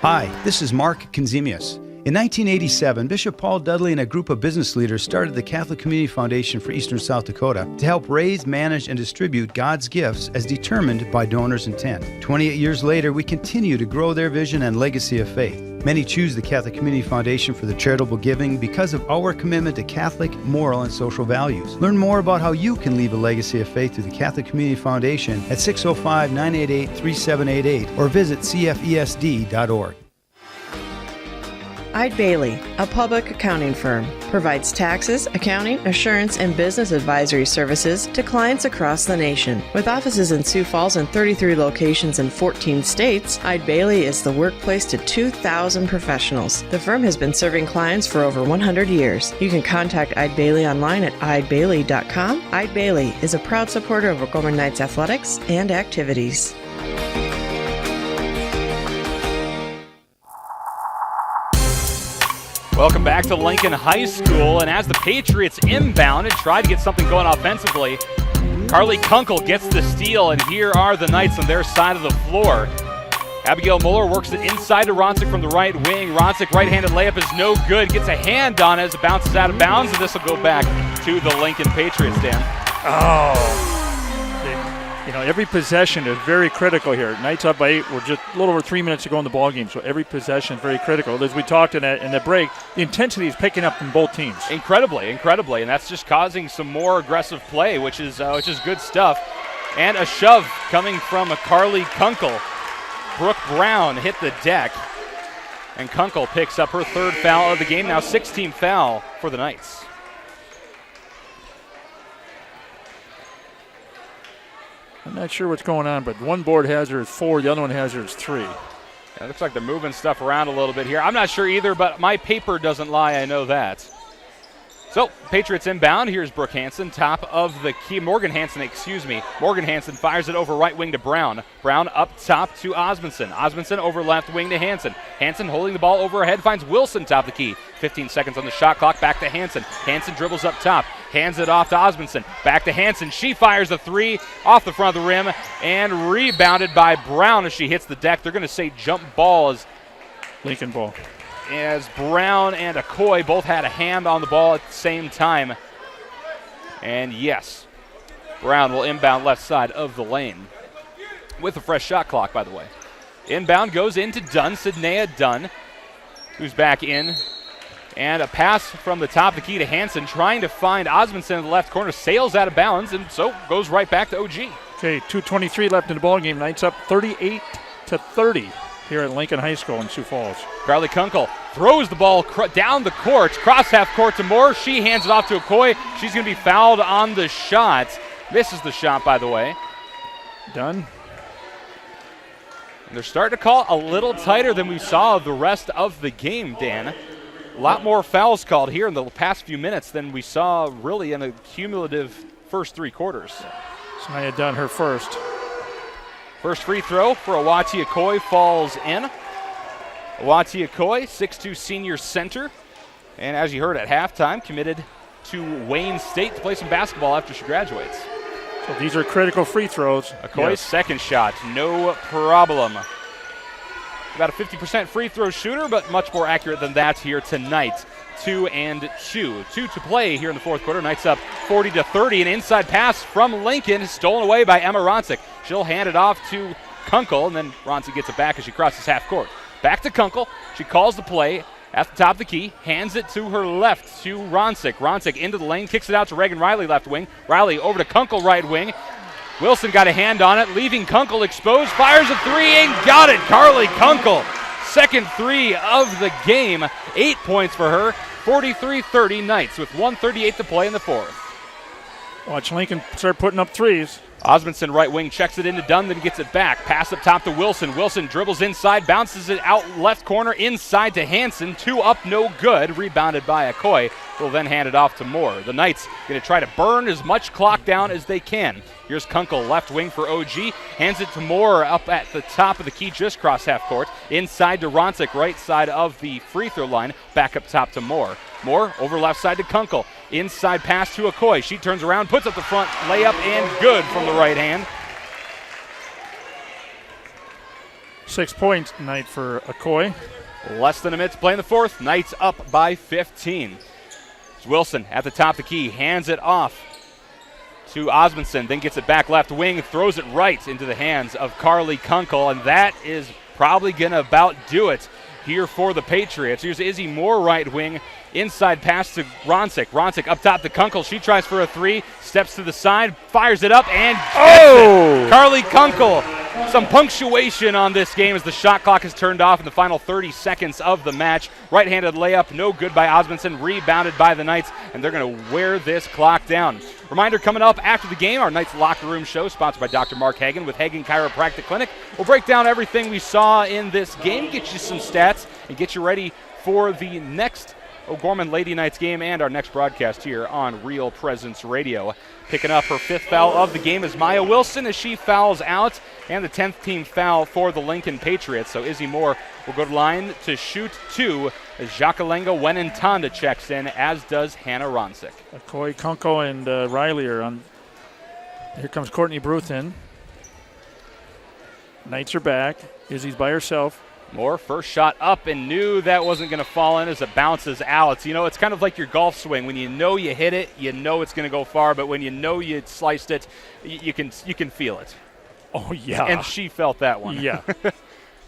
Hi, this is Mark Konzemius. In 1987, Bishop Paul Dudley and a group of business leaders started the Catholic Community Foundation for Eastern South Dakota to help raise, manage, and distribute God's gifts as determined by donors' intent. 28 years later, we continue to grow their vision and legacy of faith. Many choose the Catholic Community Foundation for their charitable giving because of our commitment to Catholic, moral, and social values. Learn more about how you can leave a legacy of faith through the Catholic Community Foundation at 605-988-3788 or visit cfesd.org. Eide Bailey, a public accounting firm, provides taxes, accounting, assurance, and business advisory services to clients across the nation. With offices in Sioux Falls and 33 locations in 14 states, Eide Bailey is the workplace to 2,000 professionals. The firm has been serving clients for over 100 years. You can contact Eide Bailey online at eidebailey.com. Eide Bailey is a proud supporter of O'Gorman Knights athletics and activities. Welcome back to Lincoln High School, and as the Patriots inbound and try to get something going offensively, Carly Kunkel gets the steal, and here are the Knights on their side of the floor. Abigail Mueller works it inside to Ronsick from the right wing. Ronsick right-handed layup is no good, gets a hand on it as it bounces out of bounds, and this will go back to the Lincoln Patriots, Dan. Oh. Every possession is very critical here. Knights up by 8. We're just a little over 3 minutes to go in the ballgame, so every possession is very critical. As we talked in the break, the intensity is picking up from both teams. Incredibly, and that's just causing some more aggressive play, which is good stuff. And a shove coming from a Carly Kunkel. Brooke Brown hit the deck, and Kunkel picks up her third foul of the game. Now 16th foul for the Knights. I'm not sure what's going on, but one board has her as 4, the other one has her as 3. It looks like they're moving stuff around a little bit here. I'm not sure either, but my paper doesn't lie. I know that. So, Patriots inbound. Here's Brooke Hansen, top of the key. Morgan Hansen fires it over right wing to Brown. Brown up top to Osmondson. Osmondson over left wing to Hansen. Hansen holding the ball overhead, finds Wilson top of the key. 15 seconds on the shot clock, back to Hansen. Hansen dribbles up top, hands it off to Osmondson. Back to Hansen. She fires a 3 off the front of the rim and rebounded by Brown as she hits the deck. They're going to say jump ball as Lincoln ball. As Brown and Okoye both had a hand on the ball at the same time. And yes, Brown will inbound left side of the lane with a fresh shot clock, by the way. Inbound goes into Dunn, Sidnea Dunn, who's back in. And a pass from the top of the key to Hansen, trying to find Osmondson in the left corner, sails out of bounds, and so goes right back to OG. Okay, 2:23 left in the ball game. Knights up 38-30 here at Lincoln High School in Sioux Falls. Carly Kunkel throws the ball down the court, cross half court to Moore. She hands it off to Okoye. She's going to be fouled on the shot. Misses the shot, by the way. Done. And they're starting to call a little tighter than we saw the rest of the game, Dan. A lot more fouls called here in the past few minutes than we saw really in a cumulative first 3 quarters. Sidnea Dunn, her first. First free throw for Awati Okoye falls in. Awati Okoye, 6'2" senior center. And as you heard at halftime, committed to Wayne State to play some basketball after she graduates. So these are critical free throws. Okoye's second shot, no problem. About a 50% free throw shooter, but much more accurate than that here tonight. 2 and 2. 2 to play here in the fourth quarter. Knights up 40-30. An inside pass from Lincoln, stolen away by Emma Ronsick. She'll hand it off to Kunkel, and then Ronsick gets it back as she crosses half court. Back to Kunkel. She calls the play at the top of the key, hands it to her left to Ronsick. Ronsick into the lane, kicks it out to Reagan Riley left wing. Riley over to Kunkel right wing. Wilson got a hand on it, leaving Kunkel exposed, fires a 3 and got it. Carly Kunkel, second 3 of the game, 8 points for her. 43-30 Knights with 1:38 to play in the fourth. Watch Lincoln start putting up threes. Osmondson right wing checks it into Dunn, then gets it back. Pass up top to Wilson. Wilson dribbles inside, bounces it out left corner inside to Hansen. 2 up, no good. Rebounded by Okoye. Will then hand it off to Moore. The Knights going to try to burn as much clock down as they can. Here's Kunkel, left wing for OG. Hands it to Moore up at the top of the key, just cross half court. Inside to Ronsick, right side of the free throw line. Back up top to Moore. Moore over left side to Kunkel. Inside pass to Okoye. She turns around, puts up the front layup, and good from the right hand. 6 points tonight for Okoye. Less than a minute to play in the fourth. Knights up by 15. It's Wilson at the top of the key, hands it off to Osmondson, then gets it back left wing, throws it right into the hands of Carly Kunkel, and that is probably going to about do it here for the Patriots. Here's Izzy Moore right wing, inside pass to Ronsick. Ronsick up top to Kunkel. She tries for a 3, steps to the side, fires it up, and gets it. Carly Kunkel. Some punctuation on this game as the shot clock is turned off in the final 30 seconds of the match. Right-handed layup, no good by Osmondson, rebounded by the Knights, and they're going to wear this clock down. Reminder coming up after the game, our Knights Locker Room Show, sponsored by Dr. Mark Hagan with Hagan Chiropractic Clinic. We'll break down everything we saw in this game, get you some stats, and get you ready for the next O'Gorman Lady Knights game and our next broadcast here on Real Presence Radio. Picking up her 5th foul of the game is Maya Wilson as she fouls out, and the 10th team foul for the Lincoln Patriots. So Izzy Moore will go to line to shoot 2 as Jakalenga Wenentanda checks in, as does Hannah Ronsick. Okoye, Kunkel, and Riley are on. Here comes Courtney Bruth in. Knights are back. Izzy's by herself. Moore, first shot up, and knew that wasn't going to fall in as it bounces out. You know, it's kind of like your golf swing. When you know you hit it, you know it's going to go far, but when you know you sliced it, you can feel it. Oh, yeah. And she felt that one. Yeah.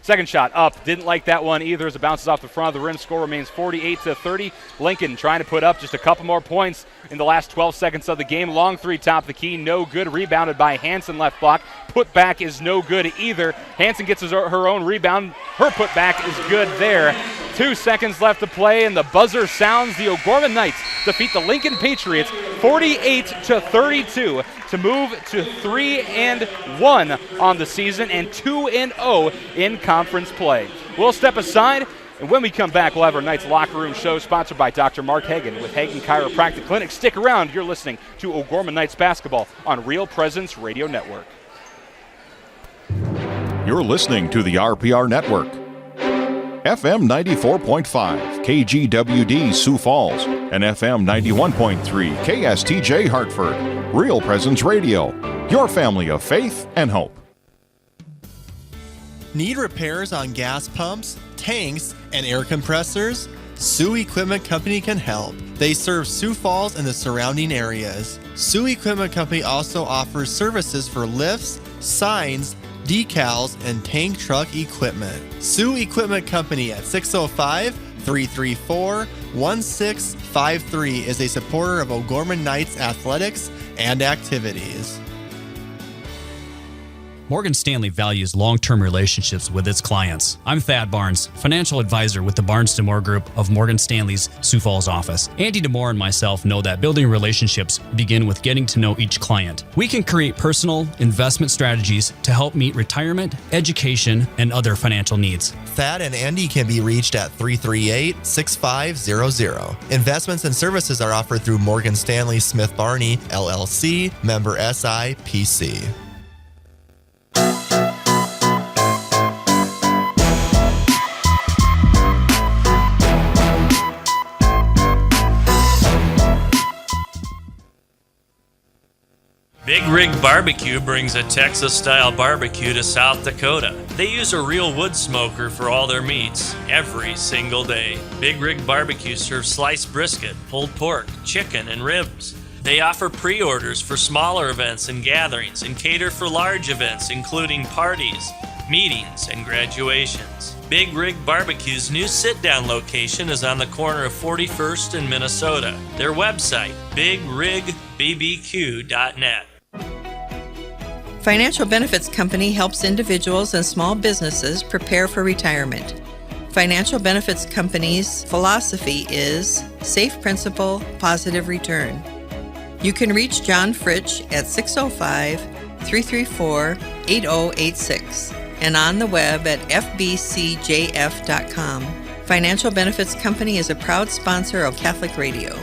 Second shot up. Didn't like that one either as it bounces off the front of the rim. Score remains 48-30. Lincoln trying to put up just a couple more points in the last 12 seconds of the game. Long 3 top of the key. No good. Rebounded by Hansen left block. Put back is no good either. Hansen gets her own rebound. Her put back is good there. 2 seconds left to play, and the buzzer sounds. The O'Gorman Knights defeat the Lincoln Patriots 48-32 to move to 3-1 on the season and 2-0 in conference play. We'll step aside, and when we come back, we'll have our Knights Locker Room show sponsored by Dr. Mark Hagan with Hagan Chiropractic Clinic. Stick around. You're listening to O'Gorman Knights basketball on Real Presence Radio Network. You're listening to the RPR Network. FM 94.5 KGWD Sioux Falls and FM 91.3 KSTJ Hartford. Real Presence Radio, your family of faith and hope. Need repairs on gas pumps, tanks, and air compressors? Sioux Equipment Company can help. They serve Sioux Falls and the surrounding areas. Sioux Equipment Company also offers services for lifts, signs, decals, and tank truck equipment. Sioux Equipment Company at 605-334-1653 is a supporter of O'Gorman Knights athletics and activities. Morgan Stanley values long-term relationships with its clients. I'm Thad Barnes, financial advisor with the Barnes DeMore Group of Morgan Stanley's Sioux Falls office. Andy DeMore and myself know that building relationships begin with getting to know each client. We can create personal investment strategies to help meet retirement, education, and other financial needs. Thad and Andy can be reached at 338-6500. Investments and services are offered through Morgan Stanley Smith Barney, LLC, member SIPC. Big Rig Barbecue brings a Texas-style barbecue to South Dakota. They use a real wood smoker for all their meats every single day. Big Rig Barbecue serves sliced brisket, pulled pork, chicken, and ribs. They offer pre-orders for smaller events and gatherings and cater for large events including parties, meetings, and graduations. Big Rig Barbecue's new sit-down location is on the corner of 41st and Minnesota. Their website, bigrigbbbq.net. Financial Benefits Company helps individuals and small businesses prepare for retirement. Financial Benefits Company's philosophy is safe principal, positive return. You can reach John Fritsch at 605-334-8086 and on the web at fbcjf.com. Financial Benefits Company is a proud sponsor of Catholic Radio.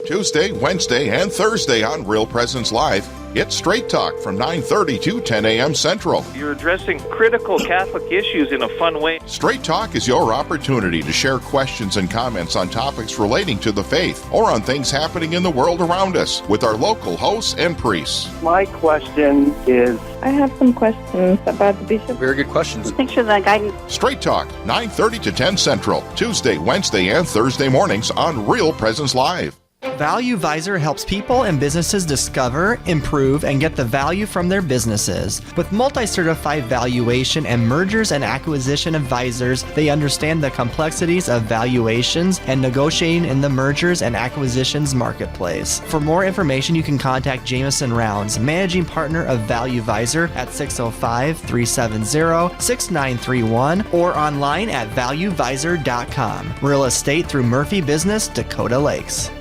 Tuesday, Wednesday, and Thursday on Real Presence Live, it's Straight Talk from 9:30 to 10 a.m. Central. You're addressing critical Catholic issues in a fun way. Straight Talk is your opportunity to share questions and comments on topics relating to the faith or on things happening in the world around us with our local hosts and priests. My question is... I have some questions about the bishop. Very good questions. Thanks for the guidance. Straight Talk, 9:30 to 10 Central, Tuesday, Wednesday, and Thursday mornings on Real Presence Live. Value Visor helps people and businesses discover, improve, and get the value from their businesses. With multi-certified valuation and mergers and acquisition advisors, they understand the complexities of valuations and negotiating in the mergers and acquisitions marketplace. For more information, you can contact Jameson Rounds, managing partner of Value Visor at 605-370-6931 or online at valuevisor.com. Real estate through Murphy Business, Dakota Lakes.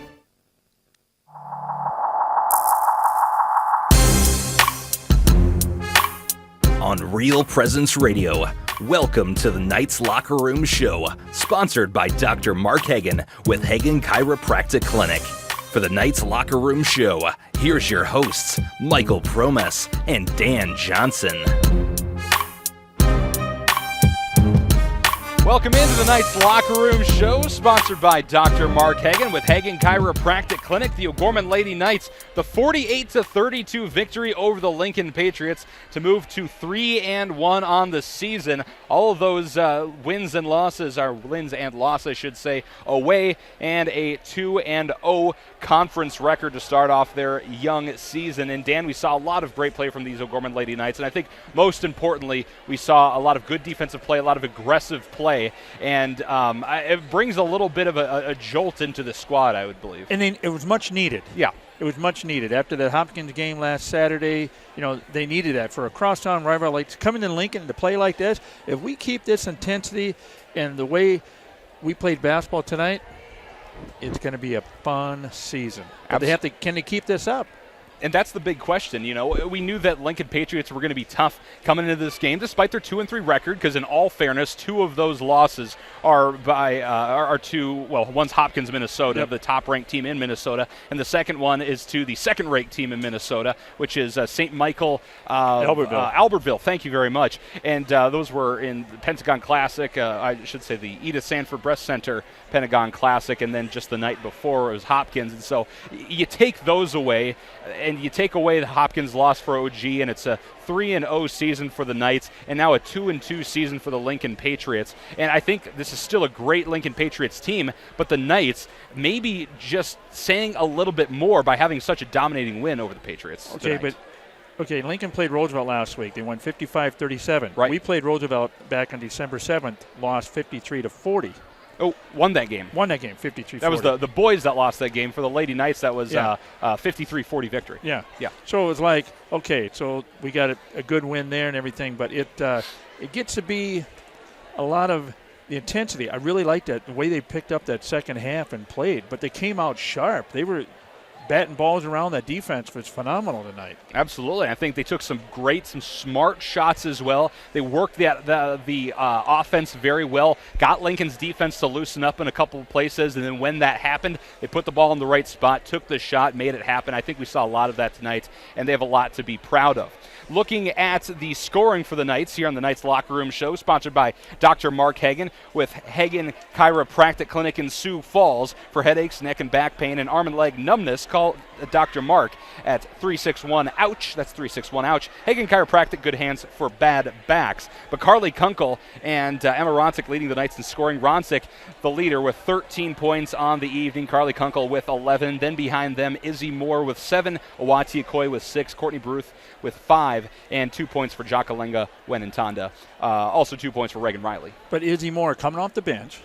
On Real Presence Radio, welcome to the Knights Locker Room Show, sponsored by Dr. Mark Hagan with Hagan Chiropractic Clinic. For the Knights Locker Room Show, here's your hosts, Michael Promes and Dan Johnson. Welcome into the Knights Locker Room Show, sponsored by Dr. Mark Hagan with Hagan Chiropractic Clinic. The O'Gorman Lady Knights, the 48-32 victory over the Lincoln Patriots to move to 3-1 on the season. All of those wins and losses, I should say, away, and a 2-0 conference record to start off their young season. And Dan, we saw a lot of great play from these O'Gorman Lady Knights, and I think most importantly, we saw a lot of good defensive play, a lot of aggressive play. And it brings a little bit of a jolt into the squad, I would believe. And then it was much needed. Yeah. it was much needed. After the Hopkins game last Saturday, they needed that for a crosstown rival like coming in Lincoln to play like this. If we keep this intensity and the way we played basketball tonight, it's going to be a fun season. But can they keep this up? And that's the big question. We knew that Lincoln Patriots were going to be tough coming into this game, despite their 2-3 record. Because in all fairness, 2 of those losses are to one's Hopkins, Minnesota, the top-ranked team in Minnesota, and the second one is to the second-ranked team in Minnesota, which is St. Michael, Albertville. Thank you very much. And those were in the Pentagon Classic. I should say the Edith Sanford Breast Center Pentagon Classic, and then just the night before it was Hopkins. And so you take those away, and you take away the Hopkins loss for OG, and it's a 3-0 season for the Knights, and now a 2-2 season for the Lincoln Patriots. And I think this is still a great Lincoln Patriots team, but the Knights maybe just saying a little bit more by having such a dominating win over the Patriots tonight. Lincoln played Roosevelt last week. They won 55-37. Right. We played Roosevelt back on December 7th, lost 53-40. Oh, won that game. 53-40. That was the boys that lost that game. For the Lady Knights, that was 53-40 victory. Yeah. Yeah. So it was like, okay, so we got a good win there and everything, but it gets to be a lot of the intensity. I really liked that, the way they picked up that second half and played, but they came out sharp. They were batting balls around. That defense was phenomenal tonight. Absolutely. I think they took some smart shots as well. They worked the offense very well, got Lincoln's defense to loosen up in a couple of places, and then when that happened, they put the ball in the right spot, took the shot, made it happen. I think we saw a lot of that tonight, and they have a lot to be proud of. Looking at the scoring for the Knights here on the Knights Locker Room Show, sponsored by Dr. Mark Hagen with Hagen Chiropractic Clinic in Sioux Falls for headaches, neck and back pain, and arm and leg numbness. Call Dr. Mark at 361-OUCH. That's 361-OUCH. Hagen Chiropractic, good hands for bad backs. But Carly Kunkel and Emma Ronsick leading the Knights in scoring. Ronsick, the leader, with 13 points on the evening. Carly Kunkel with 11. Then behind them, Izzy Moore with 7. Awati Okoye with 6. Courtney Bruth with 5. And 2 points for Jakalenga Wenentanda. Also 2 points for Reagan Riley. But Izzy Moore coming off the bench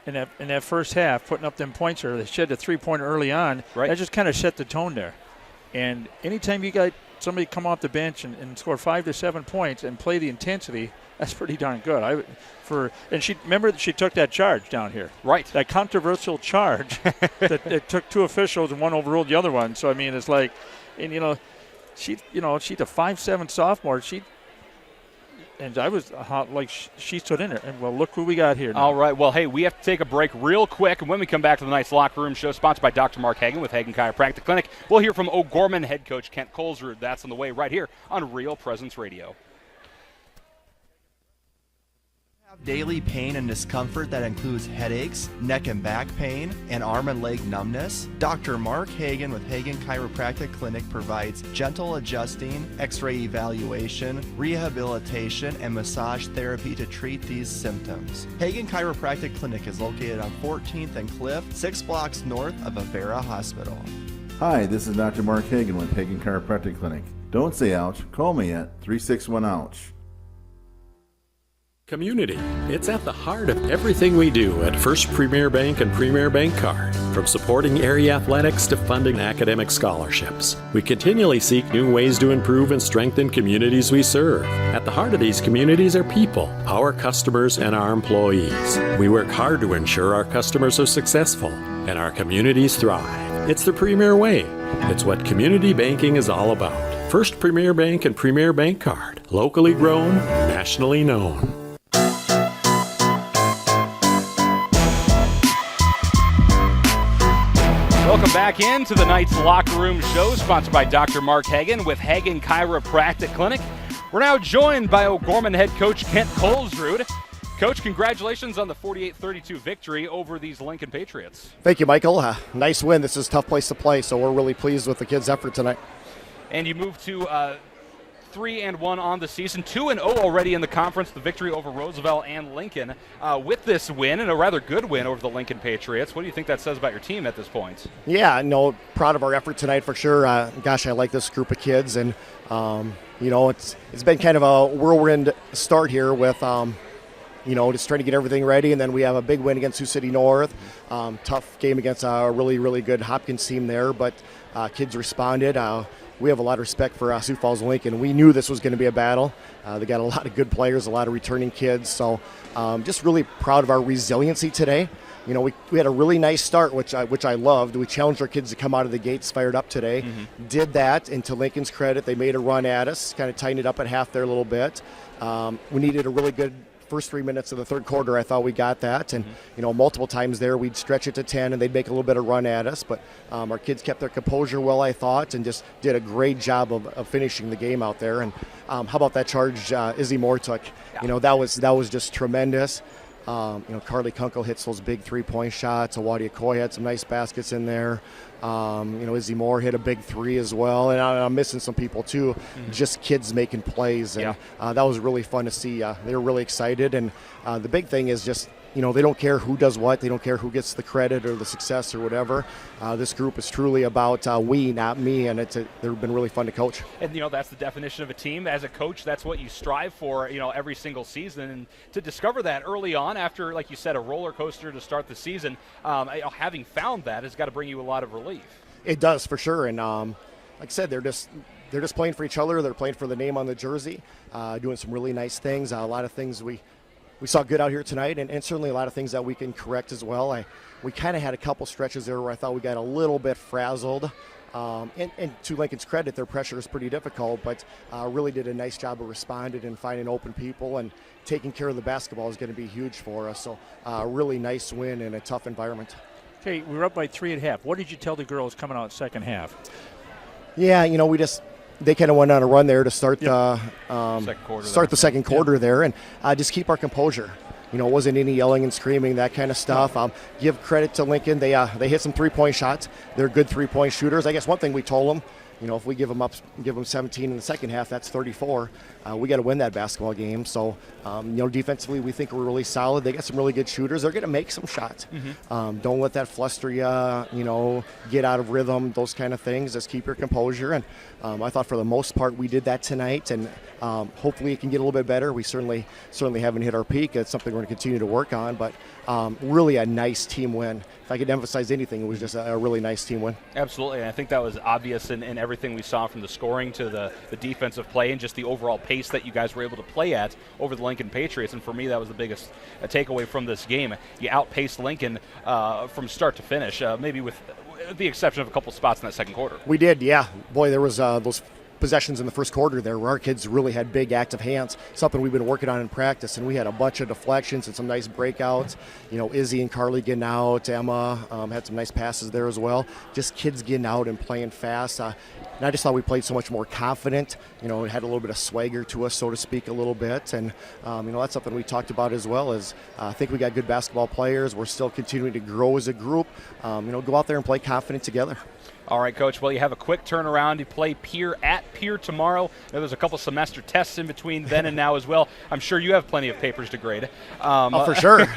in that first half, putting up them points there. They shed the three-pointer early on. Right. That just kind of set the tone there. And anytime you got somebody come off the bench and score 5 to 7 points and play the intensity, that's pretty darn good. She took that charge down here. Right. That controversial charge that it took 2 officials and one overruled the other one. So I mean, it's like, and she's a 5'7" sophomore. And I was like, she stood in there. And, well, look who we got here now. All right. Well, hey, we have to take a break real quick. And when we come back to the Knights Locker Room Show, sponsored by Dr. Mark Hagen with Hagen Chiropractic Clinic, we'll hear from O'Gorman head coach Kent Colesrud. That's on the way right here on Real Presence Radio. Daily pain and discomfort that includes headaches, neck and back pain, and arm and leg numbness? Dr. Mark Hagen with Hagen Chiropractic Clinic provides gentle adjusting, x-ray evaluation, rehabilitation, and massage therapy to treat these symptoms. Hagen Chiropractic Clinic is located on 14th and Cliff, 6 blocks north of Avera Hospital. Hi, this is Dr. Mark Hagen with Hagen Chiropractic Clinic. Don't say ouch, call me at 361-OUCH. Community. It's at the heart of everything we do at First Premier Bank and Premier Bank Card. From supporting area athletics to funding academic scholarships, we continually seek new ways to improve and strengthen communities we serve. At the heart of these communities are people, our customers, and our employees. We work hard to ensure our customers are successful and our communities thrive. It's the Premier way. It's what community banking is all about. First Premier Bank and Premier Bank Card. Locally grown, nationally known. Welcome back into the Knights Locker Room Show, sponsored by Dr. Mark Hagen with Hagen Chiropractic Clinic. We're now joined by O'Gorman head coach Kent Colesrud. Coach, congratulations on the 48-32 victory over these Lincoln Patriots. Thank you, Michael. Nice win. This is a tough place to play, so we're really pleased with the kids' effort tonight. And you moved to 3-1 on the season, 2-0 already in the conference, the victory over Roosevelt and Lincoln. With this win, and a rather good win over the Lincoln Patriots, what do you think that says about your team at this point? Yeah, no, proud of our effort tonight for sure. Gosh, I like this group of kids, and it's been kind of a whirlwind start here with just trying to get everything ready. And then we have a big win against Sioux City North. Tough game against a really, really good Hopkins team there, but kids responded. We have a lot of respect for Sioux Falls Lincoln. We knew this was going to be a battle. They got a lot of good players, a lot of returning kids. So just really proud of our resiliency today. We had a really nice start, which I loved. We challenged our kids to come out of the gates fired up today. Mm-hmm. Did that, and to Lincoln's credit, they made a run at us, kind of tightened it up at half there a little bit. We needed a really good first 3 minutes of the third quarter. I thought we got that, and multiple times there we'd stretch it to 10 and they'd make a little bit of run at us, but our kids kept their composure well, I thought, and just did a great job of finishing the game out there. And how about that charge Izzy Moore took? Yeah. That was just tremendous. Carly Kunkel hits those big 3-point shots. Awadi Okoye had some nice baskets in there. Izzy Moore hit a big 3 as well. And I'm missing some people too. Just kids making plays. And that was really fun to see. They were really excited. And the big thing is just, they don't care who does what. They don't care who gets the credit or the success or whatever. This group is truly about we, not me, and they've been really fun to coach. And, that's the definition of a team. As a coach, that's what you strive for, every single season. And to discover that early on after, like you said, a roller coaster to start the season, having found that has got to bring you a lot of relief. It does, for sure. And like I said, they're just playing for each other. They're playing for the name on the jersey, doing some really nice things. A lot of things we saw good out here tonight, and certainly a lot of things that we can correct as well. We kind of had a couple stretches there where I thought we got a little bit frazzled. And to Lincoln's credit, their pressure is pretty difficult, but really did a nice job of responding and finding open people, and taking care of the basketball is going to be huge for us. So a really nice win in a tough environment. Okay, we were up by 3 at half. What did you tell the girls coming out second half? Yeah, they kind of went on a run there to start the second quarter there, and just keep our composure. It wasn't any yelling and screaming, that kind of stuff. Give credit to Lincoln. They hit some 3-point shots. They're good 3-point shooters. I guess one thing we told them, if we give them 17 in the second half, that's 34. We got to win that basketball game. So, defensively, we think we're really solid. They got some really good shooters. They're going to make some shots. Don't let that fluster you, get out of rhythm, those kind of things. Just keep your composure. And I thought for the most part we did that tonight, and hopefully it can get a little bit better. We certainly haven't hit our peak. It's something we're going to continue to work on, but really a nice team win. If I could emphasize anything, it was just a really nice team win. Absolutely, and I think that was obvious in everything we saw, from the scoring to the defensive play and just the overall pace that you guys were able to play at over the Lincoln Patriots. And for me, that was the biggest takeaway from this game. You outpaced Lincoln from start to finish, maybe with the exception of a couple spots in that second quarter. We did, yeah. Boy, there was those possessions in the first quarter there where our kids really had big active hands, something we've been working on in practice, and we had a bunch of deflections and some nice breakouts. Izzy and Carly getting out, Emma had some nice passes there as well. Just kids getting out and playing fast. And I just thought we played so much more confident. It had a little bit of swagger to us, so to speak, a little bit. And, that's something we talked about as well. Is I think we got good basketball players. We're still continuing to grow as a group. Go out there and play confident together. All right, Coach. Well, you have a quick turnaround. You play at Pier tomorrow. There's a couple semester tests in between then and now as well. I'm sure you have plenty of papers to grade. For sure.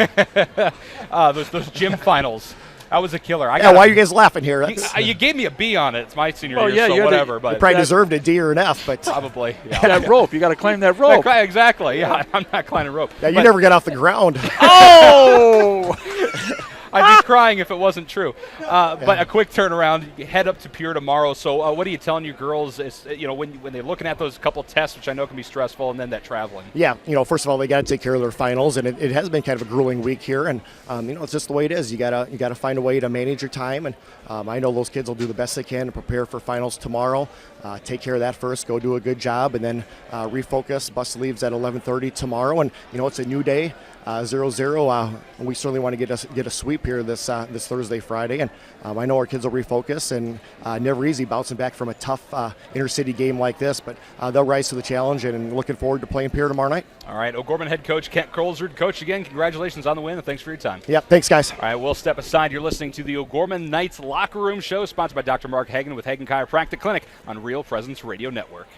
Those gym finals. That was a killer. Why are you guys laughing here? You gave me a B on it. It's my senior year, so whatever. But you probably deserved a D or an F, but probably. Yeah. That rope, you got to claim that rope. Exactly. Yeah, I'm not climbing rope. Yeah, you never got off the ground. Oh! I'd be crying if it wasn't true. But a quick turnaround, you head up to Pier tomorrow. So what are you telling your girls is, when they're looking at those couple tests, which I know can be stressful, and then that traveling? Yeah, first of all, they got to take care of their finals, and it has been kind of a grueling week here. And, it's just the way it is. You gotta find a way to manage your time. And I know those kids will do the best they can to prepare for finals tomorrow. Take care of that first, go do a good job, and then refocus. Bus leaves at 11:30 tomorrow. And, it's a new day. 0-0. We certainly want to get a sweep here this Thursday, Friday, and I know our kids will refocus, and never easy bouncing back from a tough intercity game like this, but they'll rise to the challenge, and looking forward to playing Pier tomorrow night. All right, O'Gorman head coach Kent Colesard. Coach, again, congratulations on the win, and thanks for your time. Yeah, thanks, guys. All right, we'll step aside. You're listening to the O'Gorman Knights Locker Room Show, sponsored by Dr. Mark Hagen with Hagen Chiropractic Clinic on Real Presence Radio Network.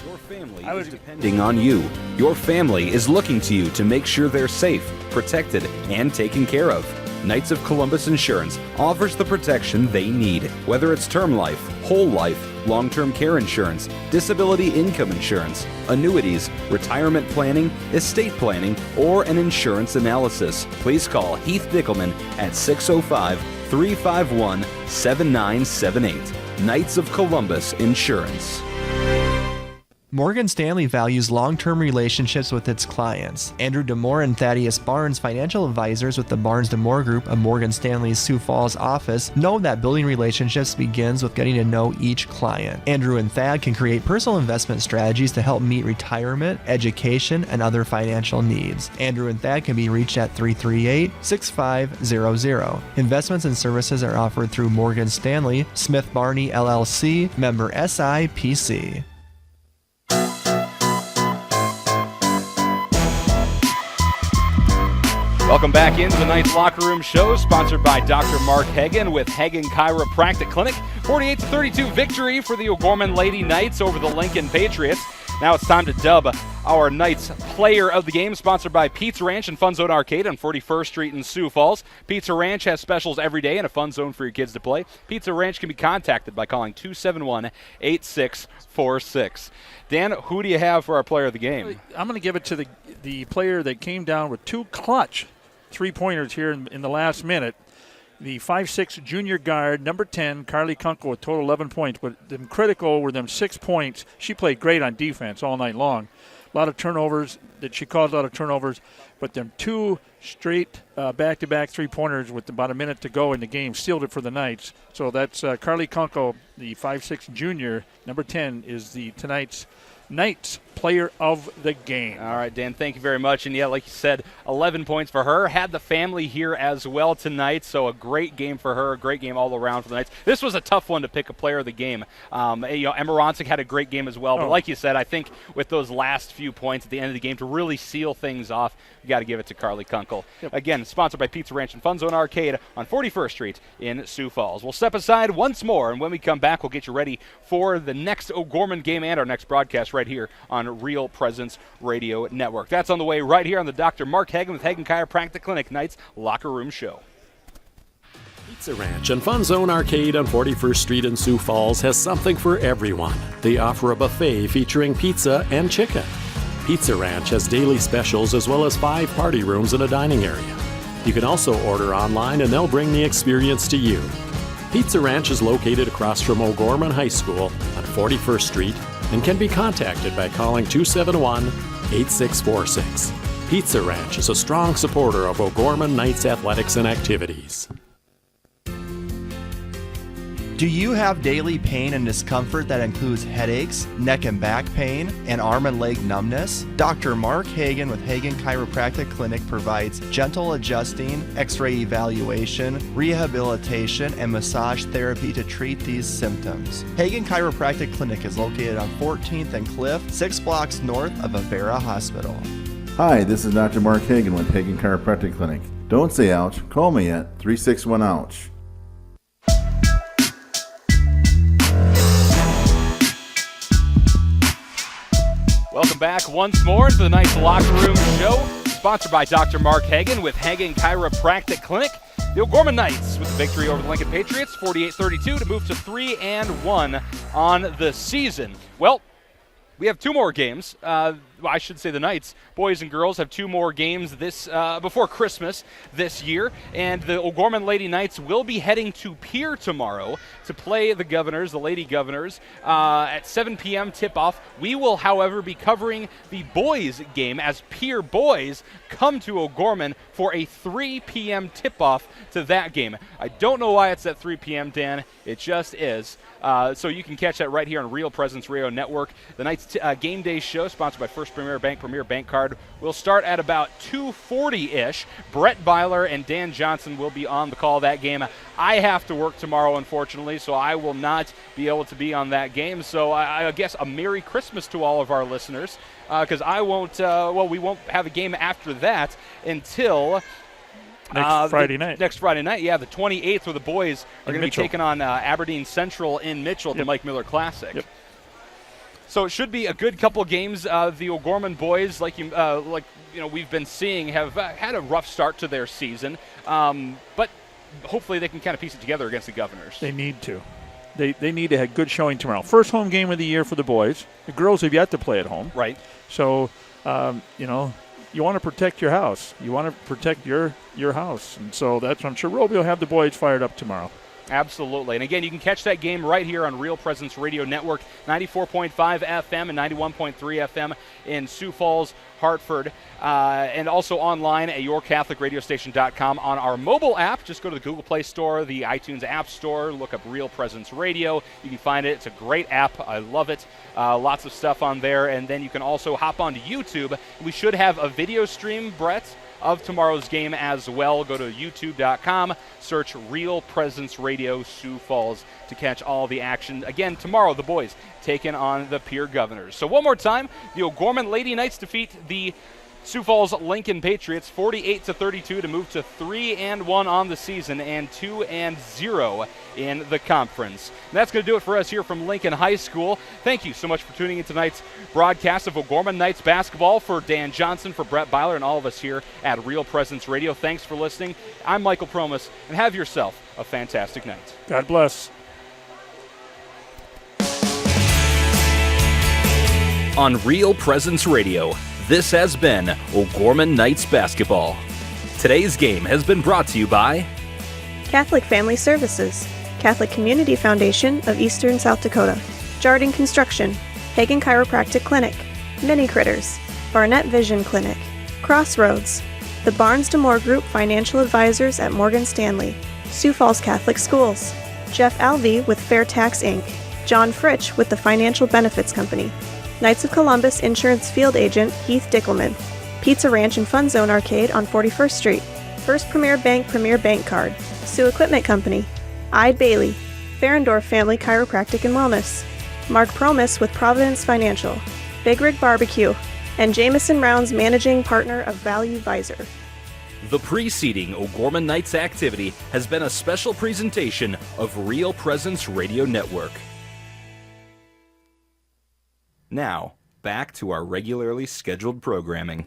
Your family is depending on you. Your family is looking to you to make sure they're safe, protected, and taken care of. Knights of Columbus Insurance offers the protection they need, whether it's term life, whole life, long-term care insurance, disability income insurance, annuities, retirement planning, estate planning, or an insurance analysis. Please call Heath Dickelman at 605-351-7978. Knights of Columbus Insurance. Morgan Stanley values long-term relationships with its clients. Andrew DeMore and Thaddeus Barnes, financial advisors with the Barnes DeMore Group of Morgan Stanley's Sioux Falls office, know that building relationships begins with getting to know each client. Andrew and Thad can create personal investment strategies to help meet retirement, education, and other financial needs. Andrew and Thad can be reached at 338-6500. Investments and services are offered through Morgan Stanley, Smith Barney LLC, member SIPC. Welcome back into the Knights Locker Room Show, sponsored by Dr. Mark Hagan with Hagan Chiropractic Clinic. 48-32 victory for the O'Gorman Lady Knights over the Lincoln Patriots. Now it's time to dub our Knights Player of the Game, sponsored by Pizza Ranch and Fun Zone Arcade on 41st Street in Sioux Falls. Pizza Ranch has specials every day and a fun zone for your kids to play. Pizza Ranch can be contacted by calling 271-8646. Dan, who do you have for our Player of the Game? I'm going to give it to the player that came down with two clutch three-pointers here in the last minute. The 5'6" junior guard, number 10, Carly Kunkel, with total 11 points. But them critical were them 6 points. She played great on defense all night long. A lot of turnovers, that she caused a lot of turnovers. But them two straight back-to-back three-pointers with about a minute to go in the game sealed it for the Knights. So that's Carly Kunkel, the 5'6" junior, number 10, is the tonight's Knights Player of the Game. All right, Dan, thank you very much. And yeah, like you said, 11 points for her. Had the family here as well tonight, so a great game for her, a great game all around for the Knights. This was a tough one to pick a Player of the Game. Emma Ronsick had a great game as well, but like you said, I think with those last few points at the end of the game to really seal things off, you got to give it to Carly Kunkel. Yep. Again, sponsored by Pizza Ranch and Fun Zone Arcade on 41st Street in Sioux Falls. We'll step aside once more, and when we come back, we'll get you ready for the next O'Gorman game and our next broadcast right here on Real Presence Radio Network. That's on the way right here on the Dr. Mark Hagan with Hagan Chiropractic Clinic Knights Locker Room Show. Pizza Ranch and Fun Zone Arcade on 41st Street in Sioux Falls has something for everyone. They offer a buffet featuring pizza and chicken. Pizza Ranch has daily specials as well as 5 party rooms and a dining area. You can also order online and they'll bring the experience to you. Pizza Ranch is located across from O'Gorman High School on 41st Street and can be contacted by calling 271-8646. Pizza Ranch is a strong supporter of O'Gorman Knights athletics and activities. Do you have daily pain and discomfort that includes headaches, neck and back pain, and arm and leg numbness? Dr. Mark Hagan with Hagan Chiropractic Clinic provides gentle adjusting, x-ray evaluation, rehabilitation, and massage therapy to treat these symptoms. Hagan Chiropractic Clinic is located on 14th and Cliff, 6 blocks north of Avera Hospital. Hi, this is Dr. Mark Hagan with Hagan Chiropractic Clinic. Don't say ouch, call me at 361-OUCH. Welcome back once more to the Knights Locker Room Show, sponsored by Dr. Mark Hagan with Hagan Chiropractic Clinic. The O'Gorman Knights with the victory over the Lincoln Patriots, 48-32, to move to 3-1 on the season. Well, we have 2 more games. I should say the Knights, boys and girls, have 2 more games this before Christmas this year, and the O'Gorman Lady Knights will be heading to Pierre tomorrow to play the Governors, the Lady Governors, at 7 p.m. tip-off. We will, however, be covering the boys' game as Pierre boys come to O'Gorman for a 3 p.m. tip-off to that game. I don't know why it's at 3 p.m., Dan. It just is. So you can catch that right here on Real Presence Radio Network. The Knights Game Day Show, sponsored by First Premier Bank Card, will start at about 2:40-ish. Brett Byler and Dan Johnson will be on the call that game. I have to work tomorrow, unfortunately, so I will not be able to be on that game. So I guess a Merry Christmas to all of our listeners, because I won't, we won't have a game after that until next Friday night. Next Friday night, yeah, the 28th, where the boys are going to be taking on Aberdeen Central in Mitchell at the Mike Miller Classic. Yep. So it should be a good couple games. The O'Gorman boys, like we've been seeing, have had a rough start to their season, but hopefully they can kind of piece it together against the Governors. They need to. They need to have a good showing tomorrow. First home game of the year for the boys. The girls have yet to play at home. Right. So, you want to protect your house. You want to protect your house. And so I'm sure Roby will have the boys fired up tomorrow. Absolutely. And again, you can catch that game right here on Real Presence Radio Network, 94.5 FM and 91.3 FM in Sioux Falls, Hartford, and also online at yourcatholicradiostation.com on our mobile app. Just go to the Google Play Store, the iTunes App Store, look up Real Presence Radio. You can find it. It's a great app. I love it. Lots of stuff on there. And then you can also hop onto YouTube. We should have a video stream, Brett, of tomorrow's game as well. Go to youtube.com, search Real Presence Radio Sioux Falls to catch all the action. Again, tomorrow, the boys taking on the Pierre Governors. So one more time, the O'Gorman Lady Knights defeat the Sioux Falls Lincoln Patriots 48-32 to move to 3-1 on the season and 2-0 in the conference. And that's going to do it for us here from Lincoln High School. Thank you so much for tuning in tonight's broadcast of O'Gorman Knights basketball. For Dan Johnson, for Brett Byler, and all of us here at Real Presence Radio, thanks for listening. I'm Michael Promus, and have yourself a fantastic night. God bless. On Real Presence Radio, this has been O'Gorman Knights basketball. Today's game has been brought to you by Catholic Family Services, Catholic Community Foundation of Eastern South Dakota, Jardine Construction, Hagen Chiropractic Clinic, Mini Critters, Barnett Vision Clinic, Crossroads, the Barnes DeMoore Group Financial Advisors at Morgan Stanley, Sioux Falls Catholic Schools, Jeff Alvey with Fair Tax Inc., John Fritsch with the Financial Benefits Company, Knights of Columbus Insurance Field Agent Heath Dickelman, Pizza Ranch and Fun Zone Arcade on 41st Street, First Premier Bank Card, Sioux Equipment Company, Ide Bailey, Ferendorf Family Chiropractic and Wellness, Mark Promus with Providence Financial, Big Rig Barbecue, and Jameson Rounds Managing Partner of Value Visor. The preceding O'Gorman Knights activity has been a special presentation of Real Presence Radio Network. Now, back to our regularly scheduled programming.